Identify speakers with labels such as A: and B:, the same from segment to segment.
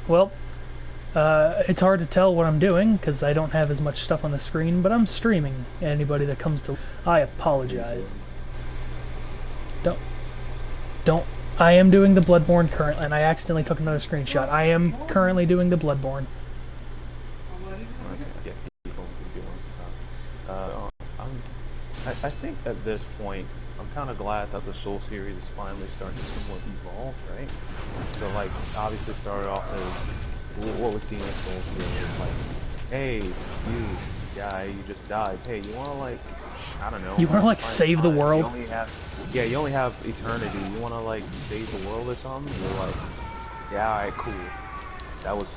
A: Well, it's hard to tell what I'm doing because I don't have as much stuff on the screen, but I'm streaming. Anybody that comes to... I apologize. Don't... I am doing the Bloodborne currently, and I accidentally took another screenshot. I am currently doing the Bloodborne.
B: Yeah, people doing stuff. I think at this point, I'm kind of glad that the Soul series is finally starting to somewhat evolve, right? So, like, obviously started off as, what was Demon Souls series? Like, hey, you guy, you just died. Hey, you want to, like, I don't know.
A: You want to, like, save the world?
B: You only have eternity. You want to, like, save the world or something? You're like, yeah, alright, cool. That was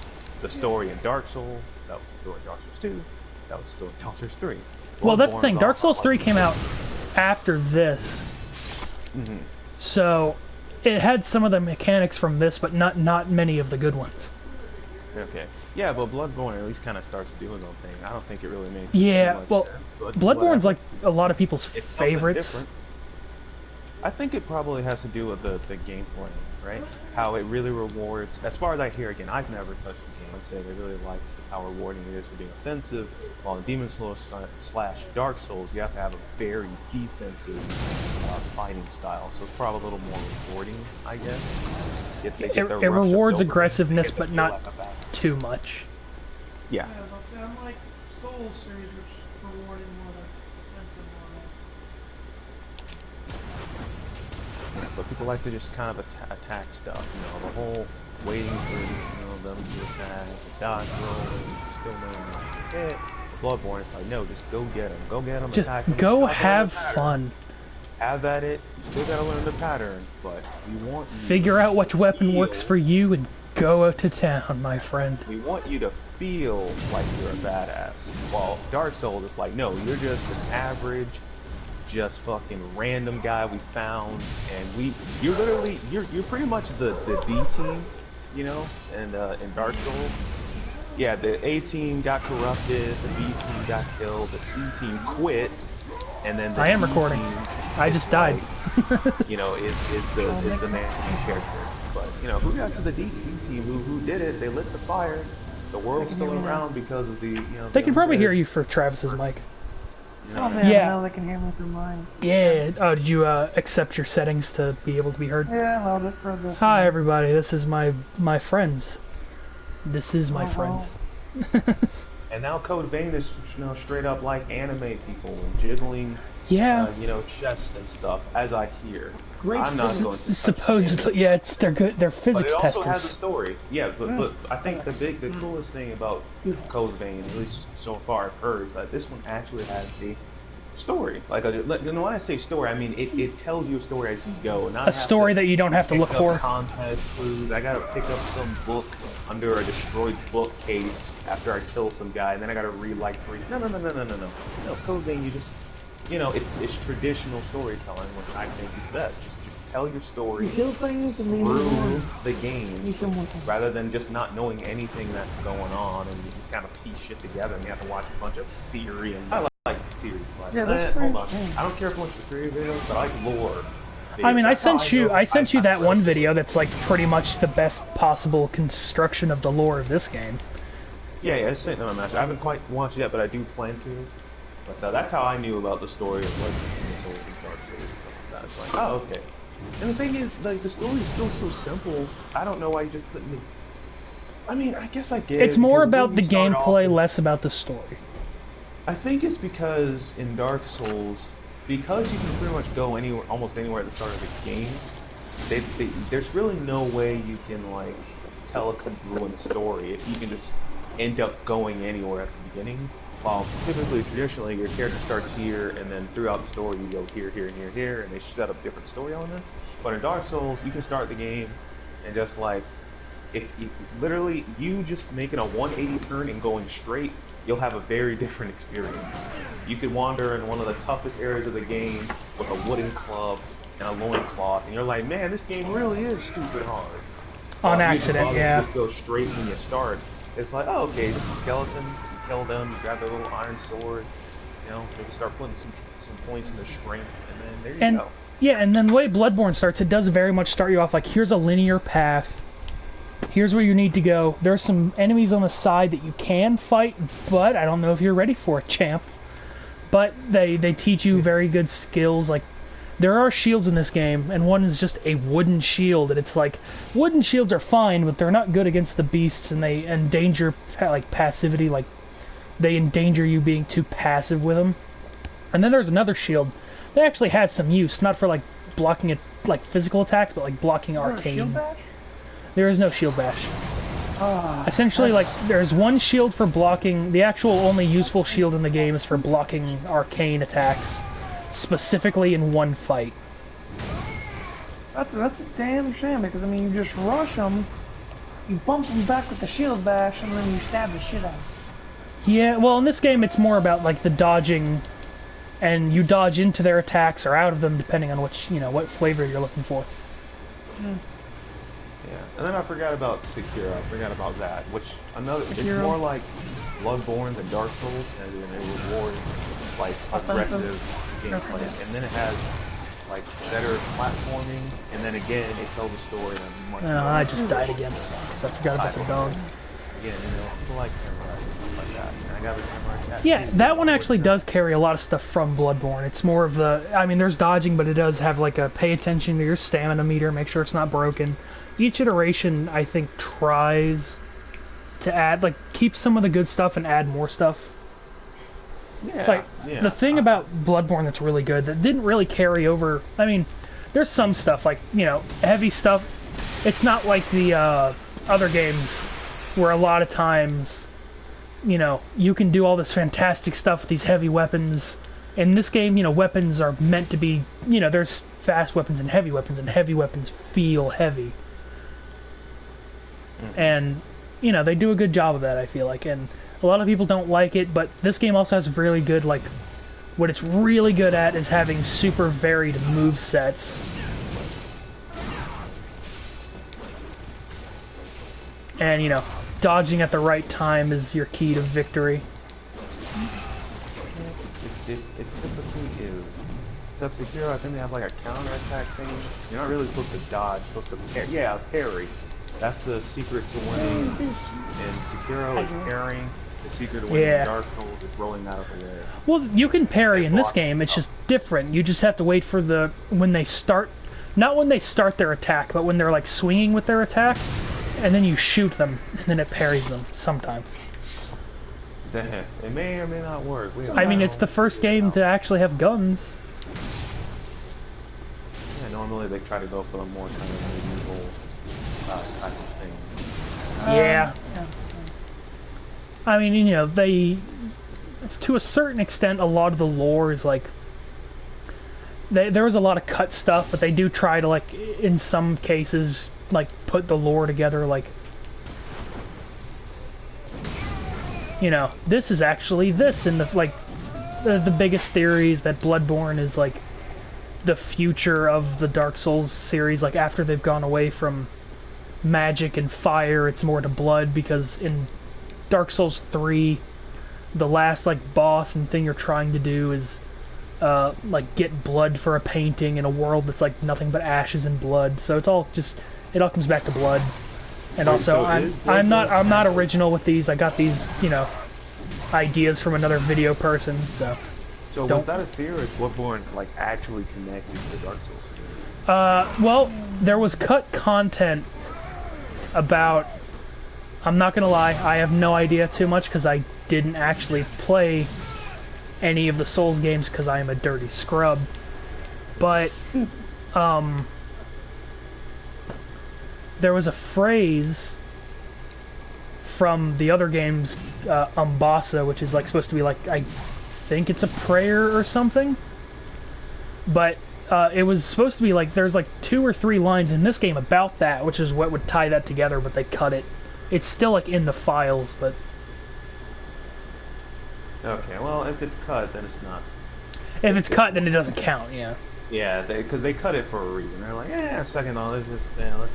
B: the story in Dark Souls. That was the story in Dark Souls 2. That was the story in Dark Souls 3.
A: Well, that's the thing. Dark Souls 3 came out after this.
B: Mm-hmm.
A: So, it had some of the mechanics from this, but not many of the good ones.
B: Okay. Yeah, but Bloodborne at least kind of starts doing their thing. I don't think it really makes
A: too much
B: sense, but
A: Bloodborne's like a lot of people's favorites.
B: I think it probably has to do with the gameplay, right? How it really rewards, as far as I hear, again, I've never touched the game. I'd say they really like how rewarding it is for being offensive, while in Demon Souls / Dark Souls, you have to have a very defensive fighting style, so it's probably a little more rewarding, I guess.
A: It rewards aggressiveness, but not too much.
B: Yeah.
C: Yeah, I'll say I'm like Souls series, which is rewarding more than defensive more.
B: Yeah, but people like to just kind of attack stuff, you know, the whole waiting for them to attack, the dodge roll, and still no hit. Bloodborne, it's like, no, just go get them,
A: just
B: attack them.
A: Go have fun.
B: Have at it. You still gotta learn the pattern, but we want you
A: figure out which weapon works for you and go out to town, my friend.
B: We want you to feel like you're a badass. While Dark Souls is like, no, you're just an average, just fucking random guy we found, and you're literally you're pretty much the D team, you know, and in Dark Souls. Yeah, the A team got corrupted, the B team got killed, the C team quit, and then the
A: I am
B: D
A: recording.
B: team
A: I just died.
B: you know, is the main character. But you know, who got to the D team? Who did it? They lit the fire. The world's still around because of the
A: They can probably hear you for Travis's mic.
C: Oh man,
A: yeah.
C: now they can hear me through mine.
A: Yeah. Oh, did you accept your settings to be able to be heard?
C: Yeah, I allowed it for this.
A: Hi everybody. This is my friends. This is my friends.
B: And now Code Vein is straight up like anime people and jiggling.
A: Yeah.
B: Chests and stuff, as I hear.
C: Great.
B: I'm not going to
A: supposedly, yeah, they're good. They're physics
B: testers. But it also has a
A: testers.
B: story. Yeah, but I think the coolest thing about Code Vein, at least so far I've heard, is that this one actually has a story. Like, when I say story, I mean it tells you a story as you go. Not
A: A story that you don't have to look for.
B: Contest clues. I gotta pick up some book under a destroyed bookcase after I kill some guy, and then I gotta read like 3. No. No, Code Vein, you just, it's traditional storytelling, which I think is best. Just tell your story
C: You kill things and
B: through the game,
C: you kill more things.
B: rather than just not knowing anything that's going on, and you just kind of piece shit together, and you have to watch a bunch of theory. And I like theory slash.
C: Yeah, that's
B: hold on.
C: pretty
B: I don't care if much for theory videos, but I like lore.
A: I mean, I sent you that
B: read
A: one video that's like pretty much the best possible construction of the lore of this game.
B: Yeah, it's sitting on my match. I haven't quite watched it yet, but I do plan to. But that's how I knew about the story of like the Souls and Dark Souls and stuff like that. It's like, oh, okay. And the thing is, like, the story is still so simple. I don't know why you just couldn't. I mean, I guess I get it.
A: It's more about the gameplay, less about the story.
B: I think it's because in Dark Souls, because you can pretty much go anywhere, almost anywhere at the start of the game, there's really no way you can like tell a congruent story if you can just end up going anywhere at the beginning. While typically, traditionally, your character starts here, and then throughout the story you go here, here, and here, here, and they set up different story elements. But in Dark Souls, you can start the game and just like, if literally you just making a 180 turn and going straight, you'll have a very different experience. You could wander in one of the toughest areas of the game with a wooden club and a loincloth, and you're like, man, this game really is stupid hard.
A: On accident, yeah.
B: You just go straight when you start. It's like, oh, okay, just a skeleton. Kill them, you grab their little iron sword, maybe start putting some points in their strength, and then there you go.
A: Yeah, and then the way Bloodborne starts, it does very much start you off like, here's a linear path, here's where you need to go. There's some enemies on the side that you can fight, but I don't know if you're ready for it, champ. But they teach you very good skills. Like, there are shields in this game, and one is just a wooden shield, and it's like, wooden shields are fine, but they're not good against the beasts, and they endanger, like, passivity, like, they endanger you being too passive with them. And then there's another shield that actually has some use, not for, like, blocking it, like, physical attacks, but, like, blocking
C: Is there a
A: arcane.
C: shield bash?
A: There is no shield bash.
C: Ah,
A: Essentially, like, there's one shield for blocking. The actual only useful shield in the game is for blocking arcane attacks, specifically in one fight.
C: that's a damn shame, because I mean, you just rush them, you bump them back with the shield bash, and then you stab the shit out of them.
A: Yeah, well, in this game, it's more about, like, the dodging, and you dodge into their attacks or out of them, depending on which, you know, what flavor you're looking for.
B: Yeah, and then I forgot about Sekiro. I forgot about that, which it's
C: Sekiro.
B: more like Bloodborne than Dark Souls, and then it rewards like
C: Offensive
B: aggressive gameplay,
C: yeah.
B: and then it has like better platforming, and then again it tells a story in a much more
A: I just died again, because I forgot about the dog.
B: again, you know, people like samurai and stuff like that. And I got the samurai cat.
A: Yeah,
B: too,
A: that one
B: so
A: actually
B: it's,
A: does carry a lot of stuff from Bloodborne. It's more of the, I mean, there's dodging, but it does have like a pay attention to your stamina meter, make sure it's not broken. Each iteration, I think, tries to add, like, keep some of the good stuff and add more stuff.
B: yeah,
A: Like,
B: yeah.
A: the thing about Bloodborne that's really good, that didn't really carry over, I mean, there's some stuff, like, you know, heavy stuff. It's not like the other games where a lot of times, you know, you can do all this fantastic stuff with these heavy weapons. In this game, you know, weapons are meant to be, you know, there's fast weapons and heavy weapons feel heavy. And, you know, they do a good job of that, I feel like. And a lot of people don't like it, but this game also has really good, like, what it's really good at is having super varied move sets. And, you know, dodging at the right time is your key to victory.
B: It typically is. Except Sekiro, I think they have like a counterattack thing. You're not really supposed to dodge, you're supposed to parry. Yeah, parry. That's the secret to winning in Sekiro is parrying. The secret to winning in Dark Souls is rolling out of the way.
A: Well, you can parry in this
B: blocking
A: game, it's
B: stuff.
A: just different. You just have to wait for the, when they start, not when they start their attack, but when they're like swinging with their attack, and then you shoot them, and then it parries them, sometimes.
B: Damn, it may or may not work.
A: I mean, it's the first game to actually have guns.
B: Yeah, normally they try to go for a more kind of medieval type of thing.
A: Yeah.
C: Yeah.
A: I mean, you know, they, to a certain extent, a lot of the lore is like, there was a lot of cut stuff, but they do try to, like, in some cases, like, put the lore together, like, you know, this is actually this, and the, like, the biggest theories that Bloodborne is, like, the future of the Dark Souls series, like, after they've gone away from magic and fire, it's more to blood, because in Dark Souls 3, the last, like, boss and thing you're trying to do is, like, get blood for a painting in a world that's, like, nothing but ashes and blood, so it's all just, it all comes back to blood. And
B: Wait,
A: also,
B: so
A: I'm not original with these. I got these, you know, ideas from another video person. So
B: was that a theory, or is Bloodborne like actually connected to the Dark Souls series?
A: well, there was cut content about. I'm not gonna lie, I have no idea too much because I didn't actually play any of the Souls games because I am a dirty scrub. But there was a phrase from the other games, Umbasa, which is like supposed to be like, I think it's a prayer or something, but it was supposed to be like, there's like 2 or 3 lines in this game about that, which is what would tie that together, but they cut it. It's still like in the files, but
B: Okay, well, if it's cut, then it's not.
A: if it's cut, then it doesn't count. Yeah.
B: Yeah, because they cut it for a reason. They're like, yeah, second on, let's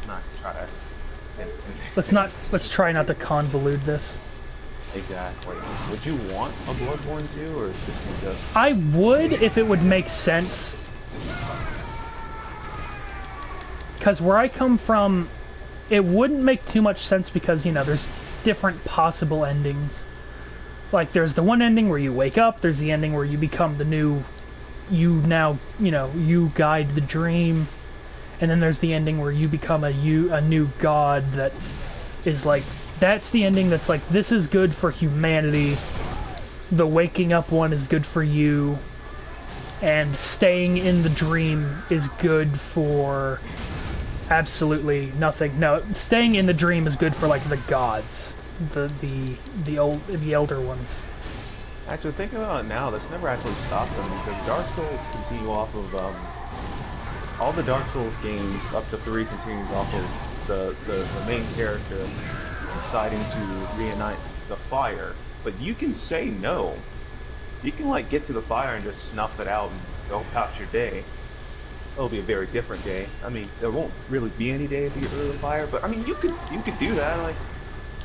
B: not try to.
A: Let's try not to convolute this.
B: Exactly. Would you want a Bloodborne 2, or is this one just?
A: I would if it would make sense. Because where I come from, it wouldn't make too much sense because, you know, there's different possible endings. Like, there's the one ending where you wake up, there's the ending where you become the new... You now, you know, you guide the dream, and then there's the ending where you become a new god that is like... That's the ending that's like, this is good for humanity, the waking up one is good for you, and staying in the dream is good for absolutely nothing. No, staying in the dream is good for like the gods, the elder ones.
B: Actually, thinking about it now, that's never actually stopped them because Dark Souls continue off of all the Dark Souls games up to 3 continues off of the main character deciding to reignite the fire. But you can say no. You can like get to the fire and just snuff it out and go about your day. It'll be a very different day. I mean, there won't really be any day if you get rid of the fire, but I mean, you could do that. Like,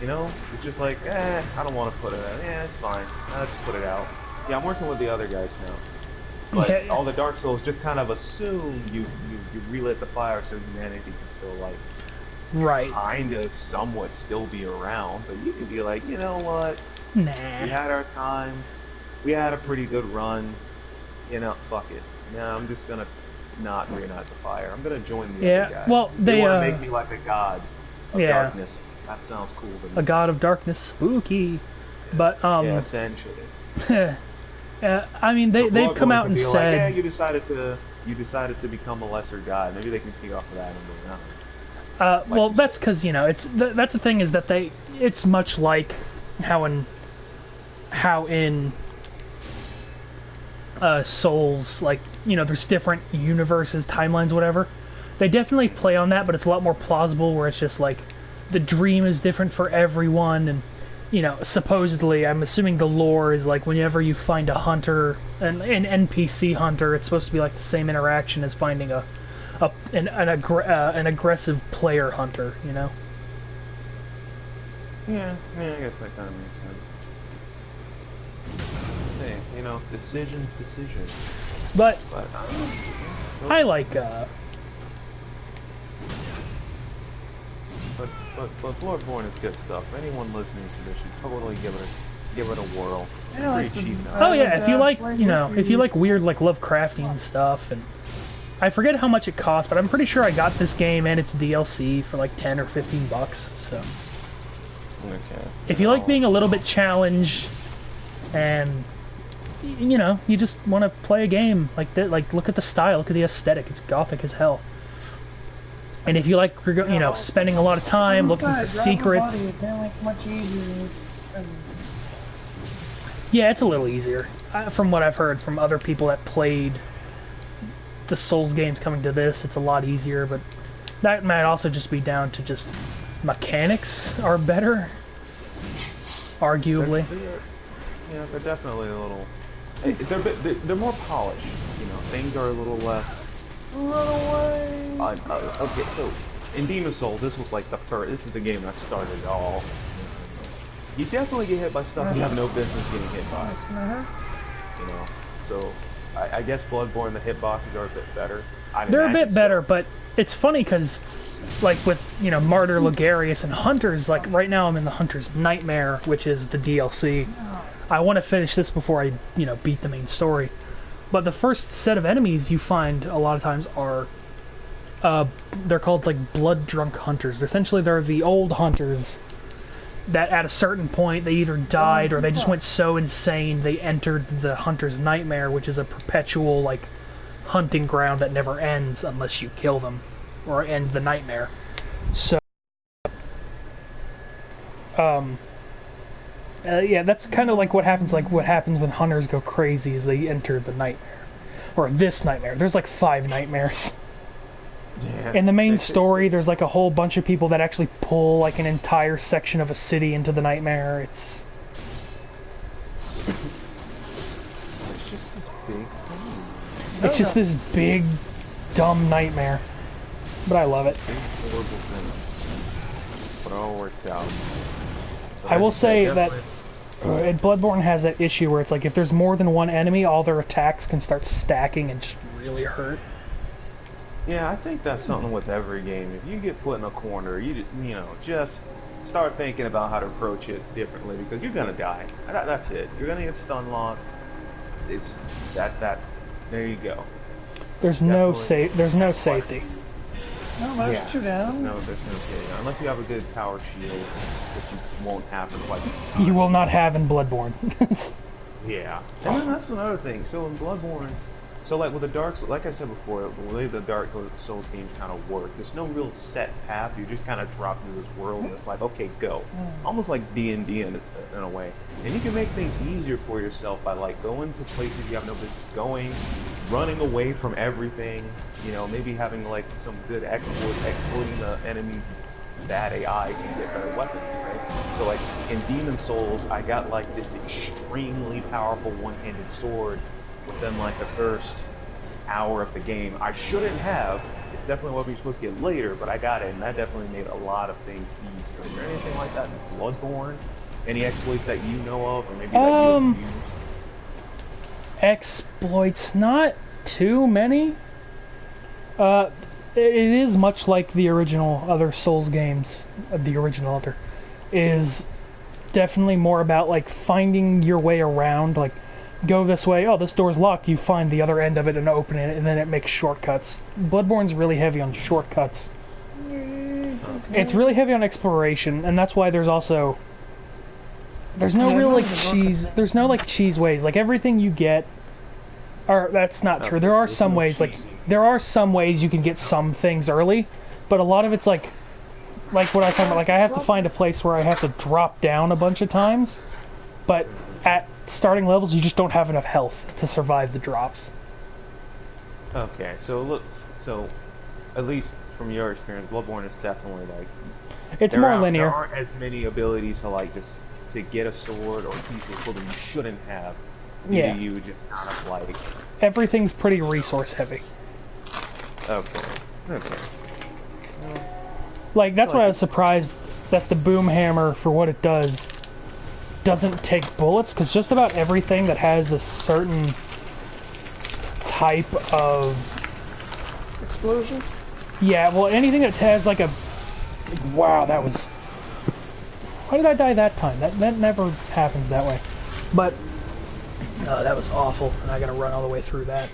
B: you know, it's just like, I don't want to put it out. Yeah, it's fine. I'll just put it out. Yeah, I'm working with the other guys now. But all the Dark Souls just kind of assume you relit the fire so humanity can still like, kind of somewhat still be around. But you can be like, you know what?
A: Nah.
B: We had our time. We had a pretty good run. You know, fuck it. Now I'm just gonna not reignite the fire. I'm gonna join the other guys.
A: Well, they
B: want to make me like a god of darkness. That sounds cool to me.
A: A god of darkness, spooky. But
B: yeah, essentially.
A: I mean, they've come out and said,
B: like, yeah, you decided to become a lesser god. Maybe they can see off of that and move on.
A: Well, that's because, you know, that's the thing is that it's much like how in Souls, like, you know, there's different universes, timelines, whatever. They definitely play on that, but it's a lot more plausible where it's just like the dream is different for everyone, and, you know, supposedly, I'm assuming the lore is like whenever you find a hunter, an NPC hunter, it's supposed to be like the same interaction as finding an aggressive player hunter, you know?
B: Yeah, I guess that kind of makes sense. Hey, you know, decisions.
A: But I like,
B: But Bloodborne is good stuff. Anyone listening to this should totally give it a whirl.
C: Yeah,
B: pretty cheap now.
A: Oh yeah, if you like, you know, if you like weird like Lovecraftian stuff, and I forget how much it costs, but I'm pretty sure I got this game and its DLC for like 10 or 15 bucks. So
B: okay.
A: If you like being a little bit challenged, and you know, you just want to play a game like that, like look at the style, look at the aesthetic, it's gothic as hell. And if you like, you know, spending a lot of time looking for secrets, yeah, it's a little easier. From what I've heard from other people that played the Souls games coming to this, it's a lot easier, but that might also just be down to just mechanics are better, arguably.
B: Yeah, they're definitely a little... They're more polished, you know, things are a little less... okay, so in Demon Souls, this was like this is the game that started it all. You definitely get hit by stuff you have no business getting hit by. You know, so I guess Bloodborne, the hitboxes are a bit better.
A: They're a bit better, but it's funny because, like with, you know, Martyr Logarius and Hunters, like right now I'm in the Hunter's Nightmare, which is the DLC. I want to finish this before I, you know, beat the main story. But the first set of enemies you find a lot of times are, they're called like blood drunk hunters. Essentially, they're the old hunters that at a certain point they either died or they just went so insane they entered the Hunter's Nightmare, which is a perpetual like hunting ground that never ends unless you kill them or end the nightmare. So, yeah, that's kind of like what happens when hunters go crazy is they enter the nightmare. Or this nightmare. There's like 5 nightmares.
B: Yeah,
A: in the main story, there's like a whole bunch of people that actually pull like an entire section of a city into the nightmare. It's
B: just this big thing.
A: It's just this big, dumb nightmare. But I love it.
B: Horrible thing. But it all works out.
A: I will say that Bloodborne has that issue where it's like if there's more than one enemy, all their attacks can start stacking and just really hurt.
B: Yeah, I think that's something with every game. If you get put in a corner, you know, just start thinking about how to approach it differently because you're gonna die. That's it. You're gonna get stun locked. It's that. There you go.
A: There's no
B: Definitely.
A: there's no safety.
C: No, there's
B: Yeah.
C: two down.
B: No, there's no kidding. Unless you have a good power shield, which you won't have for quite some
A: You
B: time.
A: will not have in Bloodborne.
B: Yeah. And then that's another thing. So in Bloodborne, so like with the like I said before, the way the Dark Souls games kind of work, there's no real set path. You just kind of drop into this world, and it's like, okay, go. Almost like D&D in a way. And you can make things easier for yourself by like going to places you have no business going, running away from everything. You know, maybe having like some good exploiting the enemies' bad AI and get better weapons, right? So like in Demon Souls, I got like this extremely powerful one-handed sword within like the first hour of the game. I shouldn't have. It's definitely what we're supposed to get later, but I got it, and that definitely made a lot of things easier. Is there anything like that in Bloodborne? Any exploits that you know of, or maybe that you have used?
A: Exploits, not too many. It is much like the original other Souls games. The original other is definitely more about like finding your way around. Like, go this way. Oh, this door's locked. You find the other end of it and open it, and then it makes shortcuts. Bloodborne's really heavy on shortcuts. It's really heavy on exploration, and that's why there's no real like cheese. There's no like cheese ways. Like everything you get. Or that's not true. There are some ways, like there are some ways you can get some things early, but a lot of it's like what I was talking about. Like I have to find a place where I have to drop down a bunch of times, but at starting levels you just don't have enough health to survive the drops.
B: Okay, so look, so at least from your experience, Bloodborne is definitely like
A: It's more linear.
B: There aren't as many abilities to like just to get a sword or a piece of equipment you shouldn't have.
A: Yeah.
B: You just kind of like
A: Everything's pretty resource heavy.
B: okay.
A: Like that's why I was surprised that the boom hammer, for what it does, doesn't take bullets, because just about everything that has a certain type of
C: Explosion?
A: yeah, well, anything that has like a wow, that was why did I die that time? That never happens that way. But that was awful, and I gotta run all the way through that.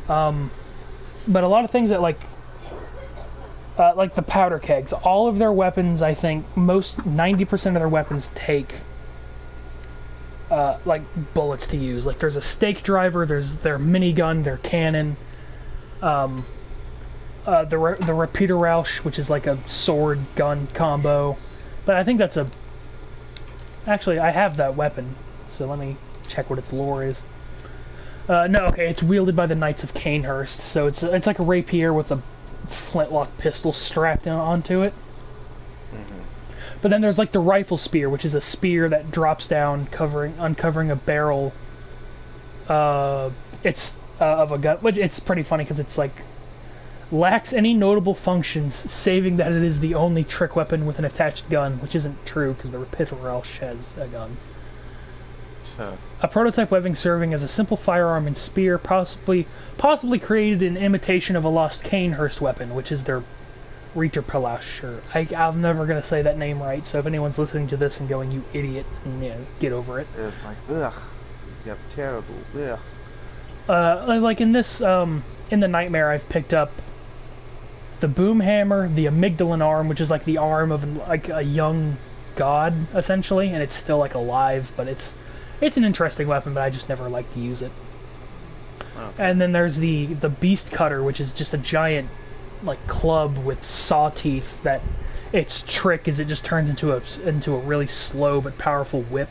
A: But a lot of things that like the powder kegs, all of their weapons, I think most 90% of their weapons take like bullets to use. Like there's a stake driver, there's their minigun, their cannon, the repeater Rausch, which is like a sword gun combo. But I think that's a actually I have that weapon, so let me check what its lore is. No, okay, it's wielded by the Knights of Canehurst, so it's like a rapier with a flintlock pistol strapped onto it. But then there's like the rifle spear, which is a spear that drops down, uncovering a barrel. It's of a gun, which it's pretty funny because it's like lacks any notable functions, saving that it is the only trick weapon with an attached gun, which isn't true because the Repeater Rausch has a gun. A prototype weapon serving as a simple firearm and spear, possibly created in imitation of a lost Canehurst weapon, which is their Reacher-Palash. Or I'm never going to say that name right, so if anyone's listening to this and going, you idiot, get over it.
B: It's like, ugh, you terrible, ugh.
A: Like in this, in the Nightmare, I've picked up the boom hammer, the amygdalin arm, which is like the arm of like a young god, essentially, and it's still like alive, but it's an interesting weapon, but I just never like to use it. Okay. And then there's the beast cutter, which is just a giant like club with saw teeth that its trick is it just turns into a really slow but powerful whip.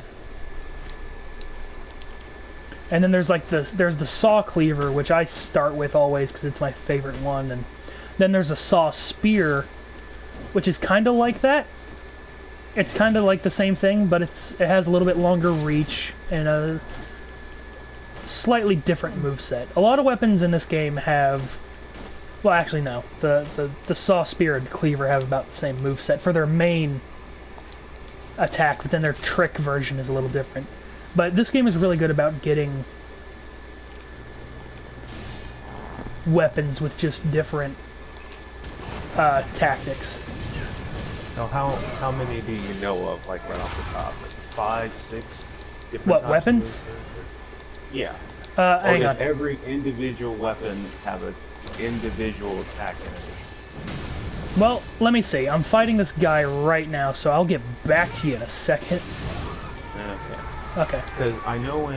A: And then there's like there's the saw cleaver, which I start with always because it's my favorite one, and then there's a saw spear, which is kind of like that. It's kind of like the same thing, but it has a little bit longer reach and a slightly different moveset. A lot of weapons in this game have, well, actually no, the saw spear and cleaver have about the same moveset for their main attack, but then their trick version is a little different. But this game is really good about getting weapons with just different tactics.
B: Now, how many do you know of, like, right off the top? Like 5, 6 different
A: What,
B: types
A: weapons?
B: of yeah. Or
A: Hang
B: does
A: on.
B: every individual weapon have an individual attack animation?
A: Well, let me see. I'm fighting this guy right now, so I'll get back to you in a second.
B: Okay.
A: Okay.
B: Because I know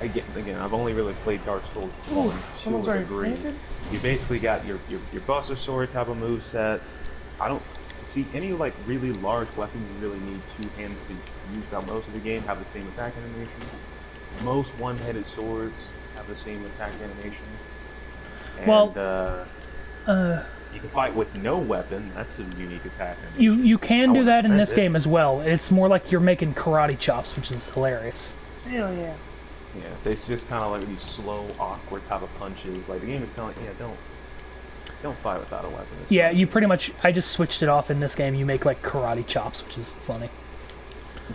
B: again, I've only really played Dark Souls 1, 2,
C: someone's
B: or
C: already
B: 3.
C: fainted?
B: You basically got your Buster Sword type of moveset. I don't see any, like, really large weapons you really need 2 hands to use throughout most of the game have the same attack animation. Most one-headed swords have the same attack animation. And,
A: Well,
B: you can fight with no weapon. That's a unique attack animation.
A: you can do that in this
B: it.
A: game as well. It's more like you're making karate chops, which is hilarious.
C: Hell yeah.
B: Yeah, it's just kind of like these slow, awkward type of punches. Like, the game is telling, yeah, don't fight without a weapon. It's
A: Yeah,
B: fine.
A: you pretty much. I just switched it off in this game. You make like karate chops, which is funny.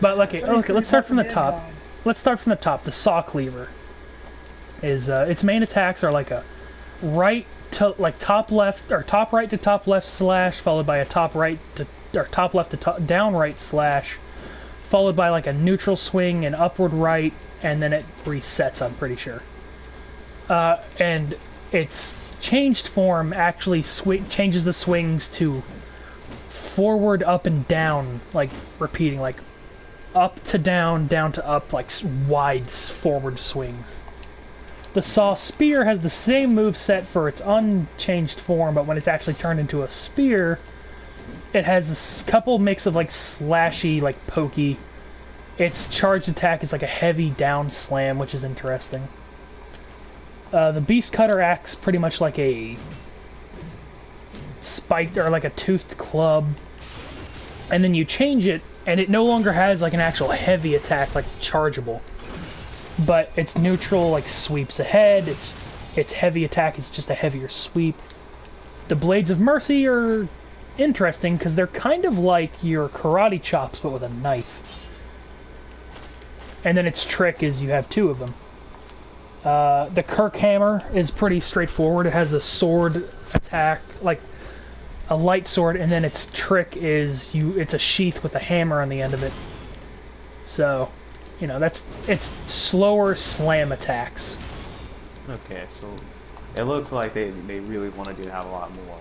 A: But okay, let's start from the top. Let's start from the top. The saw cleaver is its main attacks are like a right to like top left or top right to top left slash, followed by a top right to or top left to top, down right slash, followed by like a neutral swing and upward right, and then it resets. I'm pretty sure. And its changed form actually changes the swings to forward, up, and down, like repeating, like up to down, down to up, like wide forward swings. The saw spear has the same move set for its unchanged form, but when it's actually turned into a spear, it has a couple mix of like slashy, like pokey. Its charged attack is like a heavy down slam, which is interesting. The beast cutter acts pretty much like a spiked or like a toothed club, and then you change it, and it no longer has like an actual heavy attack like chargeable, but its neutral like sweeps ahead. Its heavy attack is just a heavier sweep. The blades of mercy are interesting because they're kind of like your karate chops but with a knife. And then its trick is you have 2 of them. The Kirk hammer is pretty straightforward. It has a sword attack, like a light sword, and then its trick is it's a sheath with a hammer on the end of it. So, you know, it's slower slam attacks.
B: Okay, so it looks like they really wanted you to have a lot more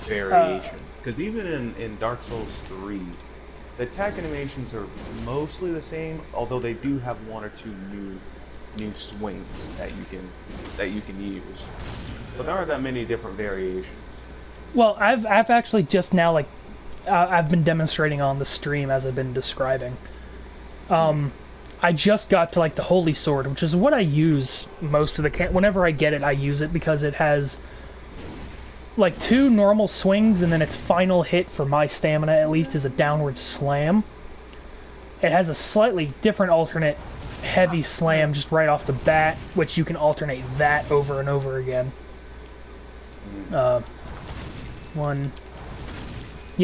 B: variation. Because even in Dark Souls 3, the attack animations are mostly the same, although they do have 1 or 2 new swings that you can use. But there aren't that many different variations.
A: Well, I've actually just now, like, I've been demonstrating on the stream as I've been describing. I just got to, like, the Holy Sword, which is what I use most of the whenever I get it, I use it because it has, like, 2 normal swings, and then its final hit, for my stamina at least, is a downward slam. It has a slightly different alternate heavy slam just right off the bat, which you can alternate that over and over again. Yeah,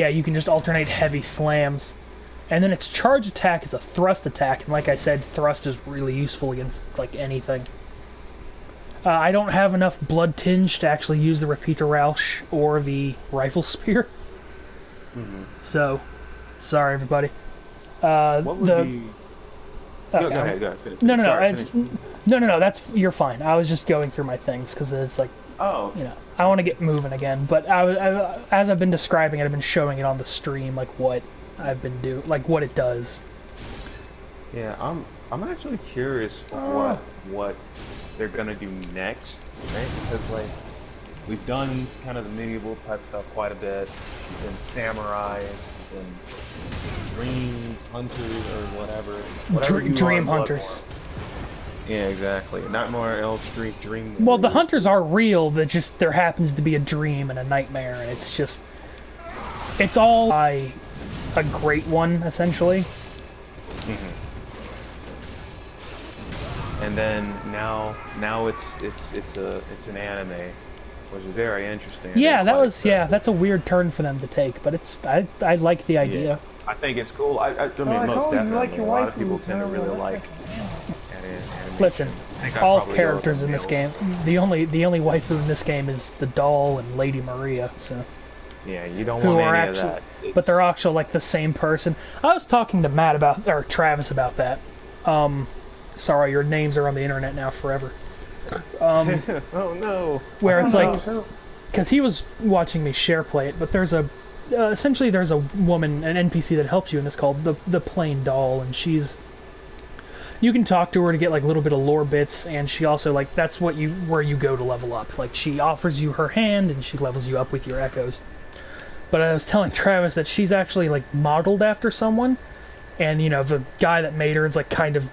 A: you can just alternate heavy slams. And then its charge attack is a thrust attack, and like I said, thrust is really useful against, like, anything. I don't have enough blood tinge to actually use the Repeater Rausch or the Rifle Spear. So, sorry everybody.
B: What would be... Go ahead. Finish.
A: No,
B: Sorry,
A: no, that's, you're fine. I was just going through my things, because it's like,
B: oh.
A: you know, I want to get moving again, but as I've been describing it, I've been showing it on the stream, like, what I've been doing, like, what it does.
B: Yeah, I'm actually curious what they're gonna do next, right? Because, like, we've done kind of the medieval type stuff quite a bit, then samurai, then dream hunters or whatever
A: Dream hunters.
B: Yeah, exactly. Nightmare, Elf Street, Dream.
A: Well, the hunters are real. That just there happens to be a dream and a nightmare, and it's all by a great one essentially.
B: And then now it's an anime, which is very interesting.
A: Yeah, that's a weird turn for them to take, but I like the idea.
B: Yeah. I think it's cool. I mean, most definitely.
C: Like your
B: a lot
C: wife
B: of people tend to really like animation.
A: Listen, all characters in this game. The only waifu in this game is the doll and Lady Maria. So.
B: Yeah, you don't
A: who
B: want
A: are
B: any of
A: actually,
B: that.
A: but they're
B: It's-
A: actually like the same person. I was talking to Matt about, or Travis about that. Sorry, your names are on the internet now forever.
B: oh no.
A: Where it's like,
C: So,
A: because he was watching me share play it, but there's a, essentially there's a woman, an NPC that helps you in this called the Plain Doll, and she's, you can talk to her to get like a little bit of lore bits, and she also like that's what you where you go to level up. Like she offers you her hand, and she levels you up with your echoes. But I was telling Travis that she's actually like modeled after someone, and you know the guy that made her is like kind of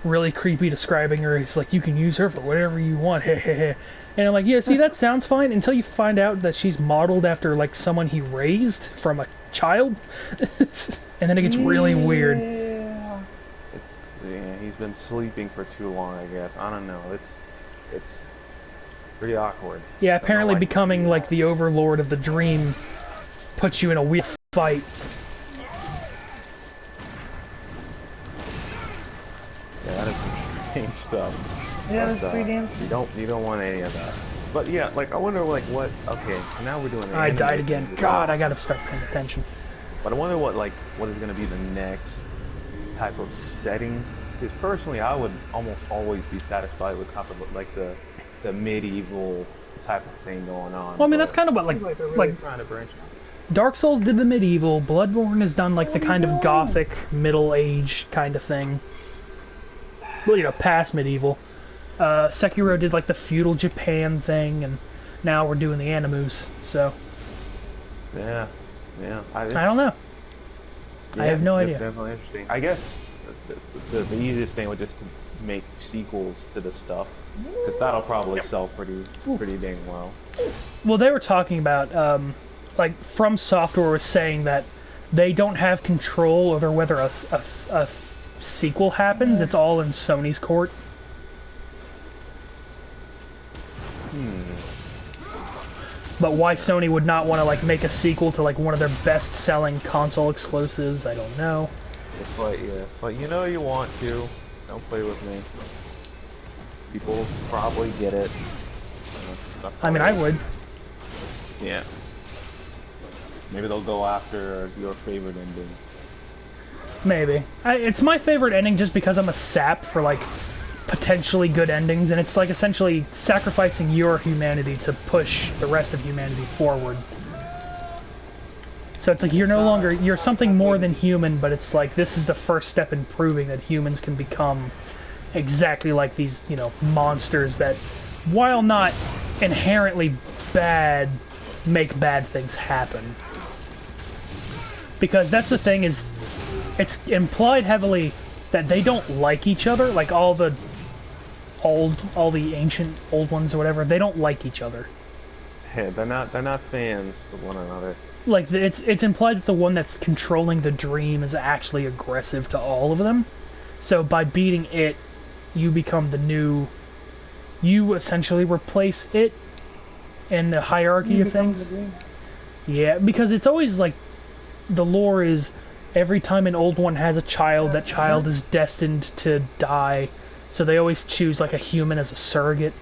A: really creepy describing her. He's like, you can use her for whatever you want, and I'm like, yeah, see, that sounds fine until you find out that she's modeled after like someone he raised from a child, and then it gets really weird.
C: yeah.
B: It's yeah, he's been sleeping for too long, I guess. I don't know. It's pretty awkward.
A: Yeah,
B: Don't know
A: apparently
B: why he
A: becoming
B: did
A: like the overlord of the dream puts you in a weird fight.
B: Yeah, that is some strange stuff.
C: Yeah,
B: But,
C: that's pretty damn.
B: You don't want any of that. But yeah, like I wonder like what. Okay, so now we're doing. The
A: I
B: anime
A: died
B: thing,
A: again.
B: which is
A: God, I
B: awesome.
A: gotta start paying attention.
B: But I wonder what is going to be the next type of setting. Because personally, I would almost always be satisfied with type of like the medieval type of thing going on.
A: Well, I mean,
B: but
A: that's kind of what
B: it seems
A: like
B: they're really
A: like
B: trying to branch out.
A: Dark Souls did the medieval. Bloodborne has done like the kind of gothic middle age kind of thing. Well, you know, past medieval. Sekiro did like the feudal Japan thing, and now we're doing the Animus. So
B: Yeah, yeah.
A: I don't know. I have no idea.
B: Definitely interesting. I guess the easiest thing would just to make sequels to this stuff, because that'll probably sell pretty dang well.
A: Well, they were talking about like From Software was saying that they don't have control over whether a sequel happens. It's all in Sony's court. But why Sony would not want to like make a sequel to like one of their best-selling console exclusives, I don't know.
B: It's like you know you want to. Don't play with me. People probably get it. That's
A: I mean,
B: all
A: I
B: it is.
A: would.
B: Yeah. Maybe they'll go after your favorite ending.
A: Maybe. It's my favorite ending just because I'm a sap for like potentially good endings, and it's like essentially sacrificing your humanity to push the rest of humanity forward. So it's like you're something more than human, but it's like this is the first step in proving that humans can become exactly like these, you know, monsters that, while not inherently bad, make bad things happen. Because that's the thing, is it's implied heavily that they don't like each other, like all the ancient old ones or whatever, they don't like each other.
B: Hey, they're not fans of one another.
A: Like it's implied that the one that's controlling the dream is actually aggressive to all of them. So by beating it, you become the new. You essentially replace it in the hierarchy of things. Yeah, because it's always like the lore is every time an old one has a child, that child is destined to die. So they always choose like a human as a surrogate.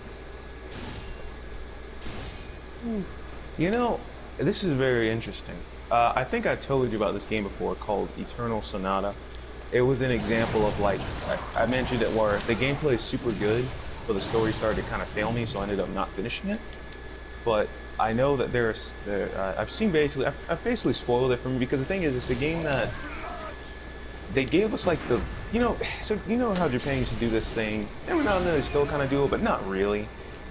B: You know, this is very interesting. I think I told you about this game before called Eternal Sonata. It was an example of like, I mentioned it where the gameplay is super good, but the story started to kind of fail me, so I ended up not finishing it. But I know that I've basically spoiled it for me, because the thing is, it's a game that they gave us like so you know how Japan used to do this thing, every now and then they still kind of do it, but not really.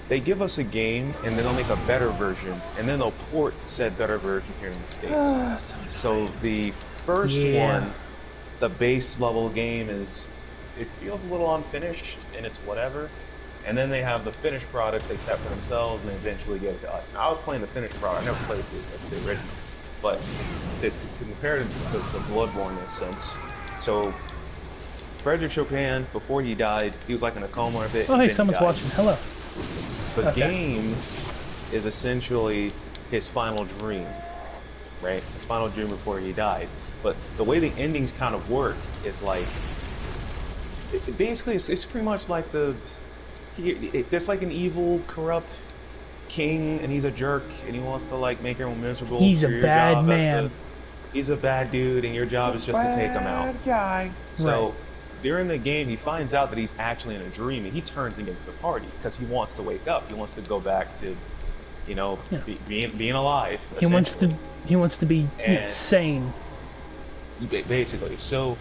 B: They give us a game, and then they'll make a better version, and then they'll port said better version here in the States. So the first one, the base level game it feels a little unfinished, and it's whatever. And then they have the finished product they set for themselves, and eventually get it to us. Now, I was playing the finished product. I never played the original. But to compare it to Bloodborne in a sense. So, Frederick Chopin, before he died, he was like in a coma a bit.
A: Oh, hey,
B: then he
A: someone's
B: died.
A: watching. Hello.
B: The
A: Okay.
B: game is essentially his final dream, right? His final dream before he died. But the way the endings kind of work is like, basically it's pretty much like there's like an evil, corrupt king and he's a jerk and he wants to like make everyone miserable.
A: He's
B: so
A: a
B: your
A: bad
B: job
A: man.
B: he's a bad dude and your job is just to take him out.
C: Bad guy.
B: So
A: Right.
B: during the game, he finds out that he's actually in a dream, and he turns against the party because he wants to wake up. He wants to go back to, you know,
A: Yeah.
B: being alive.
A: He wants to. He wants to be
B: And-
A: sane.
B: basically. So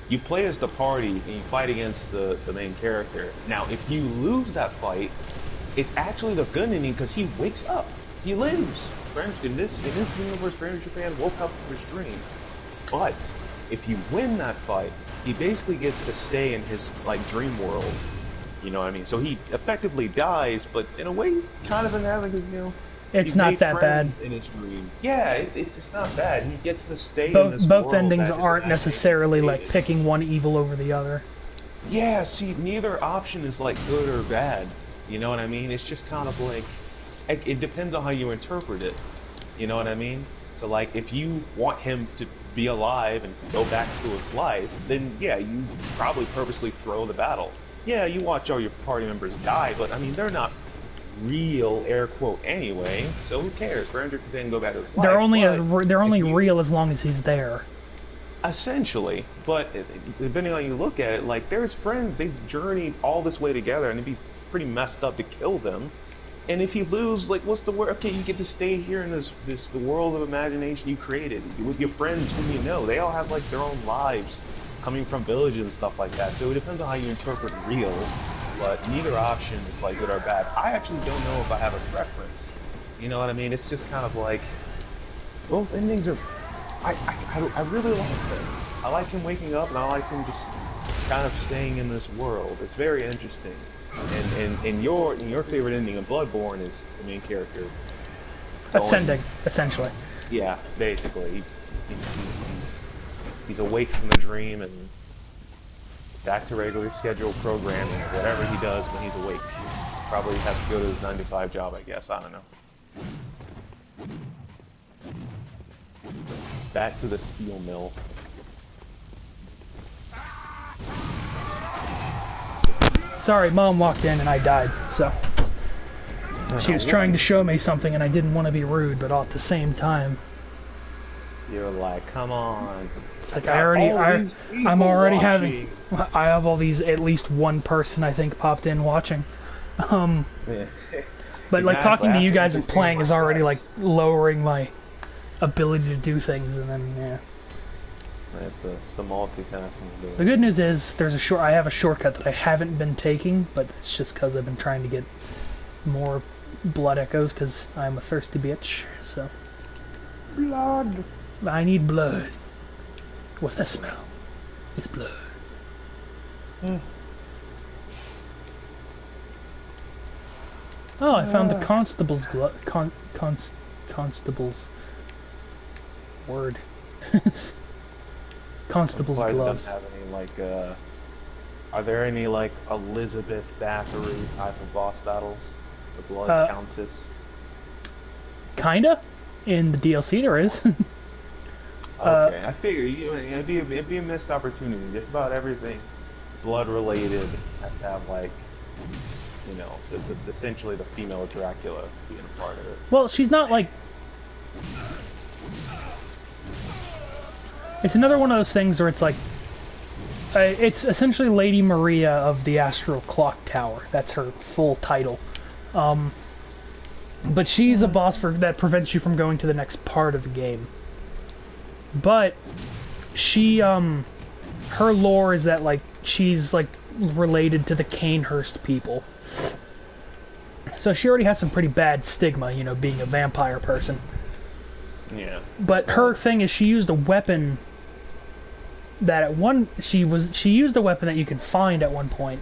B: you play as the party and you fight against the main character. Now, if you lose that fight, it's actually the good ending because he wakes up. He lives. In this universe, Stranger Japan woke up from his dream. But if you win that fight, he basically gets to stay in his like dream world. You know what I mean? So he effectively dies, but in a way he's kind of in heaven because
A: It's
B: he's
A: not
B: made
A: that bad.
B: friends in his dream. Yeah, it's not bad. He gets to stay in
A: Both
B: this
A: both
B: world
A: endings
B: that is
A: aren't
B: actually
A: necessarily like
B: created.
A: picking one evil over the other.
B: Yeah, see, neither option is like good or bad. You know what I mean? It's just kind of like it depends on how you interpret it. You know what I mean? So like if you want him to be alive and go back to his life, then yeah, you probably purposely throw the battle. Yeah, you watch all your party members die, but I mean they're not real air quote anyway. So who cares? Ranger can then go back to his life.
A: They're only
B: but
A: they're only
B: if you-
A: real as long as he's there.
B: Essentially, but depending on how you look at it, like there's friends, they've journeyed all this way together, and it'd be pretty messed up to kill them. And if you lose, like, what's the word? Okay, you get to stay here in the world of imagination you created with your friends whom you know. They all have like their own lives, coming from villages and stuff like that. So it depends on how you interpret real. But neither option is like good or bad. I actually don't know if I have a preference. You know what I mean? It's just kind of like both endings are. I really like them. I like him waking up, and I like him just kind of staying in this world. It's very interesting. And your favorite ending of Bloodborne is the main character
A: Ascending, essentially.
B: Yeah, basically, he's awake from the dream and back to regular scheduled programming. Whatever he does when he's awake, probably has to go to his 9-to-5 job. I guess I don't know. Back to the steel mill.
A: Sorry, Mom walked in and I died, so... She was trying to show me something and I didn't want to be rude, but all at the same time...
B: You're like, come on.
A: It's like I'm already having... I have all these, at least one person I think popped in watching. But like talking to you guys and playing is already like lowering my ability to do things, and then yeah.
B: It's the multitasking.
A: The good news is I have a shortcut that I haven't been taking, but it's just because I've been trying to get more blood echoes because I'm a thirsty bitch. So
C: Blood.
A: I need blood. What's that smell? It's blood. Oh, I found the constable's blood. Constable's word. Constable's
B: Supplies
A: gloves.
B: doesn't have any like are there any like Elizabeth Bathory type of boss battles? The Blood Countess?
A: Kinda. In the DLC there is.
B: Okay, I figure it'd be a missed opportunity. Just about everything blood related has to have like, you know, essentially the female Dracula being a part of it.
A: Well, she's not like... It's another one of those things where it's like... it's essentially Lady Maria of the Astral Clock Tower. That's her full title. But she's a boss that prevents you from going to the next part of the game. But she, her lore is that, like, she's, like, related to the Canehurst people. So she already has some pretty bad stigma, you know, being a vampire person.
B: Yeah.
A: But her thing is she used a weapon that she used a weapon that you can find at one point.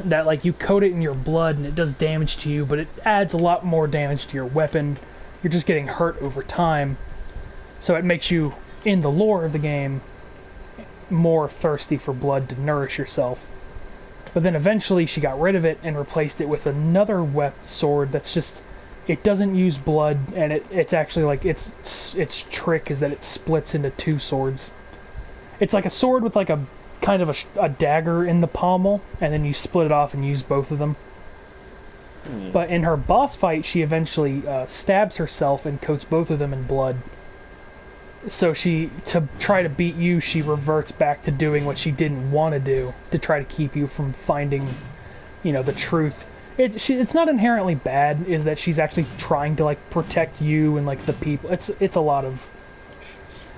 A: That, like, you coat it in your blood and it does damage to you, but it adds a lot more damage to your weapon. You're just getting hurt over time. So it makes you, in the lore of the game, more thirsty for blood to nourish yourself. But then eventually she got rid of it and replaced it with another sword that's just... It doesn't use blood, and it's actually like... Its trick is that it splits into two swords. It's like a sword with like a kind of a dagger in the pommel, and then you split it off and use both of them. But in her boss fight, she eventually stabs herself and coats both of them in blood. So to try to beat you, she reverts back to doing what she didn't want to do, to try to keep you from finding, the truth. It's not inherently bad, is that she's actually trying to, like, protect you and, like, the people. It's a lot of...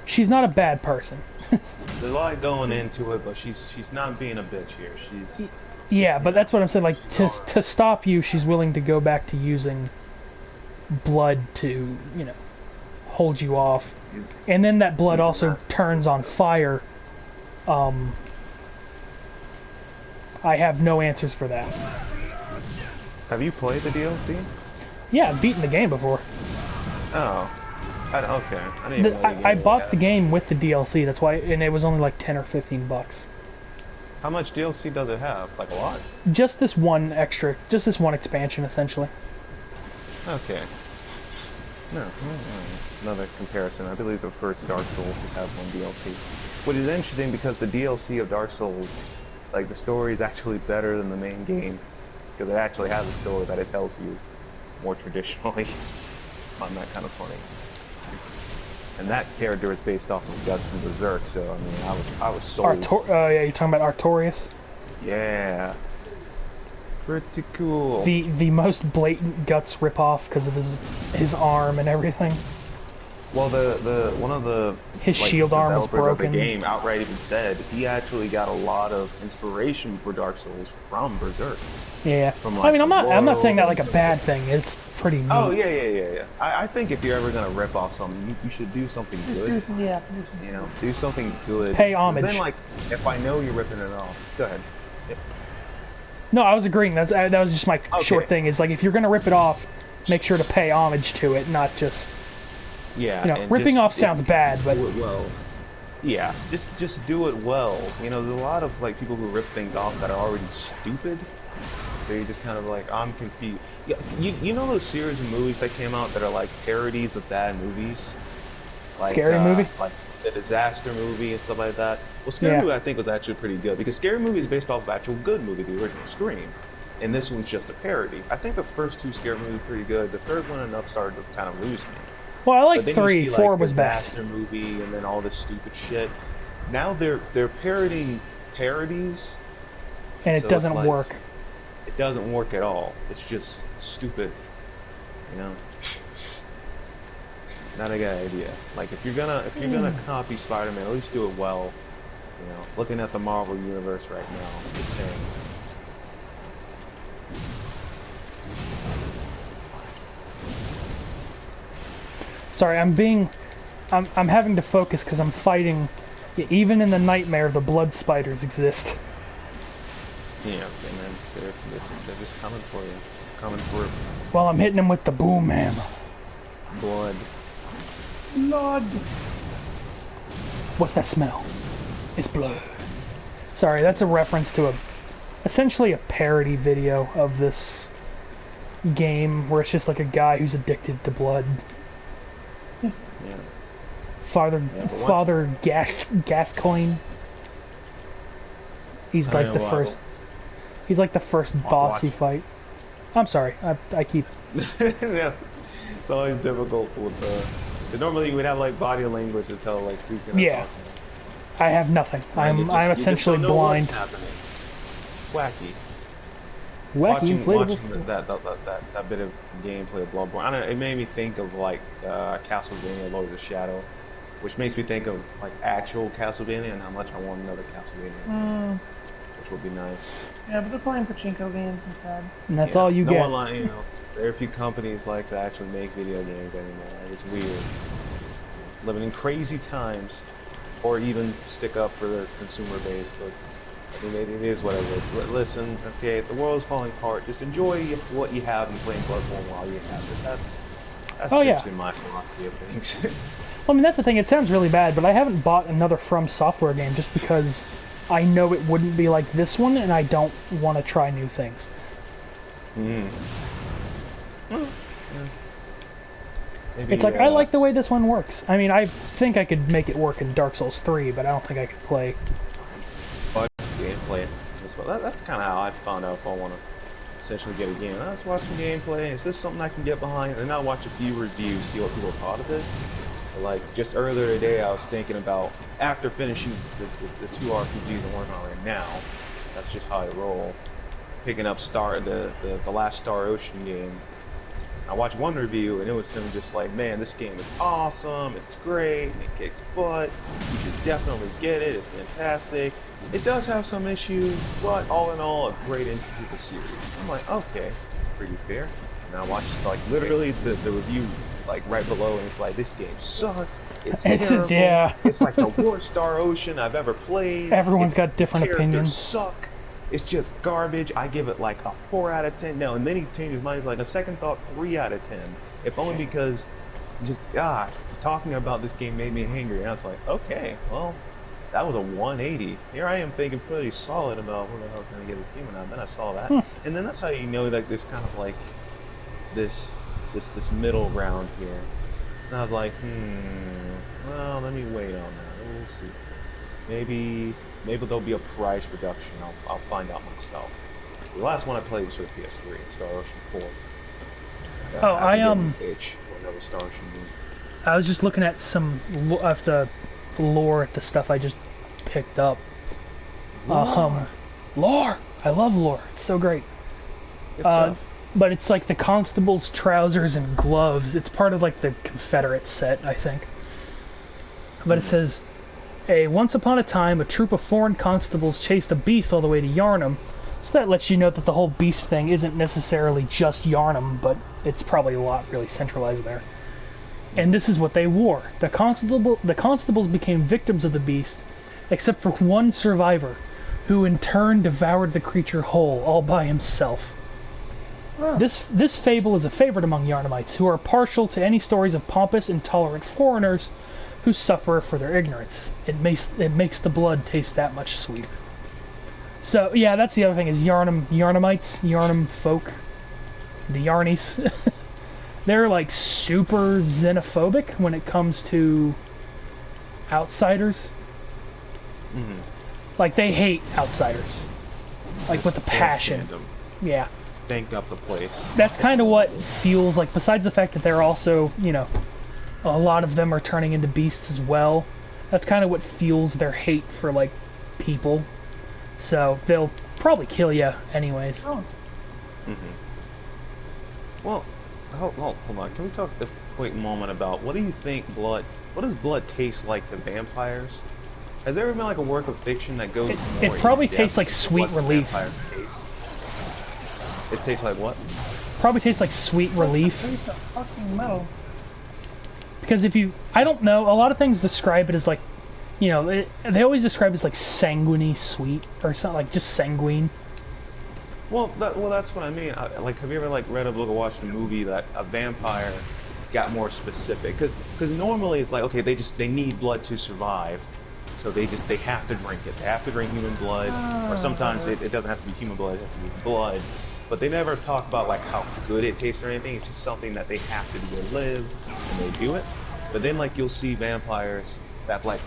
A: She's not a bad person.
B: There's a lot going into it, but she's not being a bitch here. She's...
A: Yeah, but that's what I'm saying, like, to stop you, she's willing to go back to using blood to, hold you off. And then that blood also turns on fire. I have no answers for that.
B: Have you played the DLC?
A: Yeah, I've beaten the game before.
B: Oh. Okay. I didn't even know the game
A: I bought
B: was
A: the game with the DLC, that's why, and it was only like 10 or 15 bucks.
B: How much DLC does it have? Like a lot?
A: Just this one expansion, essentially.
B: Okay. No. Another comparison. I believe the first Dark Souls just has one DLC. Which is interesting because the DLC of Dark Souls, like, the story is actually better than the main game. Because it actually has a story that it tells you more traditionally. I find that kind of funny. And that character is based off of Guts from Berserk, so I mean, I was sold.
A: Yeah, you're talking about Artorias?
B: Yeah. Pretty cool.
A: The most blatant Guts ripoff because of his arm and everything.
B: Well, one of the
A: his shield arm was broken.
B: Of the game outright even said he actually got a lot of inspiration for Dark Souls from Berserk.
A: Yeah.
B: From, like,
A: I mean, I'm not saying that like a bad thing. It's pretty neat.
B: Oh yeah. I think if you're ever gonna rip off something, you should do something good. Do something good.
A: Pay homage.
B: Then, like, if I know you're ripping it off, go ahead. Yep.
A: No, I was agreeing. That was just my short thing. Is like, if you're gonna rip it off, make sure to pay homage to it, not just.
B: Yeah.
A: Ripping off sounds bad, but.
B: Do it well. Yeah, just do it well. There's a lot of, like, people who rip things off that are already stupid. So you're just kind of like, I'm confused. Yeah, you know those series of movies that came out that are like parodies of bad movies? Like,
A: Scary Movie?
B: Like the Disaster Movie and stuff like that. Well, Scary Movie I think was actually pretty good because Scary Movie is based off of actual good movie, the original Scream. And this one's just a parody. I think the first two Scary Movies are pretty good. The third one and up started to kind of lose me.
A: Well, I like 3, 4 was bad.
B: Disaster Movie and then all this stupid shit. Now they're parodying parodies.
A: And it doesn't work.
B: It doesn't work at all. It's just stupid, Not a good idea. Like, if you're gonna copy Spider-Man, at least do it well. Looking at the Marvel universe right now, just saying.
A: Sorry, I'm having to focus because I'm fighting. Even in the nightmare, the blood spiders exist.
B: Yeah, and then they're just coming for you. Coming for
A: Well, I'm hitting him with the boom hammer.
B: blood.
A: Blood! What's that smell? It's blood. Sorry, that's a reference to essentially a parody video of this game where it's just like a guy who's addicted to blood.
B: Yeah.
A: Father Gascoigne. He's like the first. He's like the first boss you fight. I'm sorry. I keep.
B: Yeah. It's always difficult with normally you would have like body language to tell like who's gonna talk.
A: I have nothing. I'm essentially blind.
B: Wacky.
A: Wacky
B: Watching that bit of gameplay of Bloodborne, I don't know, it made me think of like Castlevania: Lord of the Shadow, which makes me think of like actual Castlevania and how much I want another Castlevania, which would be nice.
C: Yeah, but they're playing pachinko games instead.
A: And that's all you get.
B: Very few companies like to actually make video games anymore. It's weird. Living in crazy times, or even stick up for their consumer base, but I mean, it is what it is. Listen, okay, the world is falling apart. Just enjoy what you have and playing Bloodborne while you have it. That's essentially my philosophy of things.
A: Well, I mean, that's the thing. It sounds really bad, but I haven't bought another From Software game just because I know it wouldn't be like this one, and I don't want to try new things. Maybe, it's like, I like the way this one works. I mean, I think I could make it work in Dark Souls 3, but I don't think I could play.
B: Gameplay. That's kind of how I found out if I want to essentially get a game. I was watching gameplay. Is this something I can get behind? And I watch a few reviews, see what people thought of it. But like just earlier today, I was thinking about after finishing the two RPGs I'm working on right now. That's just how I roll. Picking up the last Star Ocean game. I watched one review and it was him just like, man, this game is awesome, it's great, it kicks butt, you should definitely get it, it's fantastic. It does have some issues, but all in all, a great entry to the series. I'm like, okay, pretty fair. And I watched like literally the review like right below and it's like, this game sucks, it's terrible,
A: yeah.
B: it's like the worst Star Ocean I've ever played.
A: Everyone's got different opinions.
B: Suck. It's just garbage. I give it like a 4 out of 10 now, and then he changed his mind. He's like a second thought, 3 out of 10. If only because just talking about this game made me angry. And I was like, okay, well, that was a 180. Here I am thinking pretty solid about whether I was going to get this game or not. Then I saw that, and then that's how you know that there's kind of like this middle ground here. And I was like, well, let me wait on that. We'll see. Maybe there'll be a price reduction. I'll find out myself. The last one I played was for the PS3, Star Ocean 4.
A: I
B: another Star Ocean game.
A: I was just looking at some of the lore at the stuff I just picked up. Lore. I love lore. It's so great. But it's like the constable's trousers and gloves. It's part of like the Confederate set, I think. But it says, once upon a time, a troop of foreign constables chased a beast all the way to Yarnum. So that lets you know that the whole beast thing isn't necessarily just Yarnum, but it's probably a lot really centralized there. And this is what they wore. The constables became victims of the beast, except for one survivor, who in turn devoured the creature whole, all by himself. Huh. This fable is a favorite among Yarnumites, who are partial to any stories of pompous, intolerant foreigners who suffer for their ignorance. It makes the blood taste that much sweeter. So yeah, that's the other thing is Yarnumites, Yarnum folk, the Yarnies. They're like super xenophobic when it comes to outsiders.
B: Mm-hmm.
A: Like they hate outsiders, like with a passion. Yeah.
B: Stank up the place.
A: That's kind of what fuels, like, besides the fact that they're also, you know, a lot of them are turning into beasts as well. That's kind of what fuels their hate for, like, people. So they'll probably kill you anyways.
C: Oh.
B: Mm-hmm. Well, hold on. Can we talk a quick moment about what do you think what does blood taste like to vampires? Has there ever been like a work of fiction that goes more
A: it probably
B: in-depth
A: tastes like sweet
B: what
A: relief.
B: vampires taste? It tastes like what?
A: Probably tastes like sweet relief.
C: It tastes of fucking metal.
A: Because I don't know, a lot of things describe it as like, you know, they always describe it as like sanguine sweet or something, like just sanguine.
B: Well, that's what I mean. Like, have you ever like read a book or watched a movie that a vampire got more specific? Because normally it's like, okay, they need blood to survive, so they have to drink it. They have to drink human blood, or sometimes it doesn't have to be human blood, it has to be blood. But they never talk about like how good it tastes or anything. It's just something that they have to do to live, and they do it. But then like you'll see vampires that like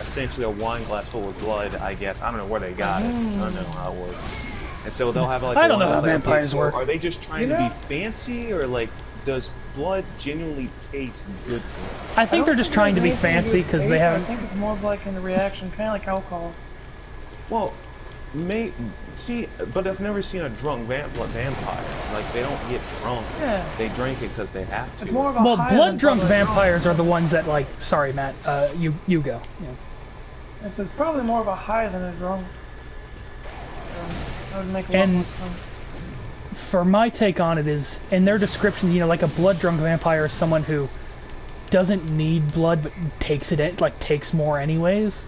B: essentially a wine glass full of blood. I guess I don't know where they got it. I don't know how it works. And so they'll have like
A: I don't know how
B: like,
A: vampires work.
B: Are they just trying to be fancy, or like does blood genuinely taste good to them?
A: I think they're just trying to be fancy because they haven't.
C: I think it's more of like in the reaction, kind of like alcohol.
B: Well, but I've never seen a drunk vampire. Like, they don't get drunk.
C: Yeah.
B: They drink it because they have to.
C: It's more of a
A: Well,
C: high
A: blood-drunk
C: than
A: vampires are the ones that, like... Sorry, Matt. You go. Yeah.
C: It's probably more of a high than a drunk. That would make a lot more sense.
A: For my take on it is, in their description, you know, like a blood-drunk vampire is someone who doesn't need blood but takes more anyways.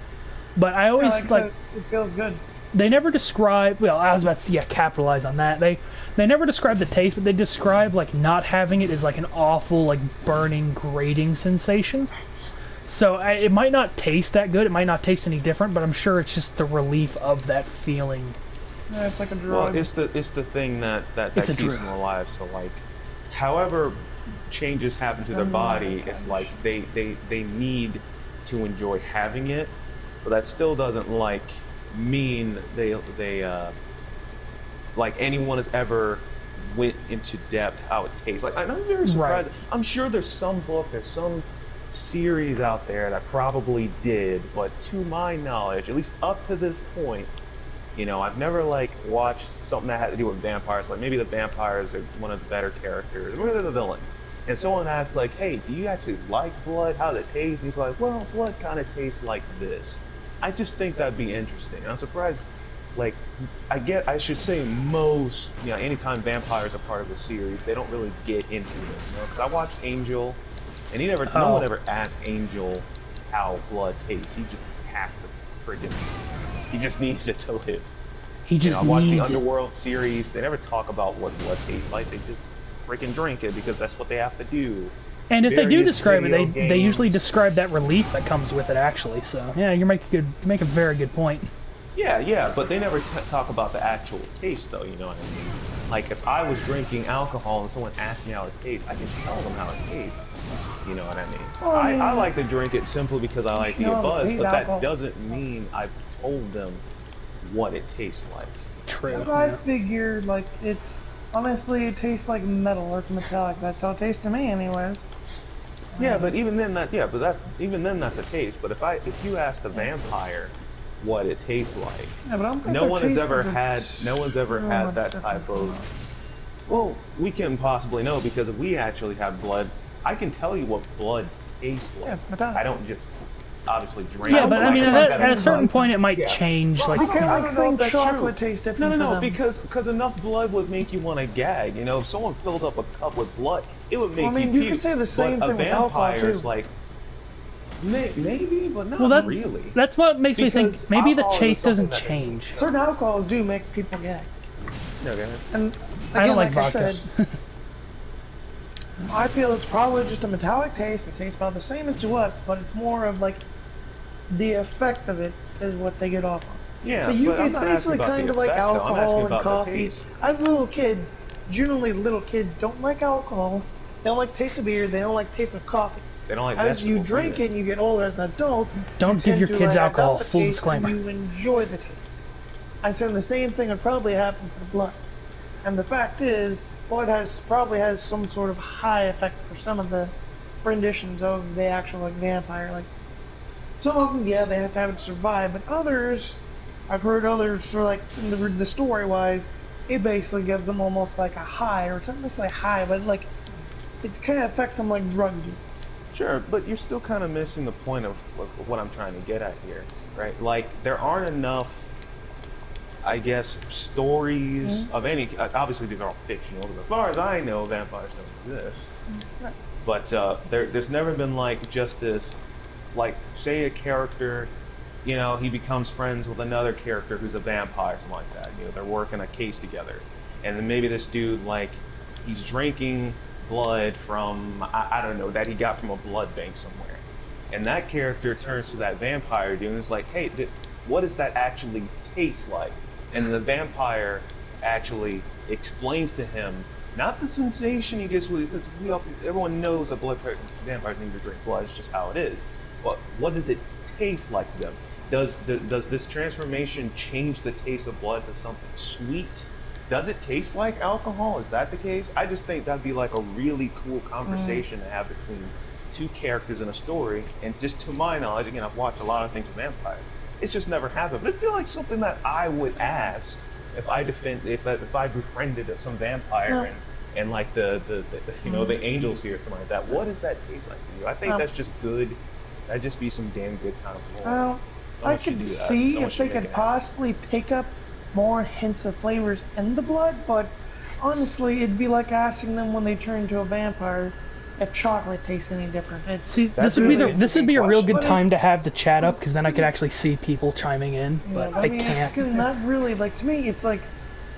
A: But I always,
C: it feels good.
A: They never describe, well, I was about to capitalize on that. They never describe the taste, but they describe, like, not having it as, like, an awful, like, burning, grating sensation. So, it might not taste that good, it might not taste any different, but I'm sure it's just the relief of that feeling.
C: Yeah, it's like a drug.
B: Well, it's the thing that keeps them alive, so, like, however changes happen to their body, it's like, they need to enjoy having it, but that still doesn't, like... mean they like anyone has ever went into depth how it tastes. Like, I'm very surprised.
A: Right.
B: I'm sure there's some book, there's some series out there that probably did, but to my knowledge, at least up to this point, you know, I've never like watched something that had to do with vampires. Like maybe the vampires are one of the better characters, or maybe they're the villain. And someone asks like, "Hey, do you actually like blood? How does it taste?" And he's like, "Well, blood kind of tastes like this." I just think that'd be interesting. I'm surprised. Like, I should say most, you know, anytime vampires are part of a series, they don't really get into it. You know, because I watched Angel, and no one ever asked Angel how blood tastes. He just has to freaking. He just needs it to live.
A: He just
B: I watched the
A: needs it.
B: Underworld series. They never talk about what blood tastes like. They just freaking drink it because that's what they have to do.
A: And if they do
B: Various
A: describe it,
B: video
A: they usually
B: games.
A: describe that relief that comes with it, actually. So yeah, you make a very good point.
B: Yeah, but they never talk about the actual taste, though. You know what I mean? Like if I was drinking alcohol and someone asked me how it tastes, I can tell them how it tastes. You know what I mean?
C: Well, I mean,
B: I like to drink it simply because I like to
C: you
B: get
C: know,
B: buzzed, but
C: alcohol.
B: that doesn't mean I've told them what it tastes like.
A: True.
C: As I figured, like, it's, honestly, it tastes like metal, or it's metallic. That's how it tastes to me, anyways.
B: Yeah, but even then, even then that's a taste. But if you ask the vampire what it tastes like,
C: Yeah, but I don't think
B: no
C: their
B: one has
C: taste
B: ever
C: buds are
B: had
C: much
B: that
C: different
B: type
C: from
B: of.
C: us.
B: Well, we can possibly know because if we actually have blood, I can tell you what blood tastes like.
C: Yeah, it's metallic.
B: I don't just obviously drink.
A: Yeah, but I mean,
B: alcohol.
A: at a certain point, it might
B: Yeah.
A: change. Like,
B: I
C: Like
B: don't know
C: saying
B: if that's
C: chocolate
B: true.
C: tastes different.
B: No,
C: to them.
B: because enough blood would make you want to gag. You know, if someone filled up a cup with blood, it would make
C: Well, I mean,
B: you
C: you
B: puke.
C: could say the same
B: But
C: thing
B: a
C: with alcohol,
B: vampire is
C: too.
B: like, maybe, but not
A: well,
B: really.
A: that's what makes me think
B: Because
A: maybe the
B: alcohol is
A: taste
B: something
A: doesn't
B: that-
A: change.
C: Certain alcohols do make people gag.
B: No, go ahead.
C: And
A: I don't
C: again,
A: like
C: I
A: vodka.
C: said, I feel it's probably just a metallic taste. It tastes about the same as to us, but it's more of like the effect of it is what they get off on.
B: Yeah,
C: So
B: but I'm
C: it's
B: not asking
C: basically
B: about the
C: kind of like
B: effect, though. I'm asking
C: alcohol and
B: about the
C: coffee.
B: taste.
C: As a little kid, generally little kids don't like alcohol. They don't like the taste of beer. They don't like the taste of coffee.
B: They don't like
C: As you
B: vegetables
C: drink
B: either.
C: it and you get older as an adult,
A: Don't
C: you
A: give
C: tend
A: your
C: to
A: kids
C: like
A: alcohol,
C: adopt the
A: full
C: taste
A: disclaimer.
C: And you enjoy the taste. I said the same thing would probably happen for the blood. And the fact is, blood probably has some sort of high effect for some of the renditions of the actual like vampire. Like some of them, yeah, they have to have it to survive, but others, I've heard others sort of like in the story wise, it basically gives them almost like a high, or it's not necessarily high, but like it kind of affects them like drugs do.
B: Sure, but you're still kind of missing the point of what I'm trying to get at here, right? Like, there aren't enough, I guess, stories of any. Obviously, these are all fictional. But as far as I know, vampires don't exist.
C: Right.
B: But there's never been like just this, like, say a character, you know, he becomes friends with another character who's a vampire, something like that. You know, they're working a case together, and then maybe this dude, like, he's drinking blood from, I don't know, that he got from a blood bank somewhere. And that character turns to that vampire dude and is like, hey, what does that actually taste like? And the vampire actually explains to him, not the sensation he gets with, because everyone knows that vampires need to drink blood, it's just how it is. But what does it taste like to them? Does this transformation change the taste of blood to something sweet? Does it taste like alcohol? Is that the case? I just think that'd be like a really cool conversation to have between two characters in a story. And just to my knowledge, again, I've watched a lot of things with vampires. It's just never happened. But I feel like something that I would ask if I befriended some vampire and like the you know, the angels here or something like that. What does that taste like to you? I think that's just good. That'd just be some damn good kind of lore.
C: Well, I could see if they could possibly pick up more hints of flavors in the blood, but honestly, it'd be like asking them when they turn into a vampire if chocolate tastes any different.
A: See,
B: That's
A: this would be
B: really
A: this would be a real good
C: question.
A: time to have the chat up, because then I could actually see people chiming in, but I
C: mean,
A: can't.
C: it's not really, like, to me, it's like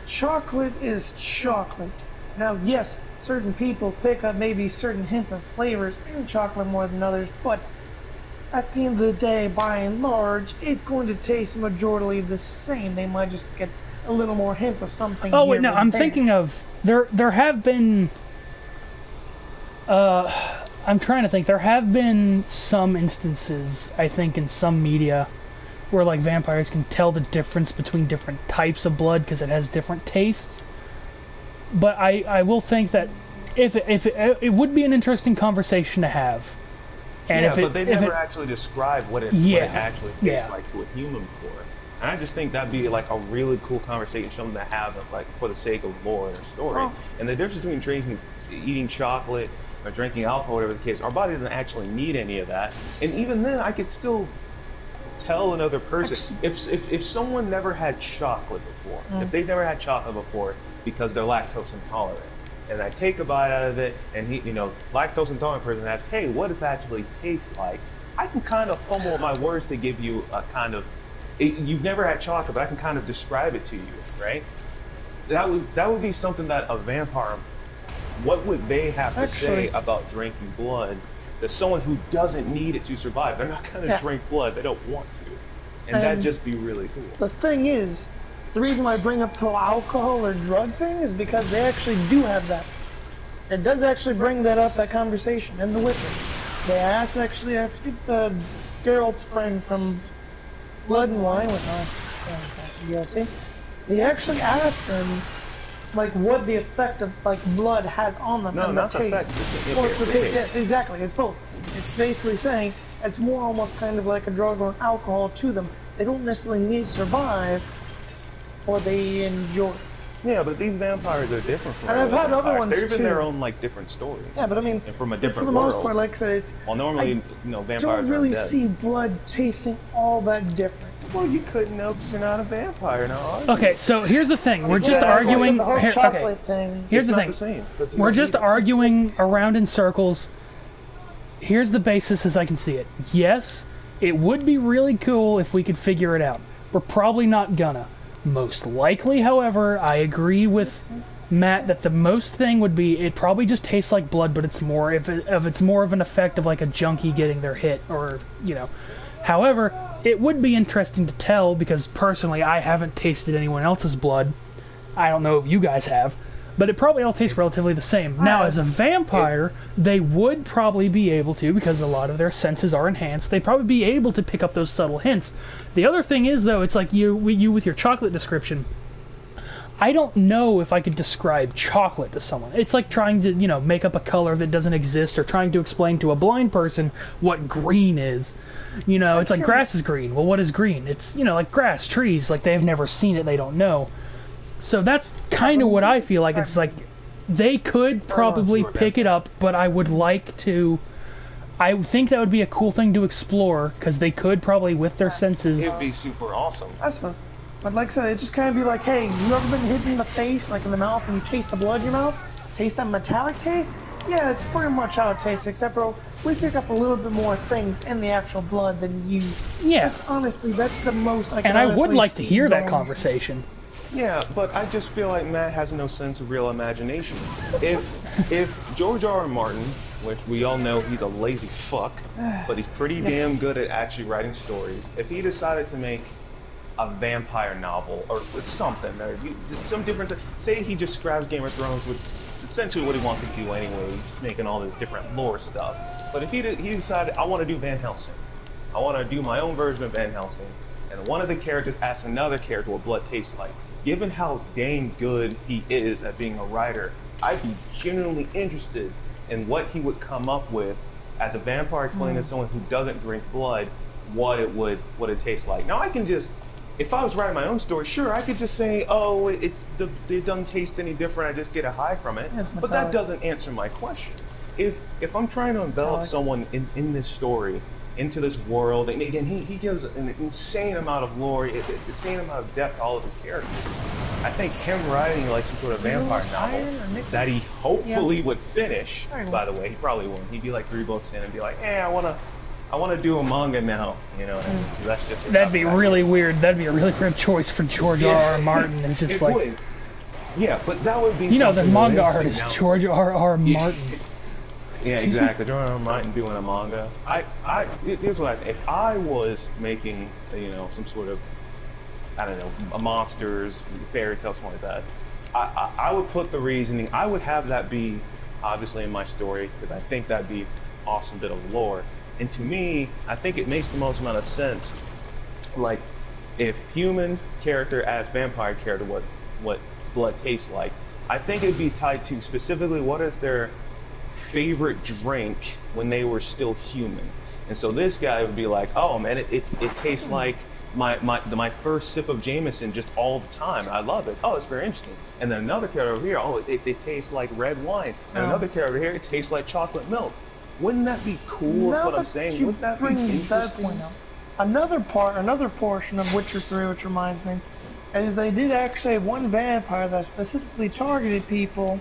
C: chocolate is chocolate. Now, yes, certain people pick up maybe certain hints of flavors in chocolate more than others, but at the end of the day, by and large, it's going to taste majority the same. They might just get a little more hints of something.
A: Oh wait,
C: here
A: no,
C: and
A: I'm
C: there.
A: thinking of there have been. I'm trying to think. There have been some instances, I think, in some media, where like vampires can tell the difference between different types of blood because it has different tastes. But I will think that if it would be an interesting conversation to have. And
B: yeah,
A: if it,
B: but they never actually describe what it actually tastes like to a human before. And I just think that'd be like a really cool conversation to have, like for the sake of lore and story.
C: Oh.
B: And the difference between drinking, eating chocolate, or drinking alcohol, whatever the case, our body doesn't actually need any of that. And even then, I could still tell another person if someone never had chocolate before, if they've never had chocolate before because they're lactose intolerant, and I take a bite out of it, and lactose intolerant person asks, hey, what does that actually taste like? I can kind of fumble my words to give you a kind of, you've never had chocolate, but I can kind of describe it to you, right? That would be something that a vampire, what would they have to say about drinking blood? That someone who doesn't need it to survive, they're not going to drink blood, they don't want to. And that'd just be really cool.
C: The thing is, the reason why I bring up the whole alcohol or drug thing is because they actually do have that. It does actually bring that up, that conversation in The Witcher. They asked actually, I forget Geralt's friend from Blood and Wine with us, DLC. They actually asked them, like, what the effect of like blood has on them.
B: No,
C: and
B: not the
C: taste.
B: effect.
C: Well, it's the taste. Yeah, exactly. It's both. It's basically saying it's more almost kind of like a drug or an alcohol to them. They don't necessarily need to survive, or they enjoy.
B: Yeah, but these vampires are different from
C: And I've had other ones
B: They're even
C: too.
B: their own like different story.
C: Yeah, but I mean,
B: and from a different
C: for the
B: world.
C: most part, like I said, it's.
B: Well, normally,
C: I
B: vampires
C: don't really
B: are dead.
C: see blood tasting all that different.
B: Well, you couldn't know because you're not a vampire now, are you?
A: Okay, so here's the thing. We're just
C: Yeah,
A: arguing.
C: The whole
A: here-
C: chocolate
A: okay,
C: thing.
A: here's the
B: It's not
A: thing.
B: the same, 'cause
A: We're
B: you
A: just
B: see-
A: arguing around in circles. Here's the basis as I can see it. Yes, it would be really cool if we could figure it out. We're probably not gonna. Most likely, however, I agree with Matt that the most thing would be it probably just tastes like blood, but it's more if it's more of an effect of like a junkie getting their hit, or However, it would be interesting to tell because personally I haven't tasted anyone else's blood. I don't know if you guys have, but it probably all tastes relatively the same. Now, as a vampire, they would probably be able to, because a lot of their senses are enhanced, they'd probably be able to pick up those subtle hints. The other thing is, though, it's like you with your chocolate description. I don't know if I could describe chocolate to someone. It's like trying to, make up a color that doesn't exist, or trying to explain to a blind person what green is. It's like grass is green. Well, what is green? It's, like grass, trees, like they've never seen it, they don't know. So that's kind of what I feel like. It's like they could probably pick it up, but I would like to. I think that would be a cool thing to explore, because they could probably, with their senses.
B: It'd be super awesome.
C: I suppose. But like I said, it just kind of be like, hey, you ever been hit in the face, like in the mouth, and you taste the blood in your mouth? Taste that metallic taste? Yeah, it's pretty much how it tastes, except for we pick up a little bit more things in the actual blood than you.
A: Yeah.
C: That's the most I can
A: And I would
C: honestly
A: like to
C: see
A: hear that
C: those.
A: conversation.
B: Yeah, but I just feel like Matt has no sense of real imagination. If George R. R. Martin, which we all know he's a lazy fuck, but he's pretty damn good at actually writing stories, if he decided to make a vampire novel or something, or some different, say he just grabs Game of Thrones, which is essentially what he wants to do anyway, he's making all this different lore stuff. But if he decided, I want to do Van Helsing, I want to do my own version of Van Helsing, and one of the characters asks another character what blood tastes like. Given how dang good he is at being a writer, I'd be genuinely interested in what he would come up with as a vampire explaining to someone who doesn't drink blood what it tastes like. Now I can just, if I was writing my own story, sure, I could just say, oh, it doesn't taste any different, I just get a high from it. But that doesn't answer my question. If I'm trying to envelop someone in this story, into this world, and again, he gives an insane amount of lore, insane amount of depth to all of his characters. I think him writing like some sort of vampire novel that he hopefully would finish, by the way, he probably won't. He'd be like 3 books in and be like, I want to do a manga now, and that's just...
A: That'd be really weird. That'd be a really weird choice for George R. R. Martin. It's just like...
B: would. Yeah, but that would be
A: the manga artist, George R. R. Martin.
B: Yeah, exactly. George R. R. Martin doing a manga. Here's what I think. If I was making, some sort of, I don't know, a monsters, fairy tale, something like that, I would put the reasoning, I would have that be, obviously, in my story, because I think that'd be awesome bit of lore. And to me, I think it makes the most amount of sense, like, if human character as vampire character, what blood tastes like, I think it'd be tied to specifically what is their favorite drink when they were still human. And so this guy would be like, oh man, it tastes like my first sip of Jameson just all the time. I love it. Oh, it's very interesting. And then another character over here, oh, it tastes like red wine. And another character over here, it tastes like chocolate milk. Wouldn't that be cool? That's what I'm saying. Wouldn't that be interesting?
C: Another portion of Witcher 3, which reminds me, is they did actually have one vampire that specifically targeted people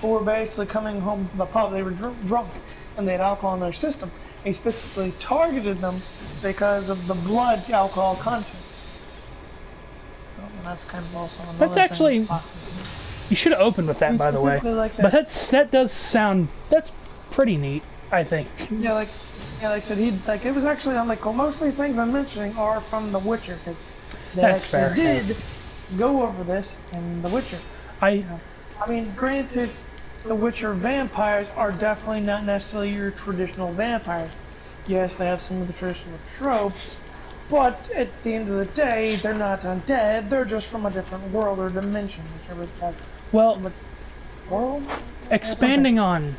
C: who were basically coming home from the pub. They were drunk and they had alcohol in their system. He specifically targeted them because of the blood alcohol content. And that's kind of also another
A: That's actually...
C: thing.
A: You should have opened with that, by the way. But that does sound... That's pretty neat, I think.
C: Yeah, like I said, it was actually on, well, most of these things I'm mentioning are from The Witcher, because they actually did go over this in The Witcher. I mean, granted, The Witcher vampires are definitely not necessarily your traditional vampires. Yes, they have some of the traditional tropes, but at the end of the day, they're not undead. They're just from a different world or dimension, whichever type.
A: Well,
C: world?
A: Expanding on,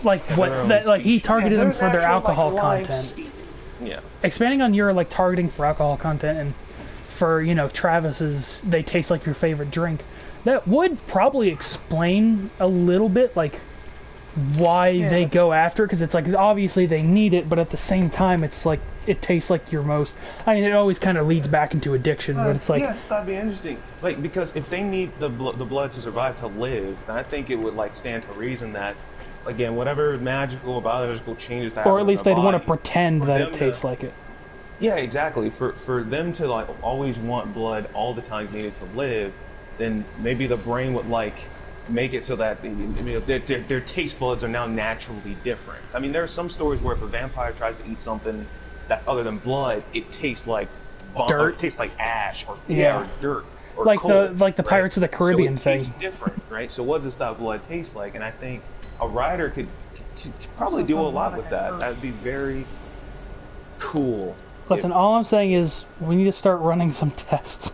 A: he targeted them for their alcohol content.
B: Yeah.
A: Expanding on your, targeting for alcohol content and for, Travis's, they taste like your favorite drink. That would probably explain a little bit, why they go after it, because it's obviously they need it, but at the same time it's it tastes like your most... I mean, it always kind of leads back into addiction, but it's
B: yes, that'd be interesting. Because if they need the blood to survive to live, then I think it would stand to reason that, again, whatever magical or biological changes that happen,
A: or at least they'd want to pretend that it tastes like it.
B: Yeah, exactly. For them to always want blood all the time needed to live, then maybe the brain would make it so that their taste buds are now naturally different. I mean, there are some stories where if a vampire tries to eat something that's other than blood, it tastes like dirt, it tastes like ash or dirt or coal,
A: the Pirates of the Caribbean
B: so it
A: thing.
B: Tastes different, right? So what does that blood taste like? And I think a writer could probably do a lot with that. That'd be very cool.
A: Listen, all I'm saying is we need to start running some tests.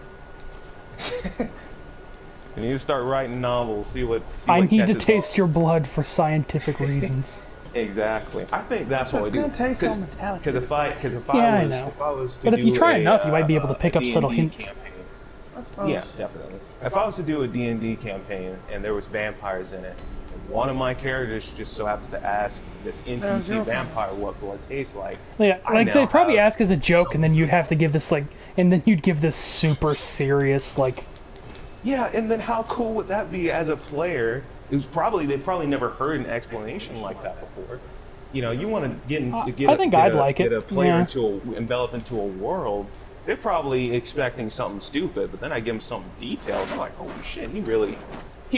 B: We need to start writing novels, see what
A: I need to taste your blood for scientific reasons.
B: Exactly. I think that's what we do.
C: Because
B: if I was to
A: but if you try enough, you might be able to
B: a
A: pick up subtle
B: D&D
A: hints.
B: Campaign. Yeah, definitely. If I was to do a D&D campaign and there was vampires in it, and one of my characters just so happens to ask this NPC vampire what blood tastes like.
A: Yeah, they'd probably ask as a joke, and then you'd have to give this and then you'd give this super serious
B: Yeah, and then how cool would that be as a player? They've probably never heard an explanation like that before. You want to get a player envelop into a world. They're probably expecting something stupid, but then I give them something detailed. They're like, holy shit, he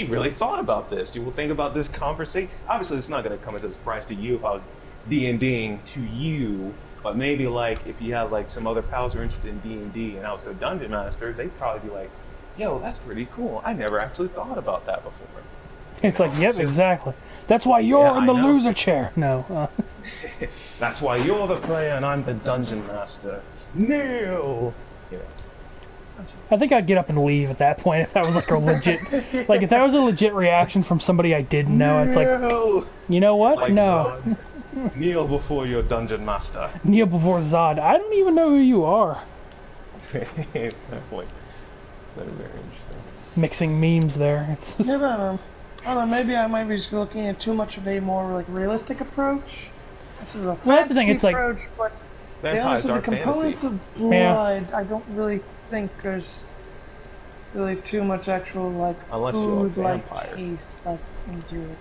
B: really thought about this. You will think about this conversation. Obviously, it's not going to come as a surprise to you if I was D&Ding to you, but maybe if you have some other pals who are interested in D&D and I was a dungeon master, they'd probably be like, yo, that's pretty cool. I never actually thought about that before.
A: It's yep, exactly. That's why you're in the loser chair. No.
B: That's why you're the player and I'm the dungeon master. No!
A: I think I'd get up and leave at that point if that was a legit... if that was a legit reaction from somebody I didn't know. It's you know what? No.
B: Zod. Kneel before your dungeon master.
A: Kneel before Zod. I don't even know who you are.
B: That point. That is very interesting.
A: Mixing memes there.
C: Yeah, I don't know, maybe I might be just looking at too much of a more realistic approach. This is a fantasy approach, but the components of blood, I don't really think there's really too much actual food taste into it.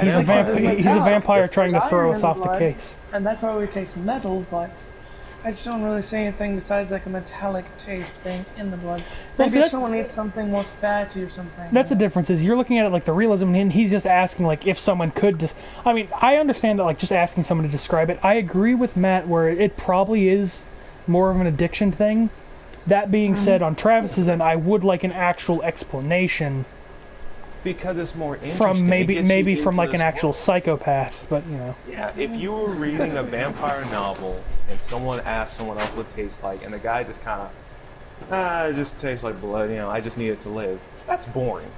A: He's a vampire trying to throw us off the case.
C: And that's why we taste metal, but I just don't really see anything besides a metallic taste thing in the blood. Maybe if someone eats something more fatty or something.
A: That's the difference, is you're looking at it the realism, and he's just asking if someone could just... I mean, I understand that just asking someone to describe it. I agree with Matt where it probably is more of an addiction thing. That being said, on Travis's end, I would like an actual explanation.
B: Because it's more interesting.
A: From maybe from an actual psychopath, but
B: Yeah, if you were reading a vampire novel and someone asked someone else what it tastes like, and the guy just kind of, it just tastes like blood. I just need it to live. That's boring.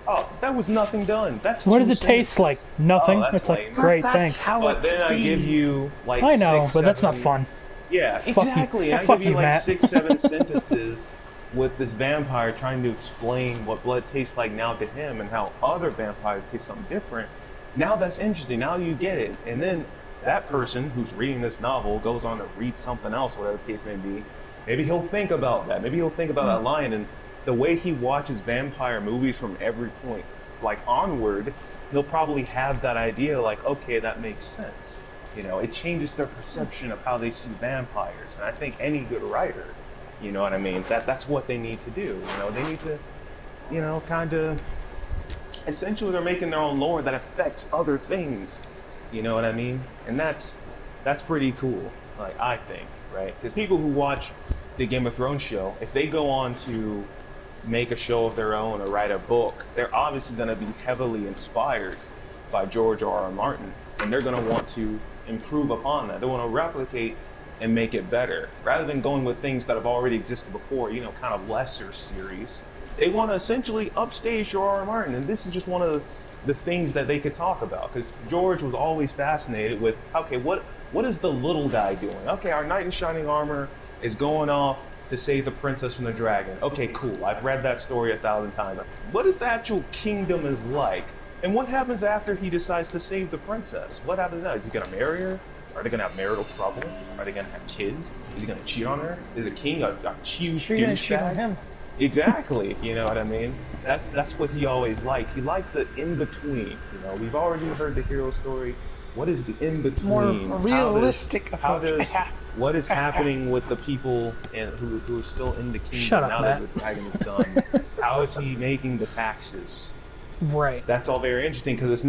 B: Oh, that was nothing done. That's
A: What
B: 2
A: does it taste
B: sentences.
A: like? Nothing.
B: Oh, that's
A: It's like,
B: lame.
A: great,
C: That's
A: thanks.
C: how
B: But
C: it
B: then I give
C: be.
B: you like
A: I know,
B: 6,
A: but that's not
B: 7
A: fun.
B: Yeah,
A: you.
B: exactly. And I
A: Fuck
B: give you
A: you,
B: like
A: Matt.
B: 6, 7 sentences with this vampire trying to explain what blood tastes like now to him and how other vampires taste something different. Now that's interesting. Now you get it. And then that person who's reading this novel goes on to read something else, whatever the case may be. Maybe he'll think about that. Maybe he'll think about that line. And the way he watches vampire movies from every point, like onward, he'll probably have that idea like, okay, that makes sense. You know, it changes their perception of how they see vampires. And I think any good writer, you know what I mean, that's what they need to do. You know, they need to, you know, kind of, essentially they're making their own lore that affects other things. You know what I mean? And that's pretty cool, like, I think, right? Because people who watch the Game of Thrones show, if they go on to make a show of their own or write a book, they're obviously going to be heavily inspired by George R.R. Martin, and they're going to want to improve upon that. They want to replicate and make it better, rather than going with things that have already existed before, you know, kind of lesser series. They want to essentially upstage George R.R. Martin, and this is just one of the things that they could talk about, because George was always fascinated with, okay, what is the little guy doing? Okay, our knight in shining armor is going off to save the princess from the dragon. Okay, cool. I've read that story 1,000 times. What is the actual kingdom is like? And what happens after he decides to save the princess? What happens now? Is he gonna marry her? Are they gonna have marital trouble? Are they gonna have kids? Is he gonna cheat on her? Is the king a huge
C: Sure, you're gonna cheat on
B: douchebag?
C: him.
B: Exactly. You know what I mean? That's what he always liked. He liked the in between. You know, we've already heard the hero story. What is the in between?
C: More realistic
B: How
C: approach.
B: does what is happening with the people who are still in the kingdom
A: Shut up,
B: now
A: Matt.
B: that the dragon is done? How is he making the taxes?
A: Right.
B: That's all very interesting because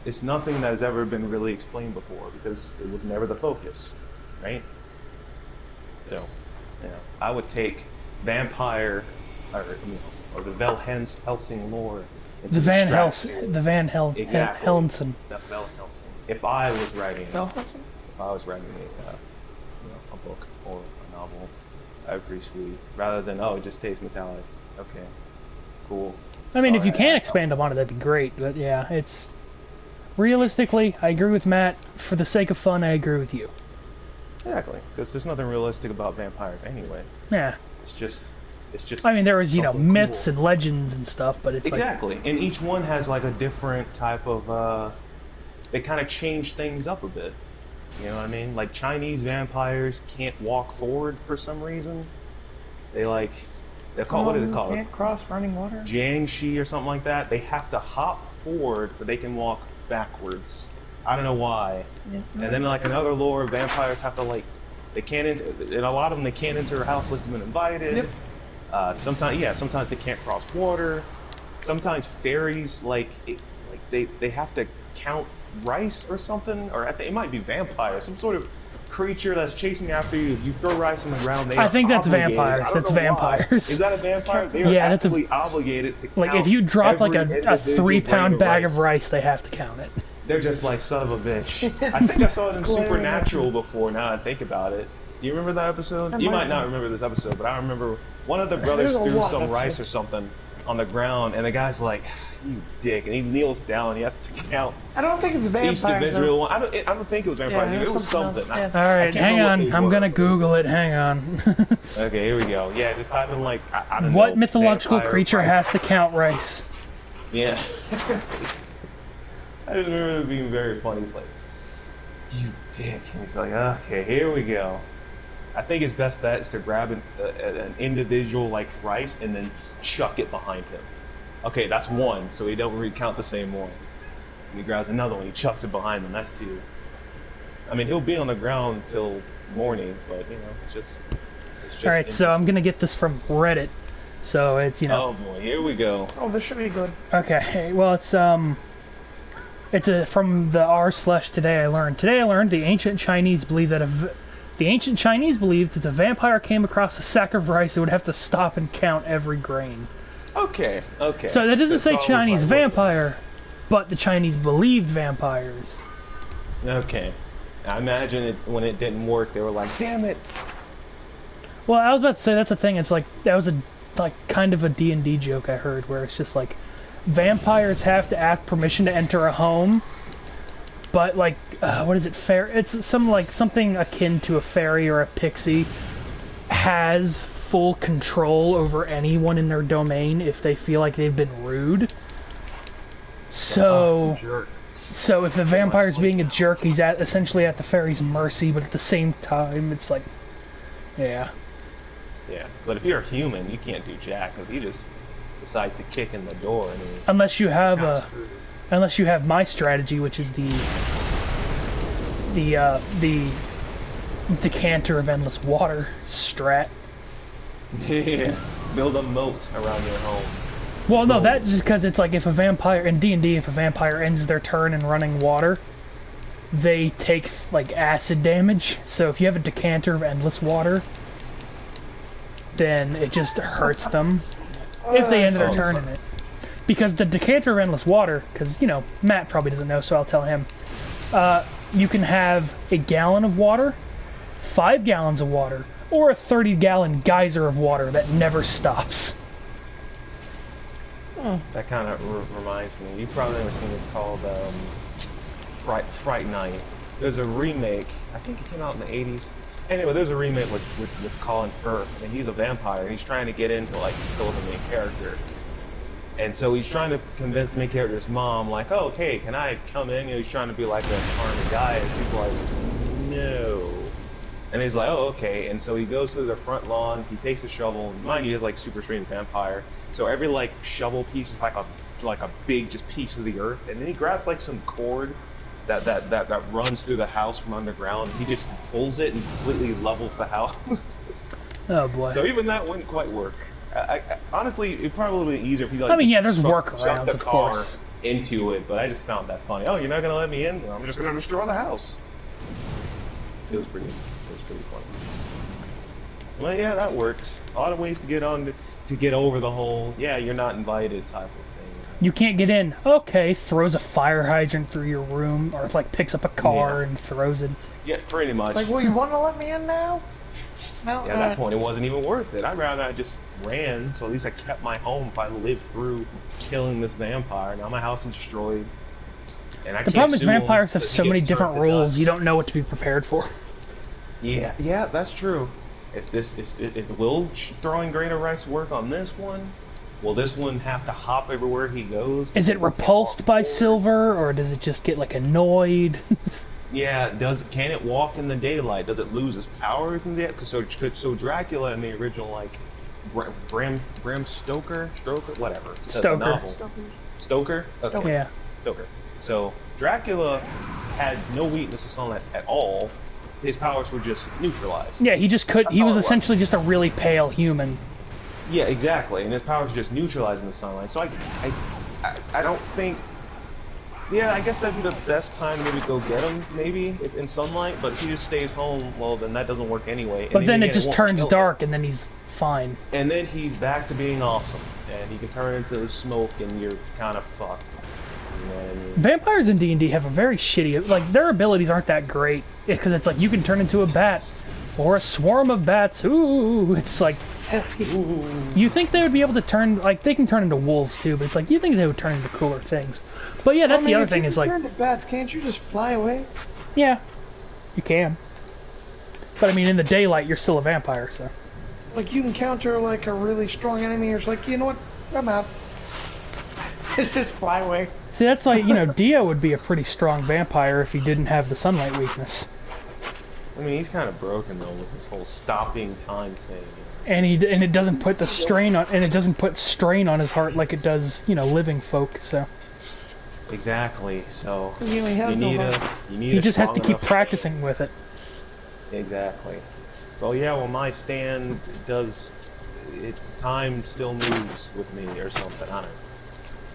B: it's nothing that has ever been really explained before because it was never the focus, right? So, you know, I would take vampire or the Helsing lore. Into
A: The Van
B: Helsing.
A: Helsing. The Van
B: Exactly.
A: Helmsen.
B: The Vel Helsing. If I was writing,
C: Helsing?
B: if I was writing a book or a novel, I would agree sweet. Rather than it just tastes metallic. Okay, cool.
A: I mean, if you
B: Sorry,
A: can
B: I-
A: expand upon it, that'd be great. But yeah, it's realistically, I agree with Matt. For the sake of fun, I agree with you.
B: Exactly, because there's nothing realistic about vampires anyway.
A: Yeah.
B: It's just.
A: I mean, there was
B: something
A: myths
B: cool.
A: and legends and stuff, but it's
B: Exactly, and each one has like a different type of. They kind of change things up a bit. You know what I mean? Like Chinese vampires can't walk forward for some reason. They're called, what is it called?
C: Can't cross running water.
B: Jiangxi or something like that. They have to hop forward, but they can walk backwards. I don't know why.
C: Yeah.
B: And then like another lore, vampires have to they can't enter, and a lot of them they can't enter a house unless they've been invited.
C: Yep.
B: Sometimes they can't cross water. Sometimes fairies they have to count rice or something, or it might be vampires, some sort of creature that's chasing after you. If you throw rice on the ground, they
A: I
B: are
A: think that's
B: obligated.
A: vampires.
B: I don't
A: That's
B: know why.
A: vampires.
B: Is that a vampire? They are
A: Yeah, that's
B: absolutely obligated to
A: like
B: count
A: if you drop like
B: every
A: a
B: individual
A: 3-pound
B: grain
A: bag of rice, they have to count it.
B: They're just like, son of a bitch. I think I saw it in
C: Glaring
B: Supernatural before, now I think about it. You remember that episode? You might not remember this episode, but I remember one of the brothers
C: There's a
B: threw
C: lot
B: some
C: of
B: rice or
C: episodes.
B: something on the ground, and the guy's like, you dick, and he kneels down and he has to count
C: I don't think it's
B: each
C: vampires
B: individual
C: though.
B: one. I don't think it was vampires.
C: Yeah,
B: It was
C: something
B: something.
C: else,
B: I-
C: yeah.
A: All
B: I
A: right,
B: can't
A: hang
B: remember
A: on.
B: what they
A: I'm
B: were.
A: gonna Google it. Hang on.
B: Okay, here we go. Yeah, just type in like, I don't know.
A: What mythological
B: vampire
A: creature
B: rice.
A: has to count rice?
B: Yeah. I just remember it being very funny. He's like, you dick. And he's like, okay, here we go. I think his best bet is to grab an individual like rice and then chuck it behind him. Okay, that's one, so he don't recount the same one. And he grabs another one, he chucks it behind him, that's two. I mean, he'll be on the ground till morning, but you know, it's just
A: All right, so I'm gonna get this from Reddit. So it's
B: Oh boy, here we go.
C: Oh, this should be good.
A: Okay, well it's from the r/Today I Learned. Today I learned the ancient Chinese believed that if a vampire came across a sack of rice, it would have to stop and count every grain.
B: Okay.
A: So that doesn't
B: That's
A: say
B: all
A: Chinese
B: my work.
A: vampire, but the Chinese believed vampires.
B: Okay. I imagine when it didn't work, they were like, damn it.
A: Well, I was about to say that's the thing. It's like that was kind of a D&D joke I heard, where it's just like vampires have to ask permission to enter a home, but like, what is it? It's something akin to a fairy or a pixie has full control over anyone in their domain if they feel like they've been rude. So if the vampire's being a jerk, he's essentially at the fairy's mercy, but at the same time, it's like, yeah.
D: Yeah, but if you're a human, you can't do jack. If he just decides to kick in the door, and
A: unless you have my strategy, which is the decanter of endless water strat.
D: Yeah, build a moat around your home.
A: Well, no, that's just because it's like if a vampire in D&D, if a vampire ends their turn in running water, they take like acid damage. So if you have a decanter of endless water, then it just hurts them if they end their turn in it. Because the decanter of endless water, because you know Matt probably doesn't know, so I'll tell him. You can have a gallon of water, 5 gallons of water, or a 30-gallon geyser of water that never stops.
D: That kind of reminds me. You've probably never seen this called Fright Night. There's a remake. I think it came out in the 80s. Anyway, there's a remake with Colin Firth, and he's a vampire, and he's trying to get into like kill the main character. And so he's trying to convince the main character's mom, like, oh, okay, can I come in? You know, he's trying to be like a charming guy, and she's like, no. And he's like, oh, okay. And so he goes to the front lawn, he takes a shovel, and mind you, he's like super strange vampire. So every like shovel piece is like a big just piece of the earth, and then he grabs like some cord that runs through the house from underground. He just pulls it and completely levels the house.
A: Oh boy.
D: So even that wouldn't quite work. I honestly, it probably would be easier if you like.
A: I mean, yeah, there's
D: shove
A: workarounds,
D: the
A: of
D: car
A: course.
D: into it, but I just found that funny. Oh, you're not gonna let me in? Well, I'm just gonna destroy the house. It was pretty funny. Well, yeah, that works. A lot of ways to get over the whole you're not invited type of thing.
A: You can't get in. Okay, throws a fire hydrant through your room, or like picks up a car and throws it.
D: Yeah, pretty much.
C: It's like, well, you want to let me in now? No.
D: Yeah, at that point, it wasn't even worth it. I'd rather I just ran, so at least I kept my home if I lived through killing this vampire. Now my house is destroyed, and I
A: The
D: can't
A: problem is
D: sue him
A: vampires have
D: because
A: so
D: he
A: many
D: gets
A: different
D: turned to
A: rules,
D: dust.
A: you don't know what to be prepared for.
D: Yeah, that's true. Will throwing grain of rice work on this one? Will this one have to hop everywhere he goes?
A: Is it repulsed by silver, or does it just get like annoyed?
D: Yeah, can it walk in the daylight? Does it lose its powers in the so Dracula in the original like Bram Stoker, whatever. It's the
A: Stoker.
D: novel. Stoker? Okay.
A: Yeah.
D: Stoker. So Dracula had no weakness to sunlight at all. His powers were just neutralized.
A: Yeah, he just could. He
D: That's all
A: was
D: it was.
A: essentially just a really pale human.
D: Yeah, exactly. And his powers were just neutralizing the sunlight. So I don't think. Yeah, I guess that'd be the best time maybe go get him, maybe in sunlight. But if he just stays home, well, then that doesn't work anyway.
A: But
D: And
A: then
D: again,
A: it just
D: won't
A: turns
D: kill him.
A: dark, and then he's fine.
D: And then he's back to being awesome, and he can turn into smoke, and you're kind of fucked. You know what I mean?
A: Vampires in D&D have a very shitty, like, their abilities aren't that great, because it's like, you can turn into a bat, or a swarm of bats, ooh, it's like, you think they would be able to turn, like, they can turn into wolves too, but it's like, you think they would turn into cooler things. But yeah, that's the other thing, is like,
C: turn to bats, can't you just fly away?
A: yeah, you can. But I mean, in the daylight, you're still a vampire, so.
C: Like, you can counter, like, a really strong enemy, or it's like, you know what, I'm out. Just fly away.
A: See, that's like, you know, Dio would be a pretty strong vampire if he didn't have the sunlight weakness.
D: I mean, he's kind of broken though with this whole stopping time thing.
A: And it doesn't put the strain on, and it doesn't put strain on his heart like it does, you know, living folk. So
D: Exactly. So
C: You know, he has no heart.
D: you need
A: he
D: a
A: just has to
D: strong
A: keep
D: enough-
A: practicing with it.
D: Exactly. So yeah, well, my stand does. Time still moves with me or something. I don't know.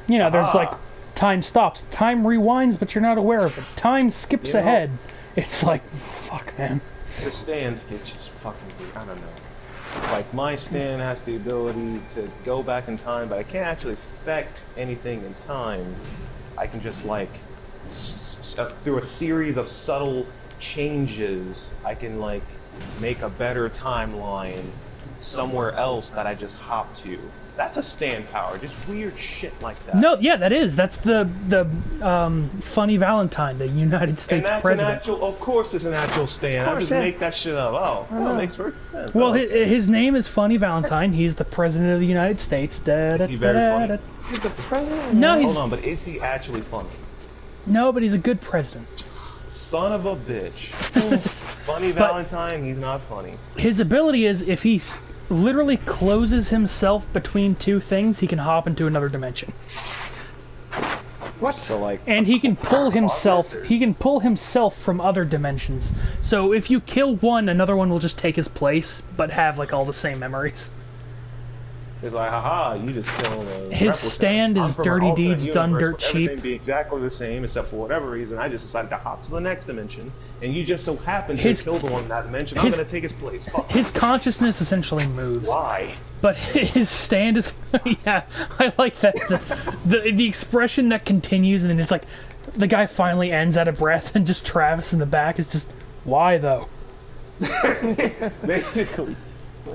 A: You know, there's
D: Aha.
A: like time stops, time rewinds, but you're not aware of it. Time skips
D: You know-
A: ahead. It's like, fuck, man.
D: The stands get just fucking weird. I don't know. Like, my stand has the ability to go back in time, but I can't actually affect anything in time. I can just, like, through a series of subtle changes, I can, like, make a better timeline
B: somewhere else that I just hop to. That's a stand power. Just weird shit like that.
A: No, yeah, that is. That's the Funny Valentine, the United States
B: and that's
A: president.
B: an actual. Of course, it's an actual stand. I just make that shit up. Oh, that makes perfect sense.
A: Well, his name is Funny Valentine. He's the president of the United States.
B: Is he very funny?
C: He's the president?
A: No,
B: Hold on, but is he actually funny?
A: No, but he's a good president.
B: Son of a bitch. Funny Valentine, he's not funny.
A: His ability is if he literally closes himself between two things, he can hop into another dimension.
C: What?
B: So like,
A: And he can pull himself. He can pull himself from other dimensions. So if you kill one, another one will just take his place, but have like all the same memories.
B: it's like, haha, you just killed a
A: His
B: replicant.
A: stand is
B: I'm from an
A: dirty
B: alternate
A: deeds done
B: universe
A: dirt
B: where everything
A: cheap.
B: be exactly the same, except for whatever reason, I just decided to hop to the next dimension, and you just so happen to kill the one in that dimension. I'm gonna take his place. Fuck.
A: His consciousness essentially moves.
B: Why?
A: But his stand is, yeah, I like that. The expression that continues, and then it's like, the guy finally ends out of breath, and just Travis in the back is just, why though?
B: Basically. So,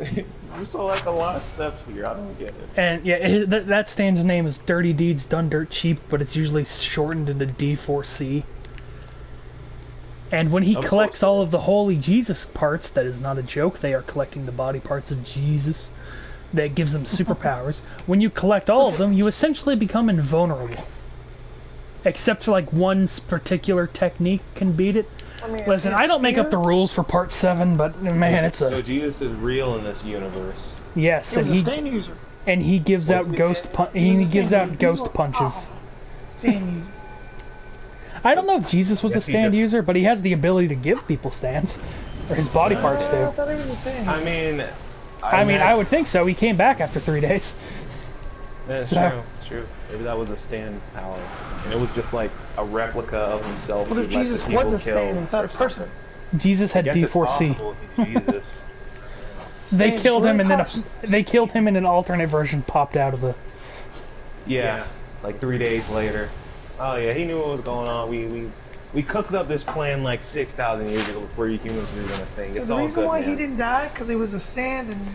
B: there's like a lot of steps here, I don't get it.
A: And yeah, that stand's name is Dirty Deeds Done Dirt Cheap, but it's usually shortened into D4C. And when he collects all of the Holy Jesus parts, that is not a joke, they are collecting the body parts of Jesus. That gives them superpowers. When you collect all of them, you essentially become invulnerable. Except for like one particular technique can beat it. Listen, I don't make up the rules for Part 7, but man, it's a...
B: So Jesus is real in this universe.
A: Yes,
C: He was a stand user.
A: and he gives out ghost punches.
C: Stand user.
A: I don't know if Jesus was a stand user, but he has the ability to give people stands. Or his body parts
C: I
A: do.
C: thought he was a stand.
B: I mean...
A: I would think so. He came back after 3 days.
B: That's
A: So-
B: true. It's true. Maybe that was a stand power, and it was just like a replica of himself.
C: What if
B: who let
C: Jesus
B: the people
C: was a stand
B: kill
C: without a
B: or
C: person?
B: something.
A: Jesus had
B: I guess it's
A: D4C.
B: possible if he's Jesus.
A: They
C: Stands
A: killed him,
C: really
A: and then
C: cost-
A: they killed him, and an alternate version popped out of the...
B: Yeah, like 3 days later. Oh yeah, he knew what was going on. We cooked up this plan like 6,000 years ago before you humans were even a thing.
C: So
B: It's
C: the
B: all
C: reason
B: good,
C: why
B: man.
C: he didn't die because he was a stand and
A: No,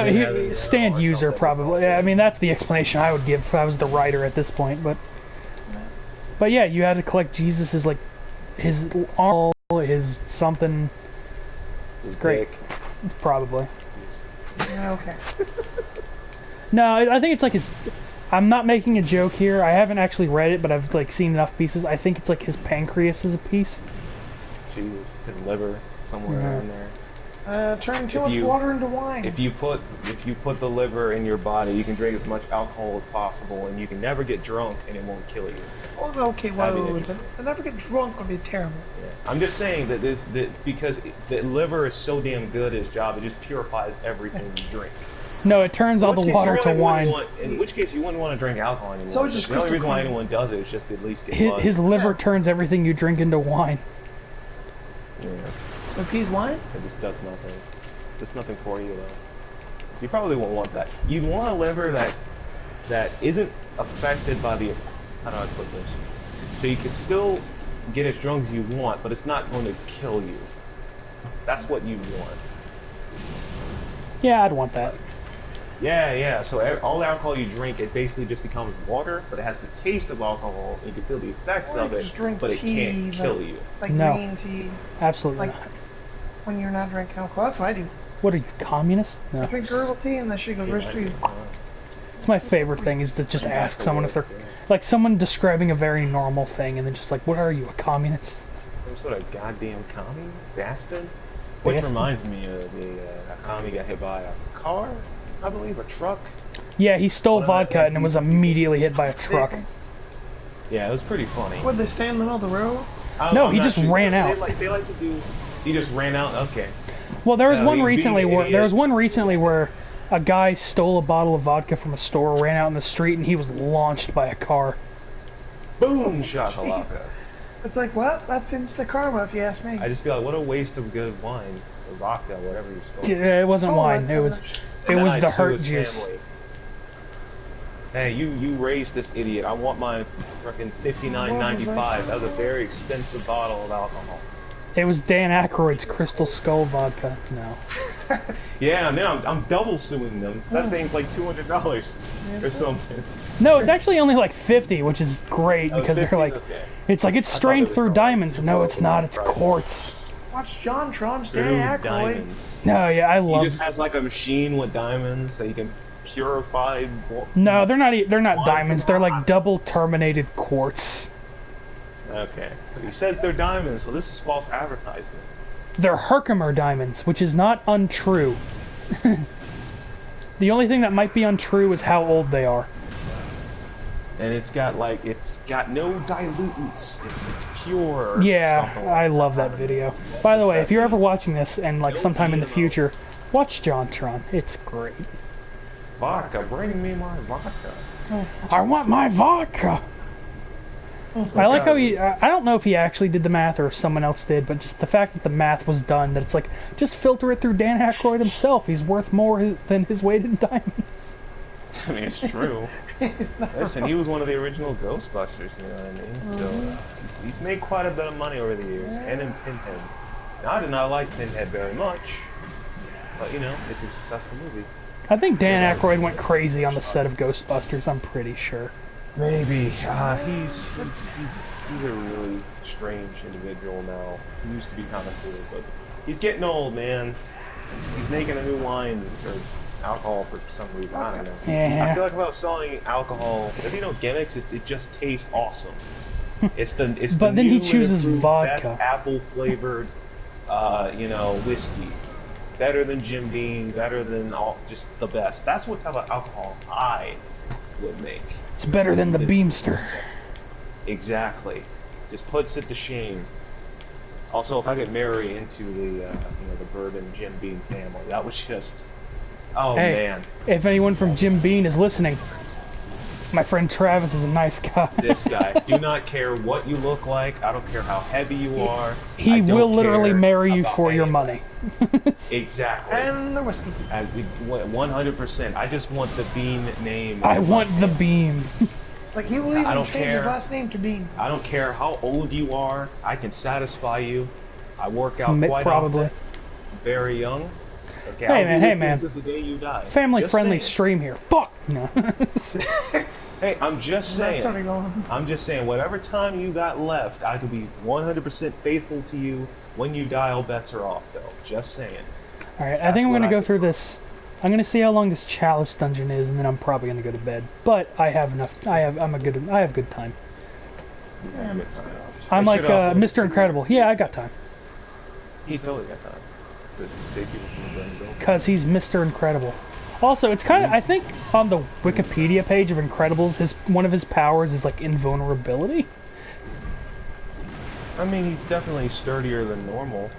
B: he's another,
A: he, stand
B: or
A: user
B: something.
A: probably. Yeah, I mean, that's the explanation I would give if I was the writer at this point. But yeah, you had to collect Jesus's like his arm, his something.
B: It's
A: great. Probably.
C: Yeah, okay.
A: No, I think it's like his. I'm not making a joke here. I haven't actually read it, but I've like seen enough pieces. I think it's like his pancreas is a piece.
B: Jesus, his liver somewhere
A: Yeah.
B: in there.
C: Turn too
B: If
C: much
B: you-
C: water into wine.
B: If you put the liver in your body, you can drink as much alcohol as possible, and you can never get drunk, and it won't kill you.
C: Oh, okay,
B: That'd be
C: well,
B: interesting.
C: to never get drunk would be terrible.
B: Yeah. I'm just saying that because the liver is so damn good at its job, it just purifies everything you drink.
A: No, it turns all
B: In which
A: the
B: case
A: water
B: you
A: to
B: really
A: wine.
B: wouldn't want- in which case, you wouldn't want to drink alcohol anymore.
C: So it's just
B: the only
C: crystal
B: reason why
C: clear.
B: anyone does it is just to at least get
A: His,
B: blood.
A: his liver turns everything you drink into wine.
B: Yeah,
C: So peas wine?
B: it just does nothing. Does nothing for you though. You probably won't want that. You'd want a liver that isn't affected by the. How do I put this? So you can still get as drunk as you want, but it's not going to kill you. That's what you want.
A: Yeah, I'd want that.
B: Yeah. So all the alcohol you drink, it basically just becomes water, but it has the taste of alcohol. You can feel the effects
C: Or you
B: of
C: could
B: it,
C: just drink
B: but it
C: tea,
B: can't kill you.
C: Like
A: No.
C: green tea,
A: Absolutely
C: Like-
A: not.
C: when you're not drinking alcohol. That's what I do.
A: What are you, communist? No.
C: I drink herbal tea and that shit goes right through you.
A: It's my favorite thing is to just ask someone if they're like someone describing a very normal thing and then just like, what are you, a communist?
B: Some sort of goddamn commie bastard. Which
A: Bastard?
B: reminds me of the commie got hit by a car, I believe, a truck.
A: Yeah, he stole
B: One of that
A: vodka and was immediately hit by a truck.
B: Yeah, it was pretty funny.
C: Would they stand in the middle of the road?
A: No,
B: I'm
A: he
B: not
A: just ran out.
B: They like to do. He just ran out. Okay.
A: Well, there was
B: No,
A: one
B: he's
A: recently
B: being an
A: where
B: idiot.
A: a guy stole a bottle of vodka from a store, ran out in the street, and he was launched by a car.
B: Boom, shakalaka.
C: It's like, well, that's instant karma if you ask me.
B: I just feel like what a waste of good wine, or vodka, whatever you stole.
A: Yeah, it wasn't
C: Stole
A: wine.
C: it
A: It was
B: And then
A: the
B: I'd sue
A: hurt
B: his
A: juice.
B: family. Hey, you raised this idiot. I want my fucking $59.95. That was a very expensive bottle of alcohol.
A: It was Dan Aykroyd's Crystal Skull vodka. No.
D: Yeah, and then I'm double suing them. That thing's like $200 or something.
A: No, it's actually only like 50, which is great because
D: 50?
A: they're like,
D: Okay.
A: it's like it's
D: I thought
A: strained
D: it was
A: through
D: like
A: diamonds. No, it's
D: super
A: not. It's
D: overpriced.
A: quartz.
C: Watch John Tron,
D: Through
C: Dan Aykroyd.
D: diamonds.
A: No, yeah, I
D: He
A: love.
D: just has like a machine with diamonds that he can purify.
A: No, they're not. They're not
D: Once
A: diamonds.
D: a
A: They're
D: lot.
A: like double terminated quartz.
D: Okay. But he says they're diamonds, so this is false advertisement.
A: They're Herkimer diamonds, which is not untrue. The only thing that might be untrue is how old they are.
D: And it's got no dilutants. It's pure. Or
A: Yeah,
D: something like
A: I love that video. By the way, if you're ever watching this and like
D: No
A: sometime in the
D: GMO.
A: future, watch JonTron. It's great.
D: Vodka, bring me my vodka.
A: I want my vodka. I like how he. I don't know if he actually did the math or if someone else did, but just the fact that the math was done, that it's like just filter it through Dan Aykroyd himself. He's worth more than his weight in diamonds.
D: I mean, it's true. Listen, he was one of the original Ghostbusters, you know what I mean? So he's made quite a bit of money over the years, and in Pinhead. Now, I did not like Pinhead very much, but you know, it's a successful movie.
A: I think Dan Aykroyd went crazy on the set of Ghostbusters. I'm pretty sure.
D: Maybe. He's a really strange individual now. He used to be kind of cool, but he's getting old, man. He's making a new line for alcohol for some reason. I don't know.
A: Yeah.
D: I feel like if I was selling alcohol, if you know gimmicks, it just tastes awesome. It's the
A: But then he
D: new and
A: chooses
D: improved
A: vodka.
D: best apple flavored, whiskey. Better than Jim Beam. Better than just the best. That's what type of alcohol I would make.
A: It's better than the Beamster.
D: Exactly. Just puts it to shame. Also, if I could marry into the bourbon Jim Beam family, that was just, oh
A: Hey,
D: man,
A: if anyone from Jim Beam is listening, my friend Travis is a nice guy.
D: this guy. Do not care what you look like. I don't care how heavy you are.
A: He
D: I don't
A: will literally
D: care
A: marry you
D: about
A: for your
D: any-
A: money.
D: Exactly.
C: And the whiskey.
D: 100%. I just want the Beam name.
A: I
D: on my
A: want the
D: family.
A: Beam.
C: It's like he will
D: I
C: even
D: don't
C: change his
D: care.
C: last name to Bean.
D: I don't care how old you are. I can satisfy you. I work out quite
A: Probably.
D: often. Very young. Okay,
A: Hey,
D: I'll
A: man,
D: be
A: hey,
D: with you
A: man.
D: until the day you die.
A: Family
D: Just
A: friendly
D: saying.
A: stream here. Fuck no.
D: Hey, I'm just
C: That's
D: saying.
C: already going.
D: I'm just saying. Whatever time you got left, I could be 100% faithful to you. When you die, all bets are off, though. Just saying.
A: All right, I
D: That's
A: think I'm
D: what
A: gonna
D: I
A: go
D: think.
A: through this. I'm gonna see how long this chalice dungeon is, and then I'm probably gonna go to bed. But I have enough. I have good time.
D: You got a good time.
A: I'm
D: I
A: like
D: should upload
A: Mr. Incredible. Yeah, I got time.
D: He's totally got time. Does he say people can go and go?
A: Cause he's Mr. Incredible. Also, it's kind of, I think on the Wikipedia page of Incredibles, one of his powers is like invulnerability.
D: I mean, he's definitely sturdier than normal.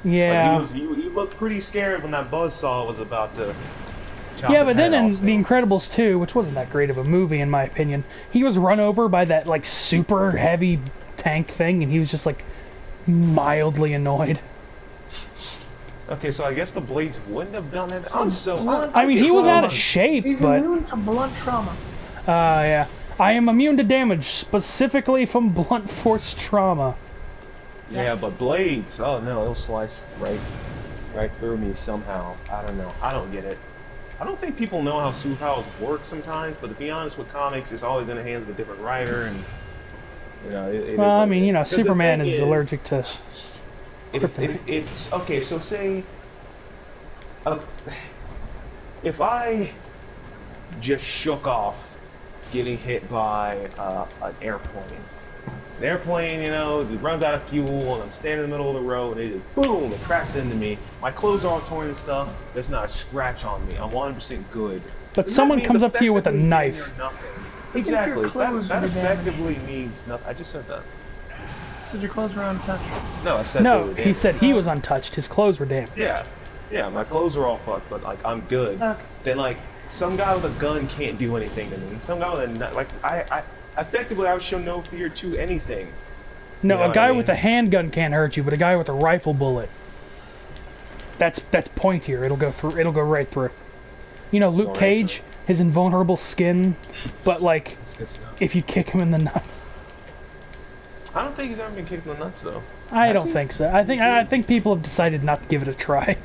A: Yeah.
D: But he looked pretty scared when that buzzsaw was about to chop
A: Yeah,
D: his
A: but then
D: head
A: in
D: off, so-
A: The Incredibles 2, which wasn't that great of a movie in my opinion, he was run over by that like super heavy tank thing, and he was just like mildly annoyed.
D: Okay, so I guess the blades wouldn't have done it. I'm so.
A: I mean, he was out of
D: so-
A: shape,
C: He's
A: but
C: immune to blunt trauma.
A: yeah. I am immune to damage, specifically from blunt force trauma.
D: Yeah, but blades. Oh no, it'll slice right through me somehow. I don't know. I don't get it. I don't think people know how superpowers work sometimes. But to be honest, with comics, it's always in the hands of a different writer, and it
A: Well,
D: is
A: I
D: what it
A: mean,
D: is.
A: you know,
D: 'Cause the
A: Superman
D: thing
A: is allergic to.
D: If it's okay, so say if I just shook off getting hit by an airplane. An airplane, you know, it runs out of fuel, and I'm standing in the middle of the road, and it just boom, it crashes into me. My clothes are all torn and stuff. There's not a scratch on me. I'm 100% good.
A: But
D: Then
A: someone
D: that means
A: comes up to you with a
D: effectively
A: knife.
D: you're nothing.
C: your
D: Exactly.
C: clothes
D: That
C: would be damaged.
D: effectively means nothing. I just said that.
C: So your clothes were untouched.
D: No, I said they
A: No,
D: were
A: he
D: damaged.
A: said he was untouched. His clothes were damaged.
D: Yeah, my clothes are all fucked, but like I'm good.
C: Okay.
D: Then like some guy with a gun can't do anything to me. Some guy with a like I effectively I would show no fear to anything.
A: No,
D: You know
A: a
D: what
A: guy
D: I
A: with a
D: mean?
A: handgun can't hurt you, but a guy with a rifle bullet. That's pointier. It'll go through. It'll go right through. You know, Luke
D: Go right
A: Cage, his invulnerable skin, but like
D: That's good stuff.
A: if you kick him in the nuts.
D: I don't think he's ever been kicked in the nuts though.
A: I
D: Has
A: don't
D: he?
A: think so. I think people have decided not to give it a try.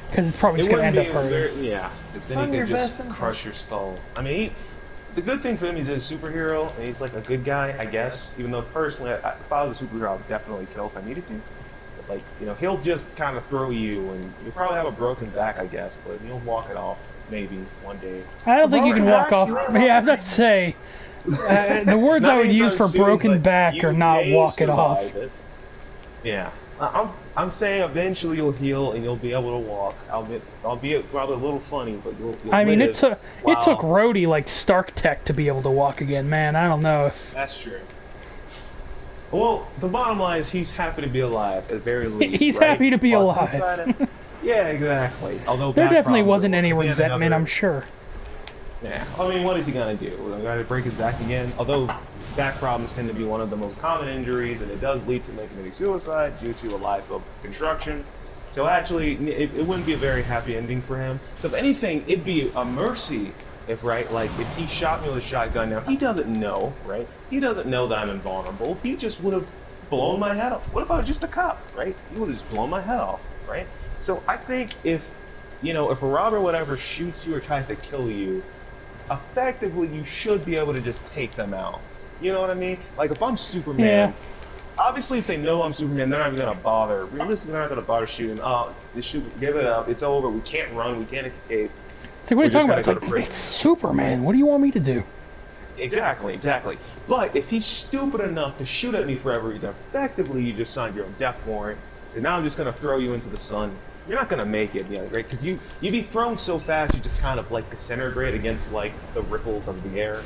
A: Because it's probably
B: It
A: just gonna
B: wouldn't
A: end
B: be
A: up hurting.
B: very, yeah. 'Cause
C: It's
B: then
C: on
B: he
C: your
B: could
C: best
B: just crush your skull. I mean, the good thing for him, he's a superhero, and he's like a good guy, I guess. Even though personally, if I was a superhero, I would definitely kill if I needed to. But like, you know, he'll just kind of throw you, and you'll probably have a broken back, I guess, but you'll walk it off maybe one day.
A: I don't think you can walk off.
C: Actually,
A: Yeah, I was about to say. The words I would use for
B: anytime soon,
A: broken
B: but
A: back
B: you
A: are not
B: may
A: walk it off.
B: survive it. Yeah, I'm saying eventually you'll heal and you'll be able to walk. Albeit probably a little funny, but you'll
A: I mean, it
B: live.
A: took Rhodey like Stark Tech to be able to walk again. Man, I don't know if
B: That's true. Well, the bottom line is he's happy to be alive at the very least.
A: he's
B: right?
A: happy to be
B: But
A: alive.
B: outside of- yeah, exactly. Although
A: there
B: back
A: definitely
B: problems
A: wasn't
B: are-
A: any
B: again,
A: resentment.
B: another-
A: I'm sure.
B: Yeah, I mean, what is he gonna do? He's gonna break his back again? Although back problems tend to be one of the most common injuries, and it does lead to committing suicide due to a life of construction. So actually, it wouldn't be a very happy ending for him. So if anything, it'd be a mercy if, right, like if he shot me with a shotgun. Now he doesn't know, right? He doesn't know that I'm invulnerable. He just would have blown my head off. What if I was just a cop, right? He would have just blown my head off, right? So I think if, you know, if a robber whatever shoots you or tries to kill you, effectively you should be able to just take them out. You know what I mean? Like if I'm Superman,
A: Yeah.
B: obviously if they know I'm Superman, they're not even gonna bother. Realistically, they're not gonna bother shooting. Oh, they shoot, give it up. It's over. We can't run. We can't escape.
A: It's like, what are you
B: We're just
A: talking about? It's
B: gonna
A: like,
B: go to prison.
A: it's Superman. What do you want me to do?
B: Exactly. But if he's stupid enough to shoot at me for every reason, effectively you just signed your own death warrant. And now I'm just gonna throw you into the sun. You're not gonna make it, you know, right? Because you'd be thrown so fast you just kind of like disintegrate against like the ripples of the air,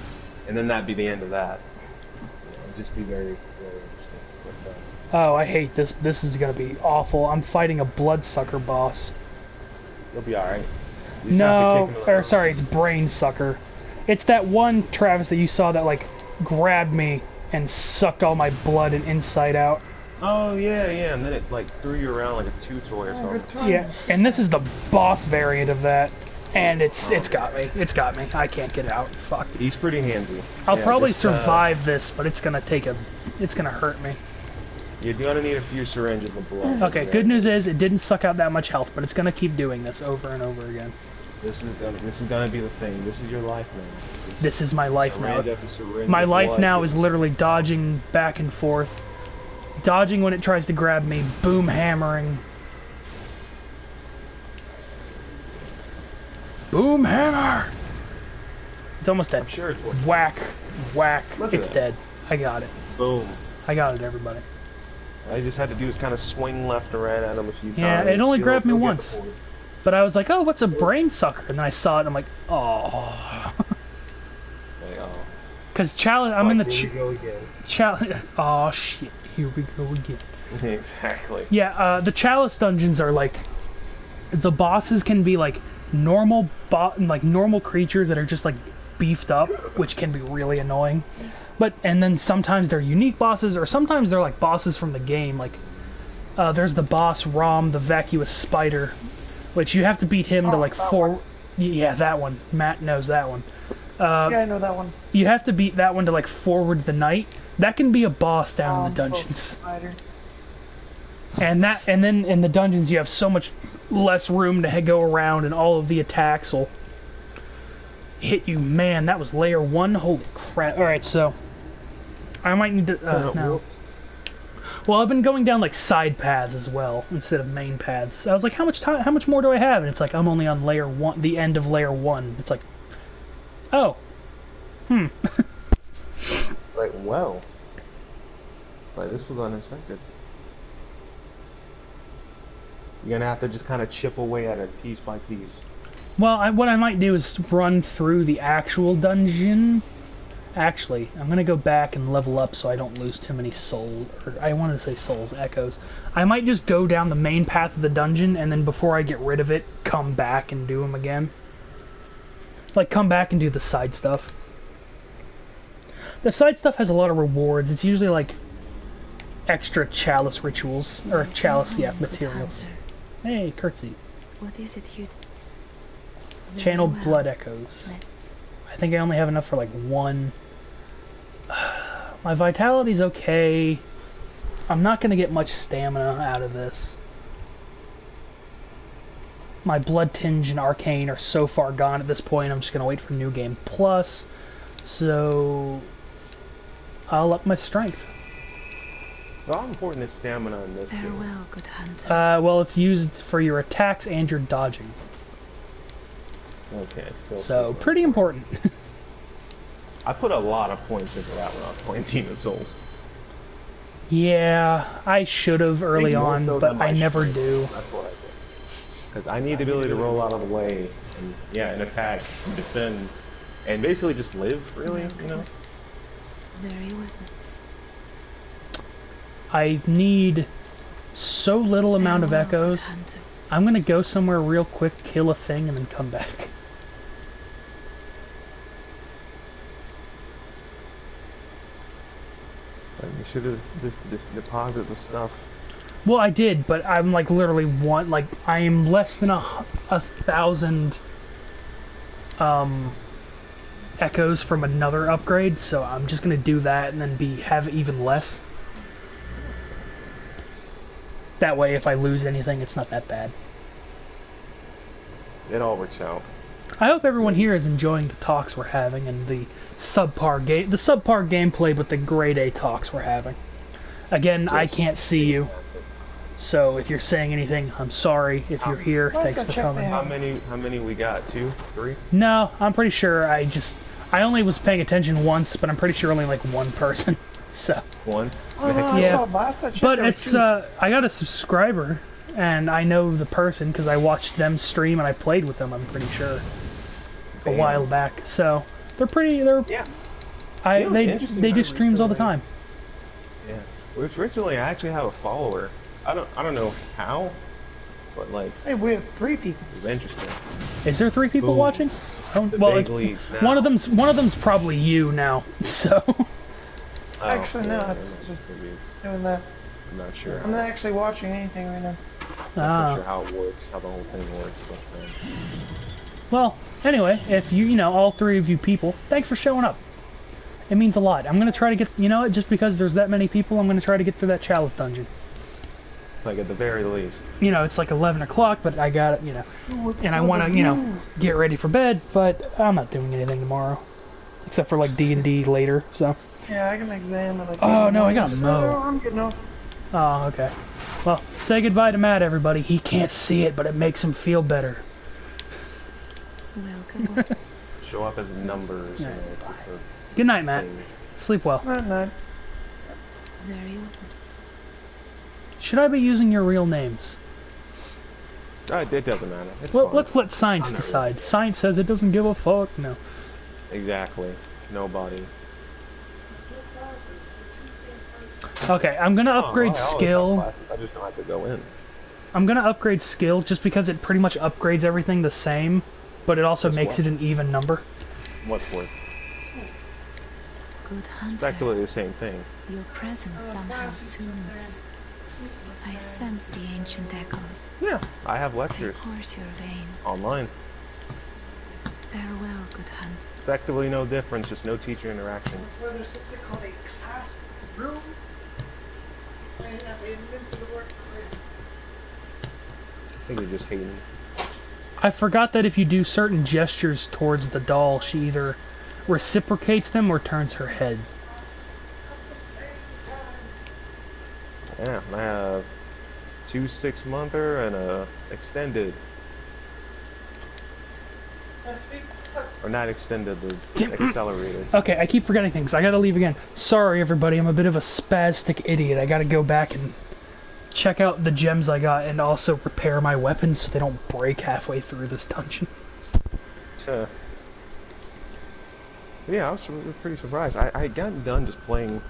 B: and then that'd be the end of that. You know, it'd just be very, very interesting. But,
A: Oh, I hate this. This is gonna be awful. I'm fighting a bloodsucker boss.
B: you'll be all right. You just have to
A: No,
B: kick him in the
A: or
B: nose.
A: sorry, it's brain sucker. It's that one Travis that you saw that like grabbed me and sucked all my blood and inside out.
B: Oh yeah, and then it like threw you around like a chew toy or something.
A: Yeah, and this is the boss variant of that, and it's got me. It's got me. I can't get out. Fuck.
B: He's pretty handsy.
A: I'll
B: Yeah,
A: probably
B: just,
A: survive this, but it's gonna hurt me.
B: You're gonna need a few syringes of blood.
A: Okay, good news is it didn't suck out that much health, but it's gonna keep doing this over and over again.
B: This is gonna be the thing. This is your life now.
A: This is my life now.
B: Syringe after syringe
A: My
B: of
A: life
B: blood
A: now
B: gets-
A: is literally dodging back and forth. Dodging when it tries to grab me, boom hammering. Boom hammer! It's almost dead.
B: I'm sure it's working.
A: Whack, whack,
B: Look at
A: it's
B: that.
A: dead. I got it.
B: Boom.
A: I got it, everybody.
B: All you just had to do is kind of swing left and right at him a few times.
A: Yeah, it only
B: He'll-
A: grabbed me
B: he'll get
A: once.
B: the point.
A: But I was like, oh, what's a brain sucker? And then I saw it and I'm like, oh.
B: Like, oh.
A: Because challenge, I'm in the
B: Here we go again.
A: challenge. Oh shit, here we go again.
B: Exactly.
A: Yeah, the chalice dungeons are like, the bosses can be like normal normal creatures that are just like beefed up, which can be really annoying. And then sometimes they're unique bosses, or sometimes they're like bosses from the game. Like, there's the boss Rom, the vacuous spider, which you have to beat him to like
C: that
A: four. Yeah, that one. Matt knows that one.
C: Yeah, I know that one.
A: You have to beat that one to like forward the night. That can be a boss down in the
C: Both
A: dungeons.
C: spider.
A: And then in the dungeons you have so much less room to go around, and all of the attacks will hit you. Man, that was layer 1. Holy crap. Alright, so I might need to no. Well, I've been going down like side paths as well instead of main paths. So I was like, how much more do I have? And it's like, I'm only on layer 1, the end of layer 1. It's like, oh.
B: Like, wow. Like, this was unexpected. You're gonna have to just kind of chip away at it piece by piece.
A: Well, what I might do is run through the actual dungeon. Actually, I'm gonna go back and level up so I don't lose too many souls. Or I wanted to say souls, echoes. I might just go down the main path of the dungeon, and then before I get rid of it, come back and do them again. Like, come back and do the side stuff. The side stuff has a lot of rewards. It's usually like extra chalice rituals, or chalice, yeah, materials. Hey, curtsy.
E: What is it, Hugh?
A: Channel blood echoes. I think I only have enough for like one. My vitality's okay. I'm not gonna get much stamina out of this. my Blood Tinge and Arcane are so far gone at this point, I'm just going to wait for New Game Plus. So, I'll up my strength.
D: How important is stamina in this game?
E: Farewell, good hunter.
A: Well, it's used for your attacks and your dodging.
D: Okay, still.
A: So, pretty important.
D: I put a lot of points into that when I was playing Team of Souls.
A: Yeah, I should have early on, but I never do.
D: That's what I did. Because I need the ability to roll out of the way, and yeah, and attack, and defend, and basically just live, really, you know?
E: Very well.
A: I need so little amount of
E: Farewell,
A: echoes.
E: good hunter.
A: I'm gonna go somewhere real quick, kill a thing, and then come back.
D: Like, you should have deposited the stuff.
A: Well, I did, but I'm like literally I am less than a 1,000 echoes from another upgrade, so I'm just gonna do that and then have even less. That way, if I lose anything, it's not that bad.
D: It all works out.
A: I hope everyone here is enjoying the talks we're having and the subpar gameplay, but the grade A talks we're having. Again, I can't see you, so if you're saying anything, I'm sorry. If you're here,
C: Let's
A: thanks for
C: check
A: coming.
C: that.
D: How many we got? 2? 3?
A: No, I'm pretty sure I only was paying attention once, but I'm pretty sure only like one person. So.
D: 1?
C: Oh, no, I
A: Yeah.
C: saw last I checked
A: But
C: there was
A: it's
C: 2.
A: I got a subscriber, and I know the person because I watched them stream and I played with them. I'm pretty sure a while back. So they're
D: Yeah.
A: they do streams all the time.
D: Yeah. Well, originally I actually have a follower. I don't know how, but like
C: Hey, we have 3 people.
D: it's interesting.
A: Is there 3 people
D: Ooh.
A: watching? Oh,
D: The
A: well,
D: big leagues now.
A: one of them's probably you now. So
D: Oh,
C: Actually, no,
D: yeah,
C: it's
D: yeah,
C: just
D: maybe.
C: doing that.
D: I'm not sure.
C: I'm not actually watching anything right now.
D: I'm
A: Ah.
D: not sure how it works, how the whole thing works. But,
A: well, anyway, if all 3 of you people, thanks for showing up. It means a lot. I'm gonna try to get just because there's that many people, I'm gonna try to get through that chalice dungeon.
D: like at the very least.
A: It's like 11 o'clock, but I got it, and I want to, get ready for bed, but I'm not doing anything tomorrow. Except for, like, D&D later, so.
C: Yeah, I can examine like.
A: Oh, no, I gotta mow.
C: I'm getting off.
A: Oh, okay. Well, say goodbye to Matt, everybody. He can't see it, but it makes him feel better.
E: Welcome.
D: Show up as numbers. You know, it's just a
A: Good night, Matt.
D: thing.
A: Sleep well.
C: Night, night.
E: Very well.
A: Should I be using your real names?
D: It doesn't matter. It's
A: Well,
D: fine.
A: let's let science
D: I'm not
A: decide. Science says it doesn't give a fuck. No.
D: Exactly. Nobody.
A: Okay, I'm gonna upgrade
D: I always have
A: skill.
D: classes, I just don't have to go in.
A: I'm gonna upgrade skill just because it pretty much upgrades everything the same, but it also
D: Just
A: makes
D: what?
A: it an even number.
D: What's worth?
E: Good hunter.
D: Practically the same thing.
E: Your presence somehow soothes. I sense the ancient echoes.
D: Yeah. I have
E: They
D: lectures
E: course your veins.
D: online.
E: Farewell, good hunter.
D: Effectively no difference, just no teacher interaction.
C: That's where there's something called a class room. They invented the word for it.
D: I think you're just hating.
A: I forgot that if you do certain gestures towards the doll, she either reciprocates them or turns her head.
D: Yeah, I have 2 6-monther and a extended, or not extended, the accelerated.
A: Okay, I keep forgetting things. I gotta leave again. Sorry, everybody. I'm a bit of a spastic idiot. I gotta go back and check out the gems I got and also repair my weapons so they don't break halfway through this dungeon.
D: Yeah, I was pretty surprised. I had gotten done just playing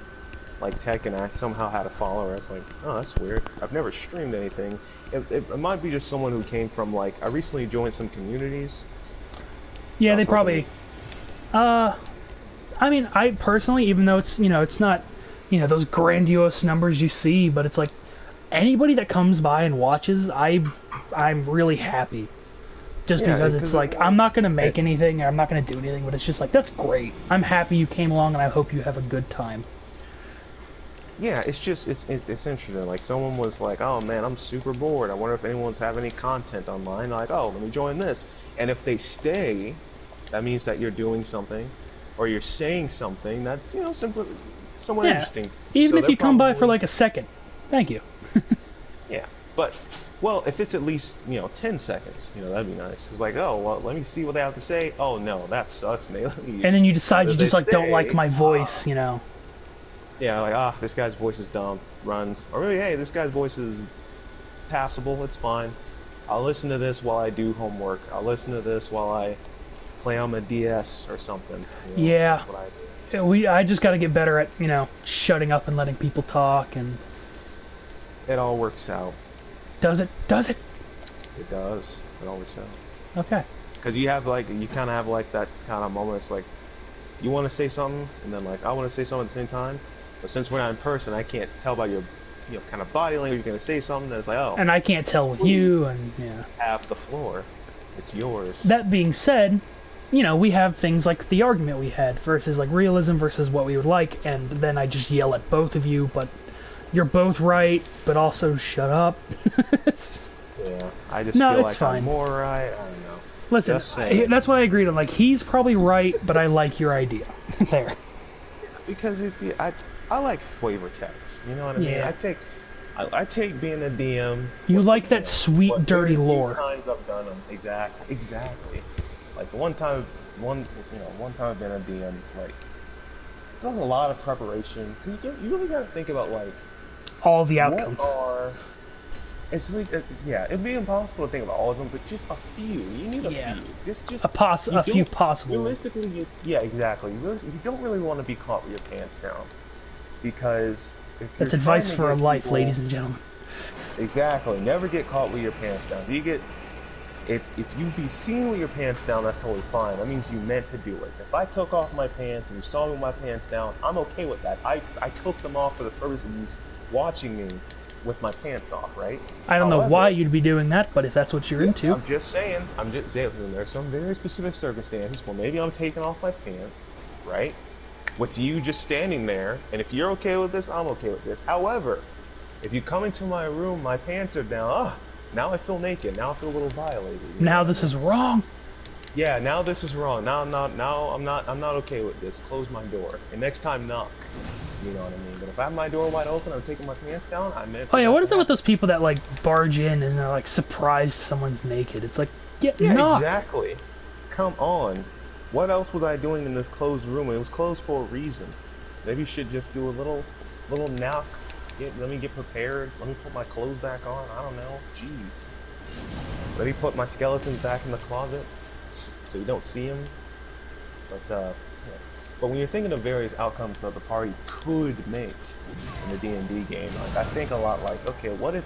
D: like Tekken, and I somehow had a follower. I was like, oh, that's weird. I've never streamed anything. It might be just someone who came from like, I recently joined some communities.
A: Yeah, they
D: Also
A: probably... I mean, I personally, even though it's, it's not, those grandiose numbers you see, but it's like, anybody that comes by and watches, I'm really happy. Just
D: Yeah,
A: because it's
D: because
A: like, I'm not going to make anything, I'm not going to do anything, but it's just like, that's great. I'm happy you came along, and I hope you have a good time.
D: Yeah, it's just it's interesting. Like someone was like, "Oh man, I'm super bored. I wonder if anyone's have any content online." Like, "Oh, let me join this." And if they stay, that means that you're doing something, or you're saying something that's simply somewhat
A: Yeah.
D: interesting.
A: Even
D: So
A: if
D: they're
A: you come by for
D: probably
A: like a second. Thank you.
D: yeah. But well, if it's at least 10 seconds, that'd be nice. It's like, oh well, let me see what they have to say. Oh no, that sucks, and they leave.
A: And then you
D: But
A: decide
D: if
A: you
D: they
A: just like don't like
D: stay,
A: my voice, you know.
D: yeah, like this guy's voice is dumb, runs, or maybe hey, this guy's voice is passable. It's fine. I'll listen to this while I do homework. I'll listen to this while I play on my DS or something.
A: Yeah.
D: That's what I do.
A: I just got to get better at, shutting up and letting people talk, and
D: It all works out.
A: does it? Does it?
D: It does. It all works out.
A: Okay.
D: Because you kind of have like that kind of moment. It's like you want to say something, and then like I want to say something at the same time. But since we're not in person, I can't tell by your kind of body language. You're gonna say something that's like, oh.
A: And I can't tell with you, and yeah.
D: Have the floor. It's yours.
A: That being said, we have things like the argument we had versus like realism versus what we would like, and then I just yell at both of you, but you're both right, but also shut up.
D: Yeah, I just
A: No,
D: feel
A: it's
D: like
A: fine.
D: I'm more right. I don't know.
A: Listen,
D: Just saying.
A: that's what I agreed on. Like, he's probably right, but I like your idea. There.
D: Because I like flavor text. You know what I mean?
A: Yeah.
D: I take being a DM.
A: You like that sweet,
D: what
A: dirty
D: very few
A: lore.
D: times I've done them. Exactly. Like the one time I've been a DM, it's like it's a lot of preparation. Cause you really got to think about like
A: All the outcomes.
D: what are. It's like it'd be impossible to think about all of them, but just a few. You need a few. Just
A: A few possible.
D: Realistically, exactly. You don't really want to be caught with your pants down, because if
A: That's
D: you're
A: advice
D: trying to
A: for
D: get
A: life,
D: people-
A: ladies and gentlemen.
D: Exactly. Never get caught with your pants down. If you be seen with your pants down, that's totally fine. That means you meant to do it. If I took off my pants and you saw me with my pants down, I'm okay with that. I took them off for the purpose of you watching me with my pants off, right?
A: I don't know
D: However,
A: why you'd be doing that, but if that's what you're into.
D: I'm just saying. There's some very specific circumstances where maybe I'm taking off my pants, right? With you just standing there, and if you're okay with this, I'm okay with this. However, if you come into my room, my pants are down. Now I feel naked. Now I feel a little violated.
A: Now this is wrong.
D: Yeah, now this is wrong. Now I'm not okay with this. Close my door. And next time, knock. You know what I mean? But if I have my door wide open, I'm taking my pants down. I meant.
A: Oh yeah, what is it with those people that like barge in and they're like surprised someone's naked? It's like,
D: Yeah,
A: knock.
D: exactly. Come on. What else was I doing in this closed room? It was closed for a reason. Maybe you should just do a little knock. Let me get prepared. Let me put my clothes back on. I don't know. Jeez. Let me put my skeletons back in the closet so you don't see them. But But when you're thinking of various outcomes that the party could make in the D&D game, like I think a lot like, okay, what if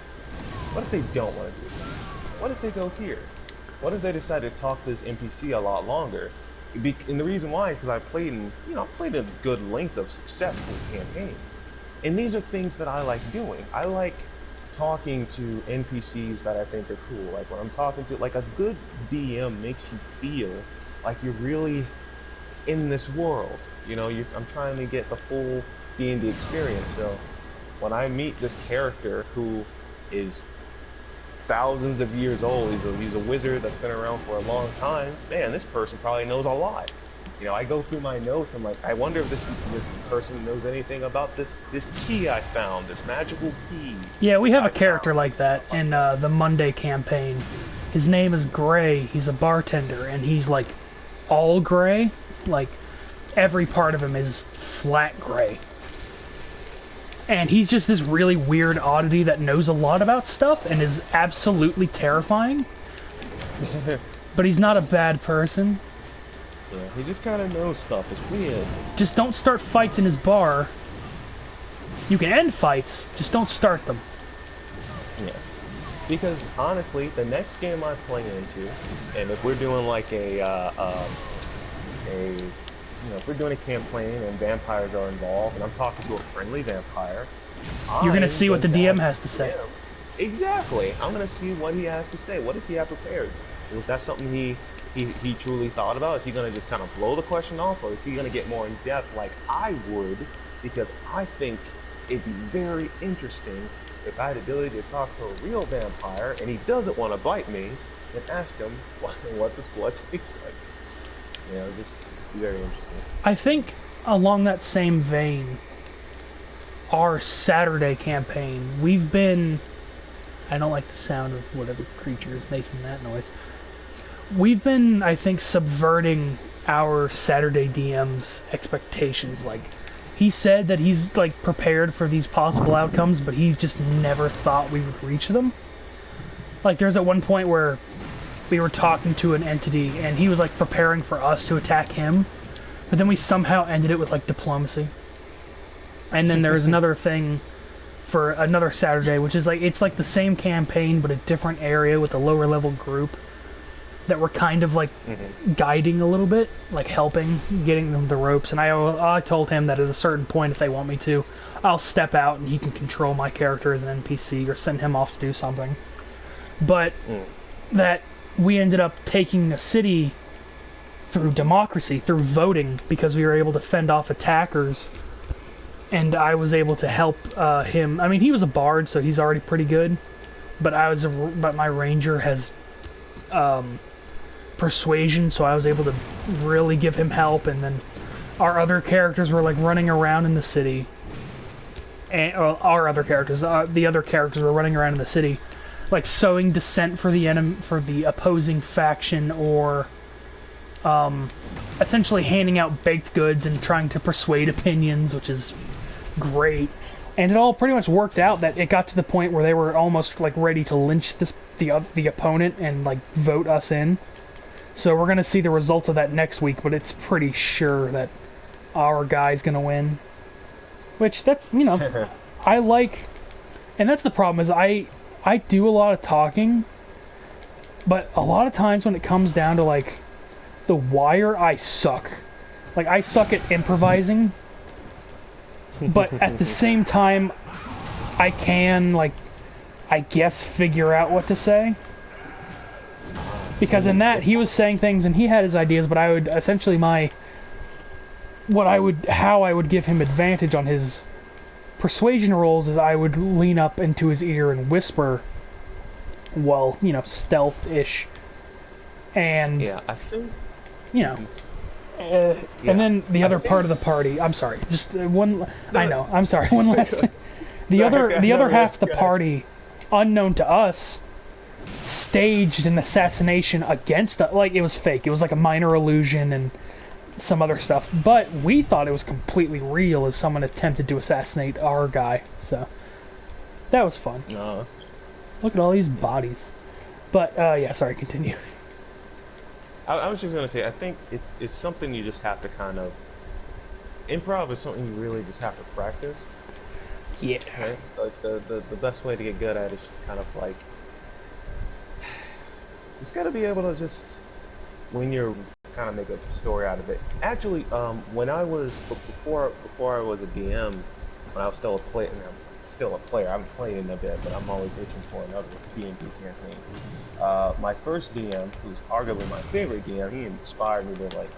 D: they don't want to do this? What if they go here? What if they decide to talk to this NPC a lot longer? And the reason why is because I've played a good length of successful campaigns. And these are things that I like doing. I like talking to NPCs that I think are cool. Like when I'm talking to, like a good DM makes you feel like you're really in this world. I'm trying to get the full D&D experience. So when I meet this character who is thousands of years old, he's a wizard that's been around for a long time, man, this person probably knows a lot. I go through my notes, I'm like, I wonder if this person knows anything about this key I found, this magical key.
A: Yeah, we have a character like that in the Monday campaign. His name is Gray. He's a bartender, and he's like all gray. Like every part of him is flat gray. And he's just this really weird oddity that knows a lot about stuff and is absolutely terrifying. But he's not a bad person.
D: Yeah, he just kind of knows stuff. It's weird.
A: Just don't start fights in his bar. You can end fights, just don't start them.
D: Yeah. Because honestly, the next game I play into, and if we're doing like if we're doing a campaign and vampires are involved, and I'm talking to a friendly vampire,
A: you're gonna see what the DM has to say.
D: Exactly. I'm gonna see what he has to say. What does he have prepared? Was that something he truly thought about? Is he gonna just kind of blow the question off, or is he gonna get more in depth like I would? Because I think it'd be very interesting if I had the ability to talk to a real vampire and he doesn't want to bite me, and ask him what this blood tastes like. You know, just very interesting.
A: I think along that same vein, our Saturday campaign, we've been... I don't like the sound of whatever creature is making that noise. We've been, I think, subverting our Saturday DM's expectations. Like, he said that he's, like, prepared for these possible outcomes, but he just never thought we would reach them. Like, there's at one point where we were talking to an entity, and he was, like, preparing for us to attack him, but then we somehow ended it with, like, diplomacy. And then there's another thing for another Saturday, which is, like, it's, like, the same campaign, but a different area with a lower level group that we're kind of, like, guiding a little bit, like, helping, getting them the ropes. And I told him that at a certain point, if they want me to, I'll step out and he can control my character as an NPC or send him off to do something. But that we ended up taking the city through democracy, through voting, because we were able to fend off attackers, and I was able to help him. I mean, he was a bard, so he's already pretty good, but my ranger has persuasion, so I was able to really give him help. And then our other characters were, like, running around in the city, and the other characters were running around in the city, like, sowing dissent for the opposing faction, or essentially handing out baked goods and trying to persuade opinions, which is great. And it all pretty much worked out that it got to the point where they were almost, like, ready to lynch the opponent and, like, vote us in. So we're gonna see the results of that next week, but it's pretty sure that our guy's gonna win. Which, that's, you know, I like... And that's the problem, is I do a lot of talking, but a lot of times when it comes down to, like, the wire, I suck. Like, I suck at improvising, but at the same time, I can, like, I guess figure out what to say. Because in that, he was saying things and he had his ideas, but I would essentially how I would give him advantage on his persuasion rolls is I would lean up into his ear and whisper, well, you know, stealth-ish. And,
D: yeah, I think,
A: you know, and then the other part of the party, I'm sorry, just one, no, I know, I'm sorry, one last thing. The other half of the party, unknown to us, staged an assassination against us. Like, it was fake. It was like a minor illusion and some other stuff. But we thought it was completely real as someone attempted to assassinate our guy. So, that was fun. Look at all these bodies. But, yeah, sorry, continue.
D: I was just going to say, I think it's something you just have to kind of... Improv is something you really just have to practice.
A: Yeah.
D: Right? Like, the best way to get good at it is just kind of like... Just gotta be able to just, when you're kind of make a story out of it. Actually, when I was before I was a DM, when I was still a player, I haven't played in a bit, but I'm always itching for another D&D campaign. My first DM, who's arguably my favorite DM, he inspired me to, like,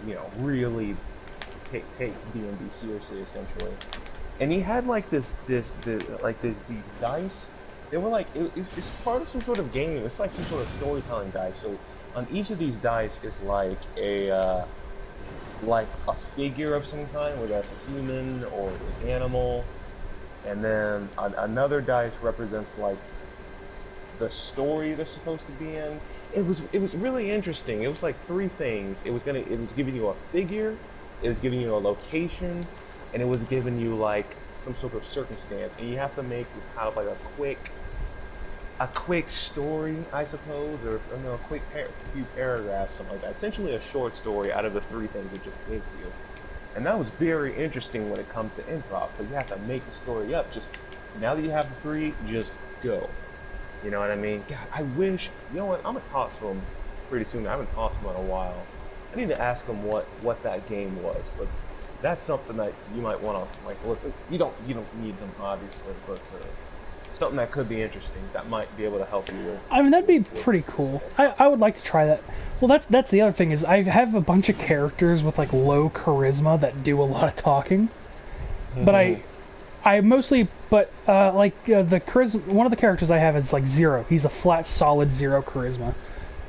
D: you know, really take D&D seriously, essentially. And he had, like, these dice. They were like, it's part of some sort of game. It's like some sort of storytelling dice. So on each of these dice is like a figure of some kind, whether that's a human or an animal. And then another dice represents, like, the story they're supposed to be in. It was really interesting. It was like three things. It was giving you a figure, it was giving you a location, and it was giving you, like, some sort of circumstance. And you have to make this kind of like a quick story, I suppose, or no, a quick few paragraphs, something like that. Essentially a short story out of the three things that just gave to you. And that was very interesting when it comes to improv, because you have to make the story up. Just, now that you have the three, just go. You know what I mean? God, I wish, you know what, I'm going to talk to him pretty soon. I haven't talked to him in a while. I need to ask him what that game was, but that's something that you might want to, like, look. You don't need them, obviously, but something that could be interesting that might be able to help you with.
A: I mean, that'd be pretty cool. I would like to try that. Well, that's the other thing, is I have a bunch of characters with, like, low charisma that do a lot of talking. But I mostly, but the charisma. One of the characters I have is like 0. He's a flat, solid 0 charisma.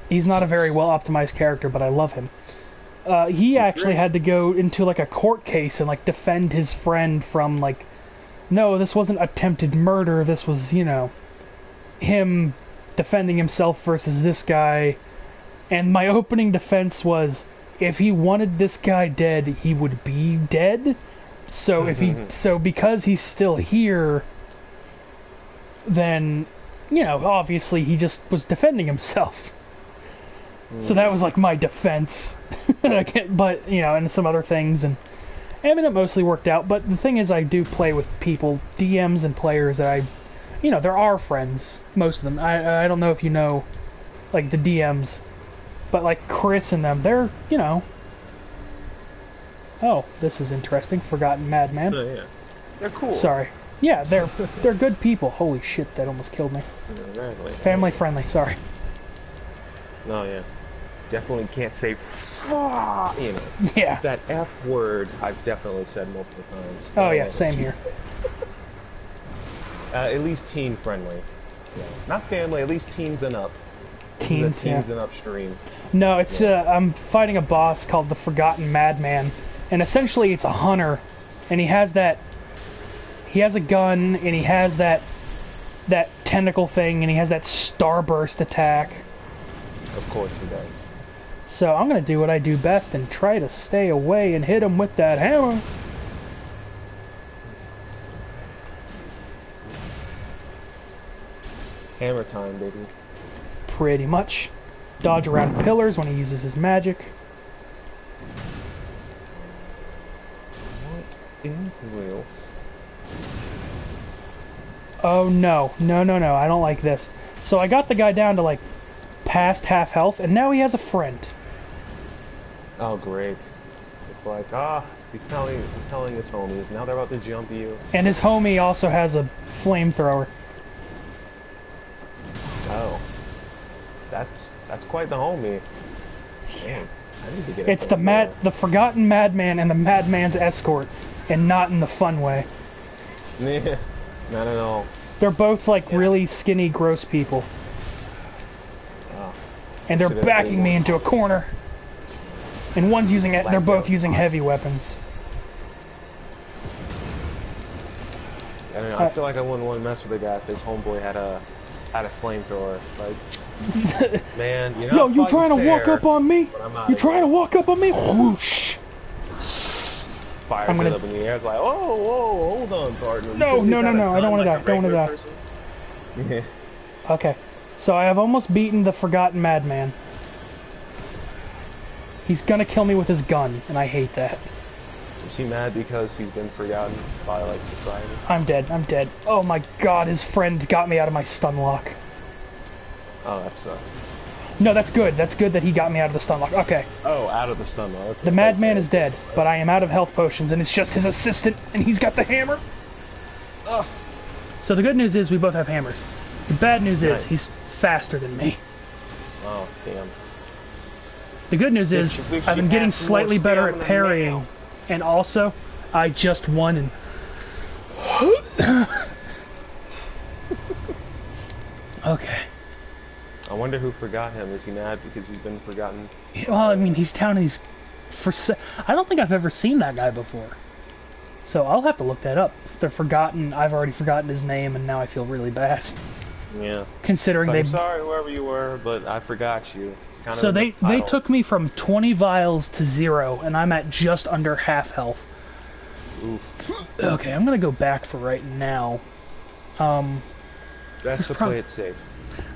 A: He's not a very well optimized character, but I love him. He actually had to go into like a court case and like defend his friend from like, no, this wasn't attempted murder. This was, you know, him defending himself versus this guy. And my opening defense was, if he wanted this guy dead, he would be dead. So because he's still here, then, you know, obviously he just was defending himself. So that was like my defense. But, you know, and some other things, and I mean, it mostly worked out. But the thing is, I do play with people, DMs and players that you know, there are friends, most of them. I don't know if you know, like, the DMs, but like Chris and them, they're, you know. Oh, this is interesting. Forgotten Madman.
D: Oh, yeah. They're cool.
A: Sorry. Yeah, they're good people. Holy shit, that almost killed me.
D: Exactly.
A: Family friendly, sorry.
D: No, yeah. Definitely can't say fuck, you know.
A: Yeah.
D: That F word I've definitely said multiple times.
A: Oh yeah, same here.
D: At least teen friendly. Yeah. Not family, at least teens and up.
A: Teens,
D: teens
A: yeah.
D: and upstream.
A: No, it's I'm fighting a boss called the Forgotten Madman, and essentially it's a hunter, and he has a gun, and he has that tentacle thing, and he has that starburst attack.
D: Of course he does.
A: So I'm gonna do what I do best and try to stay away and hit him with that hammer.
D: Hammer time, baby.
A: Pretty much. Dodge around pillars when he uses his magic.
D: What is this?
A: Oh no, no, no, no, I don't like this. So I got the guy down to like past half health, and now he has a friend.
D: Oh great. It's like, he's telling his homies, now they're about to jump you.
A: And his homie also has a flamethrower.
D: Oh. That's quite the homie. Man, I need to get
A: It's the Forgotten Madman and the Madman's escort, and not in the fun way.
D: Nah, not at all.
A: They're both like really skinny, gross people.
D: Oh.
A: And they're backing me into a corner. And one's using it. They're both using heavy weapons.
D: I don't know. I feel like I wouldn't want to mess with a guy if his homeboy had a flamethrower. It's like, man, you're not
A: Yo, you trying to walk up on me? You trying to walk up on me? Whoosh!
D: Fires it up in the air. It's like, whoa, hold on, partner.
A: No, no, no, no. I don't want to die. Don't want to die.
D: Yeah.
A: Okay. So I have almost beaten the Forgotten Madman. He's gonna kill me with his gun, and I hate that.
D: Is he mad because he's been forgotten by, like, society?
A: I'm dead. I'm dead. Oh my god, his friend got me out of my stun lock.
D: Oh, that sucks.
A: No, that's good. That's good that he got me out of the stun lock. Okay.
D: Oh, out of the stun lock.
A: The Madman is dead, but I am out of health potions, and it's just his assistant, and he's got the hammer.
D: Ugh.
A: So the good news is we both have hammers. The bad news is he's faster than me.
D: Oh, damn.
A: The good news is I've been getting slightly better at parrying, and also I just won and okay.
D: I wonder who forgot him. Is he mad because he's been forgotten?
A: Well, I mean, he's down. I don't think I've ever seen that guy before. So I'll have to look that up. They're forgotten. I've already forgotten his name, and now I feel really bad.
D: Yeah.
A: Considering
D: I'm sorry, whoever you were, but I forgot you. It's kind of
A: so they took me from 20 vials to 0, and I'm at just under half health.
D: Oof.
A: Okay, I'm gonna go back for right now.
D: Best to play it safe.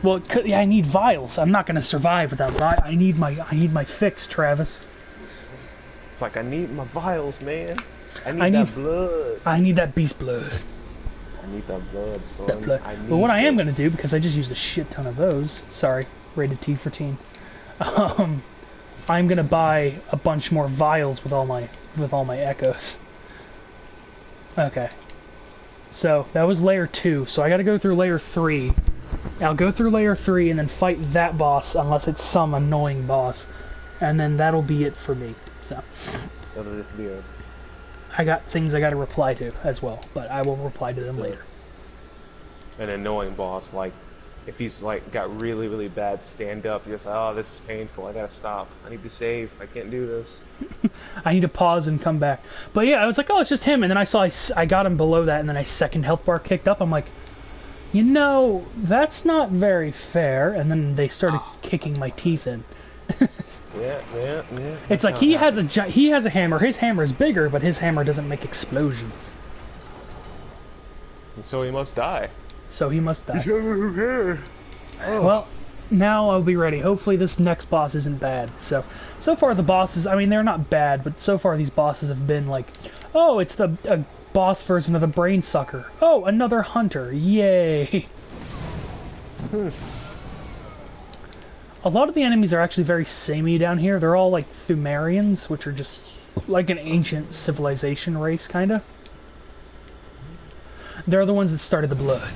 A: Well, I need vials. I'm not gonna survive without vials. I need my fix, Travis.
D: It's like, I need my vials, man. I need that blood.
A: I need that beast blood.
D: I need that blood, son.
A: That blood. But what I am gonna do, because I just used a shit ton of those. Sorry, rated T for teen. I'm gonna buy a bunch more vials with all my echoes. Okay. So that was layer 2. So I got to go through layer 3. I'll go through layer 3 and then fight that boss, unless it's some annoying boss, and then that'll be it for me. So.
D: That'll just be it.
A: I got things I got to reply to as well, but I will reply to them
D: So,
A: later.
D: an annoying boss, like, if he's, like, got really, really bad stand-up, you're just like, oh, this is painful, I gotta stop. I need to save, I can't do this.
A: I need to pause and come back. But yeah, I was like, oh, it's just him, and then I saw I got him below that, and then I second health bar kicked up. I'm like, you know, that's not very fair. And then they started kicking my teeth in.
D: Yeah.
A: It's like he has a hammer. His hammer is bigger, but his hammer doesn't make explosions.
D: And so he must die.
A: So he must die.
D: Oh.
A: Well, now I'll be ready. Hopefully this next boss isn't bad. So far the bosses, I mean, they're not bad, but so far these bosses have been like, oh, it's a boss version of the brain sucker. Oh, another hunter. Yay. A lot of the enemies are actually very samey down here. They're all like Thumerians, which are just like an ancient civilization race, kinda. They're the ones that started the blood.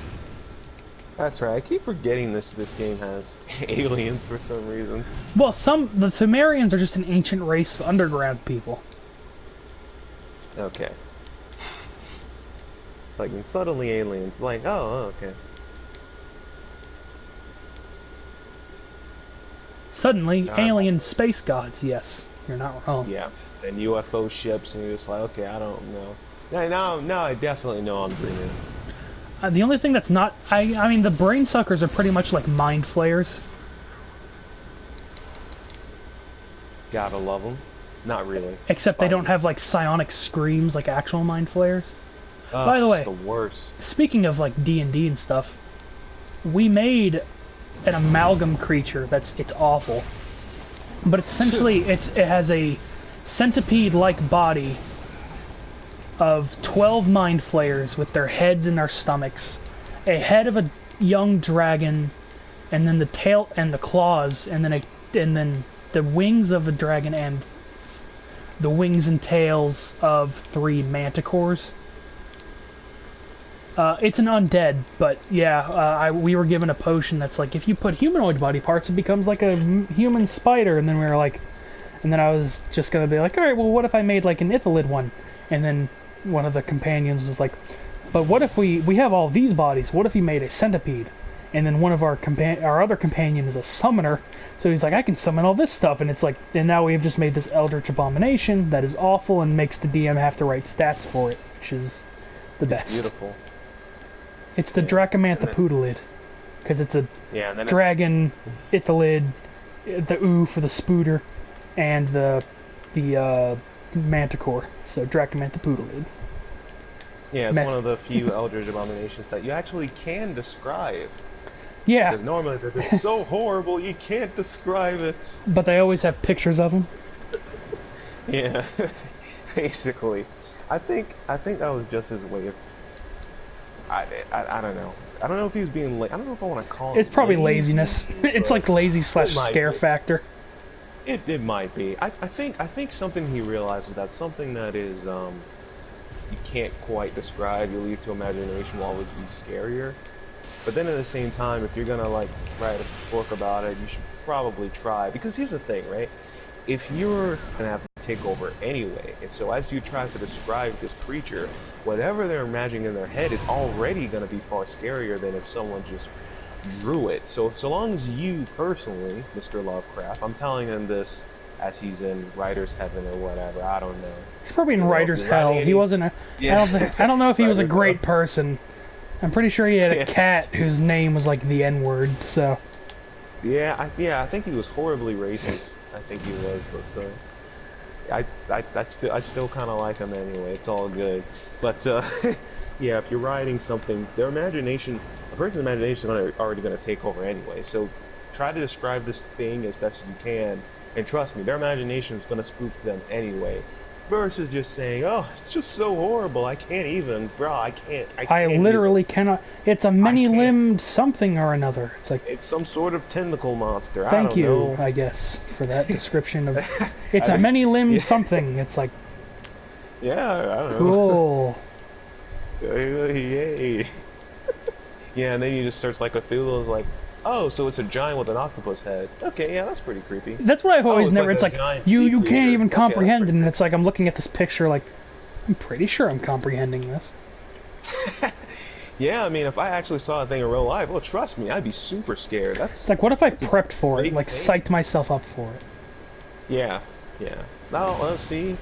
D: That's right, I keep forgetting this game has aliens for some reason.
A: Well, the Thumerians are just an ancient race of underground people.
D: Okay. Like, and suddenly aliens, like, oh, okay.
A: Suddenly, alien space gods, yes. You're not wrong.
D: Yeah, then UFO ships, and you're just like, okay, I don't know. Now I definitely know I'm dreaming.
A: The only thing that's not... I mean, the brain suckers are pretty much like mind flayers.
D: Gotta love them. Not really.
A: Except they don't have, like, psionic screams like actual mind flayers. By the way,
D: the worst.
A: Speaking of, like, D&D and stuff, we made an amalgam creature it's awful. But essentially, it has a centipede-like body of 12 mind flayers with their heads in their stomachs, a head of a young dragon, and then the tail and the claws, and then the wings of a dragon and the wings and tails of 3 manticores. It's an undead, but yeah, we were given a potion that's like, if you put humanoid body parts, it becomes like a human spider, and then we were like, and then I was just gonna be like, alright, well, what if I made like an Ithalid one? And then one of the companions was like, but what if we have all these bodies, what if we made a centipede? And then one of our other companion is a summoner, so he's like, I can summon all this stuff, and it's like, and now we've just made this eldritch abomination that is awful and makes the DM have to write stats for it, which is the best.
D: It's beautiful.
A: It's the Dracomanthapudalid, because it's a dragon, Ithalid, the Oo for the Spooter, and the Manticore, so Dracomanthapudalid.
D: Yeah, it's one of the few eldritch abominations that you actually can describe.
A: Yeah.
D: Because normally they're just so horrible you can't describe it.
A: But they always have pictures of them.
D: Yeah, basically. I think that was just his way of. I don't know. I don't know if he was being I don't know if I want to call it.
A: It's probably laziness. It's like lazy / scare factor.
D: It might be. I think something he realized is that something that is you can't quite describe, you leave to imagination will always be scarier. But then at the same time, if you're gonna like write a book about it, you should probably try. Because here's the thing, right? If you're gonna have to take over anyway, and so as you try to describe this creature, whatever they're imagining in their head is already gonna be far scarier than if someone just drew it. So long as you personally, Mr. Lovecraft, I'm telling him this as he's in writer's heaven or whatever, I don't know.
A: He's probably in writer's hell. He wasn't a... Yeah. I don't know if he was a great person. I'm pretty sure he had a cat whose name was like the N-word, so...
D: Yeah, I think he was horribly racist. I think he was, but I still kind of like him anyway. It's all good. But yeah, if you're writing something, their imagination, a person's imagination is already going to take over anyway. So try to describe this thing as best as you can, and trust me, their imagination is going to spook them anyway. Versus just saying, "Oh, it's just so horrible. I can't even, bro. I can't."
A: I literally cannot. It's a many-limbed something or another. It's like
D: it's some sort of tentacle monster.
A: Thank
D: I don't
A: you,
D: know.
A: I guess, for that description of. It's a many-limbed something. It's like.
D: Yeah, I don't know.
A: Cool.
D: Yay. Yeah, and then you just search like Cthulhu's like, oh, so it's a giant with an octopus head. Okay, yeah, that's pretty creepy.
A: That's what I've always never. It's like you can't even comprehend,
D: okay,
A: and it's like I'm looking at this picture like, I'm pretty sure I'm comprehending this.
D: Yeah, I mean, if I actually saw a thing in real life, well, trust me, I'd be super scared.
A: It's like, what if I prepped for it?
D: big
A: Like,
D: thing.
A: psyched myself up for it?
D: Yeah, yeah. Now, let's see.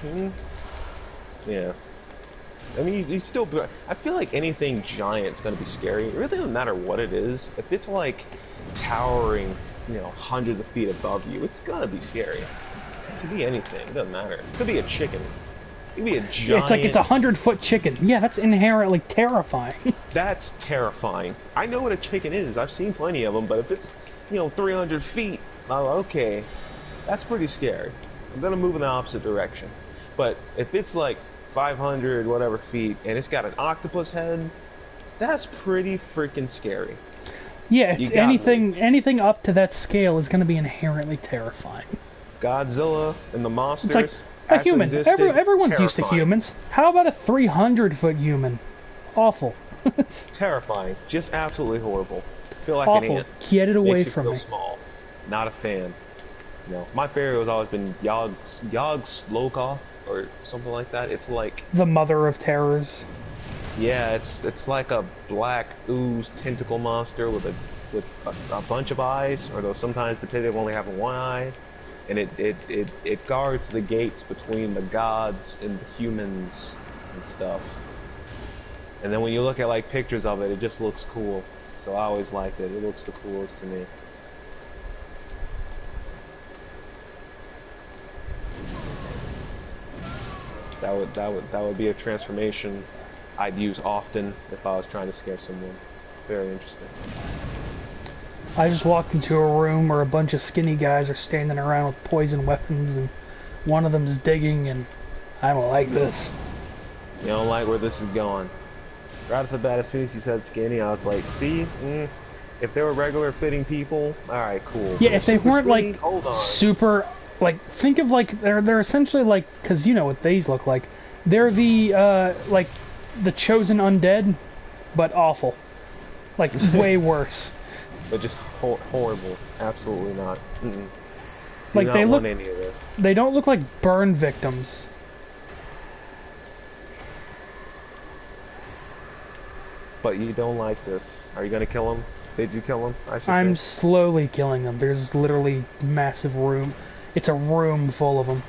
D: Yeah. I mean, you still. I feel like anything giant's gonna be scary. It really doesn't matter what it is. If it's like towering, hundreds of feet above you, it's gonna be scary. It could be anything. It doesn't matter. It could be a chicken. It could be a giant.
A: Yeah, it's like it's 100-foot chicken. Yeah, that's inherently terrifying.
D: That's terrifying. I know what a chicken is. I've seen plenty of them. But if it's, 300 feet, oh, okay, that's pretty scary. I'm gonna move in the opposite direction. But if it's like 500 whatever feet and it's got an octopus head, that's pretty freaking scary.
A: Yeah, it's anything up to that scale is going to be inherently terrifying.
D: Godzilla and the monsters.
A: It's like a human.
D: Existed,
A: Everyone's used to
D: terrifying.
A: humans. How about a 300-foot human? Awful.
D: Terrifying. Just absolutely horrible. Feel like
A: Awful.
D: an ant.
A: Get it away
D: Makes you
A: from
D: feel
A: me.
D: small. Not a fan. My favorite has always been Yog Slokov or something like that. It's like,
A: The mother of terrors.
D: yeah, it's like a black ooze tentacle monster with a bunch of eyes, or though sometimes the pit only have one eye, and it guards the gates between the gods and the humans and stuff. And then when you look at like pictures of it, it just looks cool. So I always liked it. It looks the coolest to me. That would be a transformation I'd use often if I was trying to scare someone. Very interesting.
A: I just walked into a room where a bunch of skinny guys are standing around with poison weapons, and one of them's digging, and I don't like this.
D: You don't like where this is going. Right off the bat, as soon as you said skinny, I was like, see? If they were regular fitting people, alright, cool.
A: Yeah, if they
D: Super
A: weren't
D: skinny,
A: like
D: hold on.
A: super, like, think of like they're essentially like, because you know what these look like. They're the like the chosen undead, but awful, like way worse.
D: But just horrible. Absolutely not. Do
A: Like
D: not
A: they
D: want
A: look,
D: any of this.
A: they don't look like burn victims.
D: But you don't like this. Are you gonna kill him? Did you kill him? I should
A: I'm
D: say.
A: slowly killing them. There's literally massive room. It's a room full of them.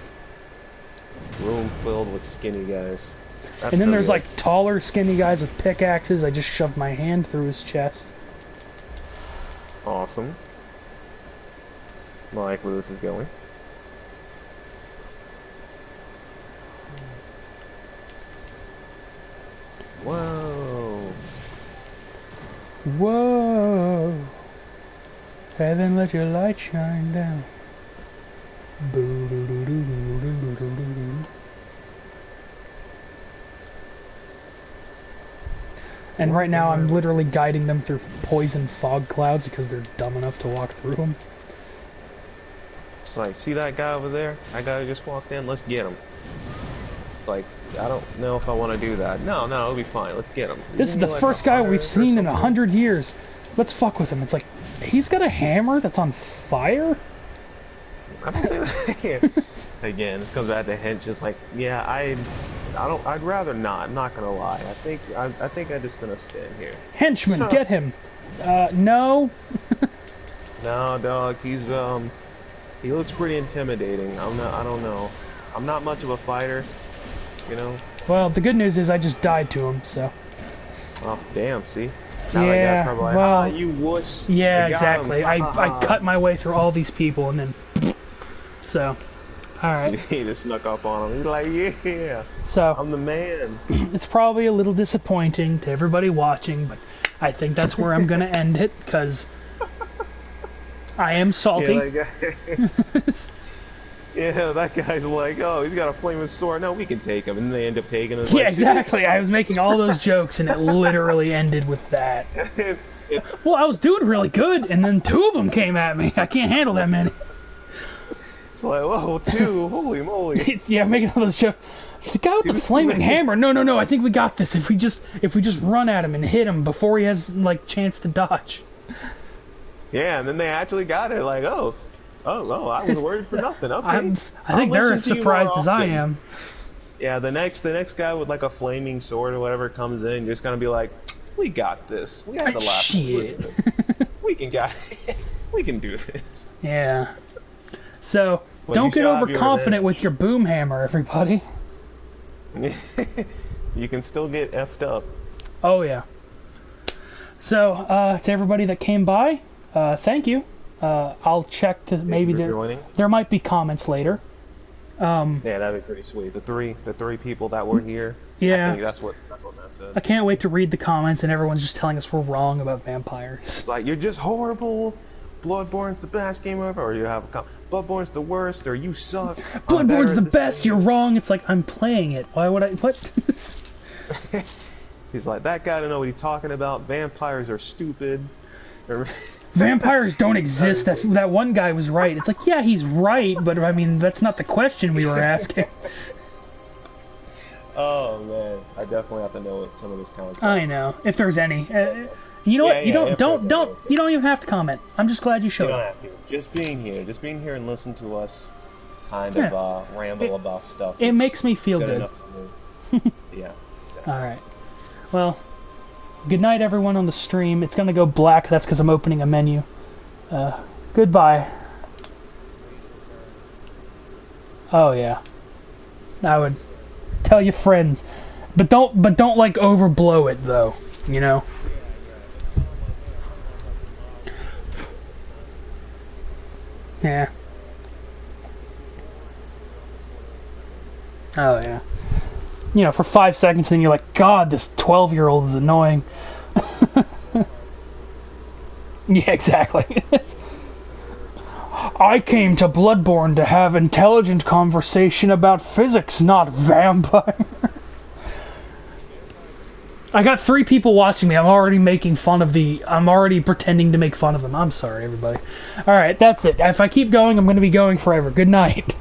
D: Room filled with skinny guys. That's
A: And then
D: gonna
A: there's
D: be
A: like taller, skinny guys with pickaxes. I just shoved my hand through his chest.
D: awesome. I like where this is going. Whoa.
A: Whoa! Heaven, let your light shine down. Boo-doo-doo-doo-doo-doo-doo-doo-doo. And right now I'm literally guiding them through poison fog clouds because they're dumb enough to walk through them.
D: It's like, see that guy over there? That guy who just walked in? Let's get him. Like, I don't know if I want to do that. No, it'll be fine. Let's get him.
A: This is
D: Isn't
A: the
D: he like
A: first
D: a
A: guy
D: hunter
A: we've
D: or
A: seen in
D: something?
A: 100 years. Let's fuck with him. It's like, he's got a hammer that's on fire?
D: I don't think again, this comes back to Hench. Just like, yeah, I'd rather not. I'm not gonna lie. I think I'm just gonna stand here.
A: Henchman, get him! No?
D: No, dog. He looks pretty intimidating. I don't know. I'm not much of a fighter, you know.
A: Well, the good news is I just died to him, so...
D: Oh, damn. See. Now that
A: Yeah,
D: guy's probably like,
A: well,
D: you wuss.
A: yeah,
D: I got
A: exactly.
D: him.
A: I cut my way through all these people, and then... So, alright.
D: He just snuck up on him. He's like, yeah,
A: So,
D: I'm the man.
A: it's probably a little disappointing to everybody watching, but I think that's where I'm gonna end it, because... I am salty.
D: Yeah, that guy's like, oh, he's got a flaming sword. No, we can take him. And they end up taking him.
A: Yeah, exactly. I was making all those jokes, and it literally ended with that. Well, I was doing really good, and then two of them came at me. I can't handle that many.
D: It's like, whoa, two, holy moly.
A: Yeah, I'm making all those jokes. The guy with the flaming hammer. No. I think we got this. If we just run at him and hit him before he has like chance to dodge.
D: Yeah, and then they actually got it. Like, I was worried for nothing. Okay.
A: I think they're as surprised as I am.
D: Yeah, the next guy with like a flaming sword or whatever comes in, you're just gonna be like, we got this. We had the last
A: Shit.
D: one. We can get we can do this.
A: Yeah. So,
D: Well,
A: don't
D: you
A: get
D: shall have your
A: overconfident
D: revenge.
A: with your boom hammer, everybody.
D: You can still get effed up.
A: Oh, yeah. So, to everybody that came by, thank you. I'll check to maybe
D: for joining.
A: there might be comments later.
D: Yeah, that'd be pretty sweet. The three people that were here.
A: Yeah.
D: I think that's what Matt said.
A: I can't wait to read the comments and everyone's just telling us we're wrong about vampires.
D: It's like, you're just horrible. Bloodborne's the best game ever. Or you have Bloodborne's the worst. Or you suck.
A: Bloodborne's the best, you're wrong. It's like, I'm playing it. Why would I? What?
D: He's like, that guy don't know what he's talking about. Vampires are stupid.
A: Vampires don't exist. That one guy was right. It's like, yeah, he's right, but I mean, that's not the question we were asking.
D: Oh man, I definitely have to know what some of those comments.
A: I know, if there's any. You know what? You don't even have to comment. I'm just glad you
D: You
A: showed
D: don't
A: up.
D: have to. Just being here and listen to us kind of ramble about stuff.
A: It makes me feel
D: good
A: good.
D: enough for me. Yeah.
A: All right. Well, good night, everyone on the stream. It's gonna go black. That's because I'm opening a menu. Goodbye. Oh yeah. I would tell your friends, but don't like overblow it though. You know. Yeah. Oh yeah. You know, for 5 seconds, then you're like, God, this 12-year-old is annoying. Yeah, exactly. I came to Bloodborne to have intelligent conversation about physics, not vampires. I got 3 people watching me. I'm already making fun of I'm already pretending to make fun of them. I'm sorry, everybody. Alright, that's it. If I keep going, I'm going to be going forever. Good night.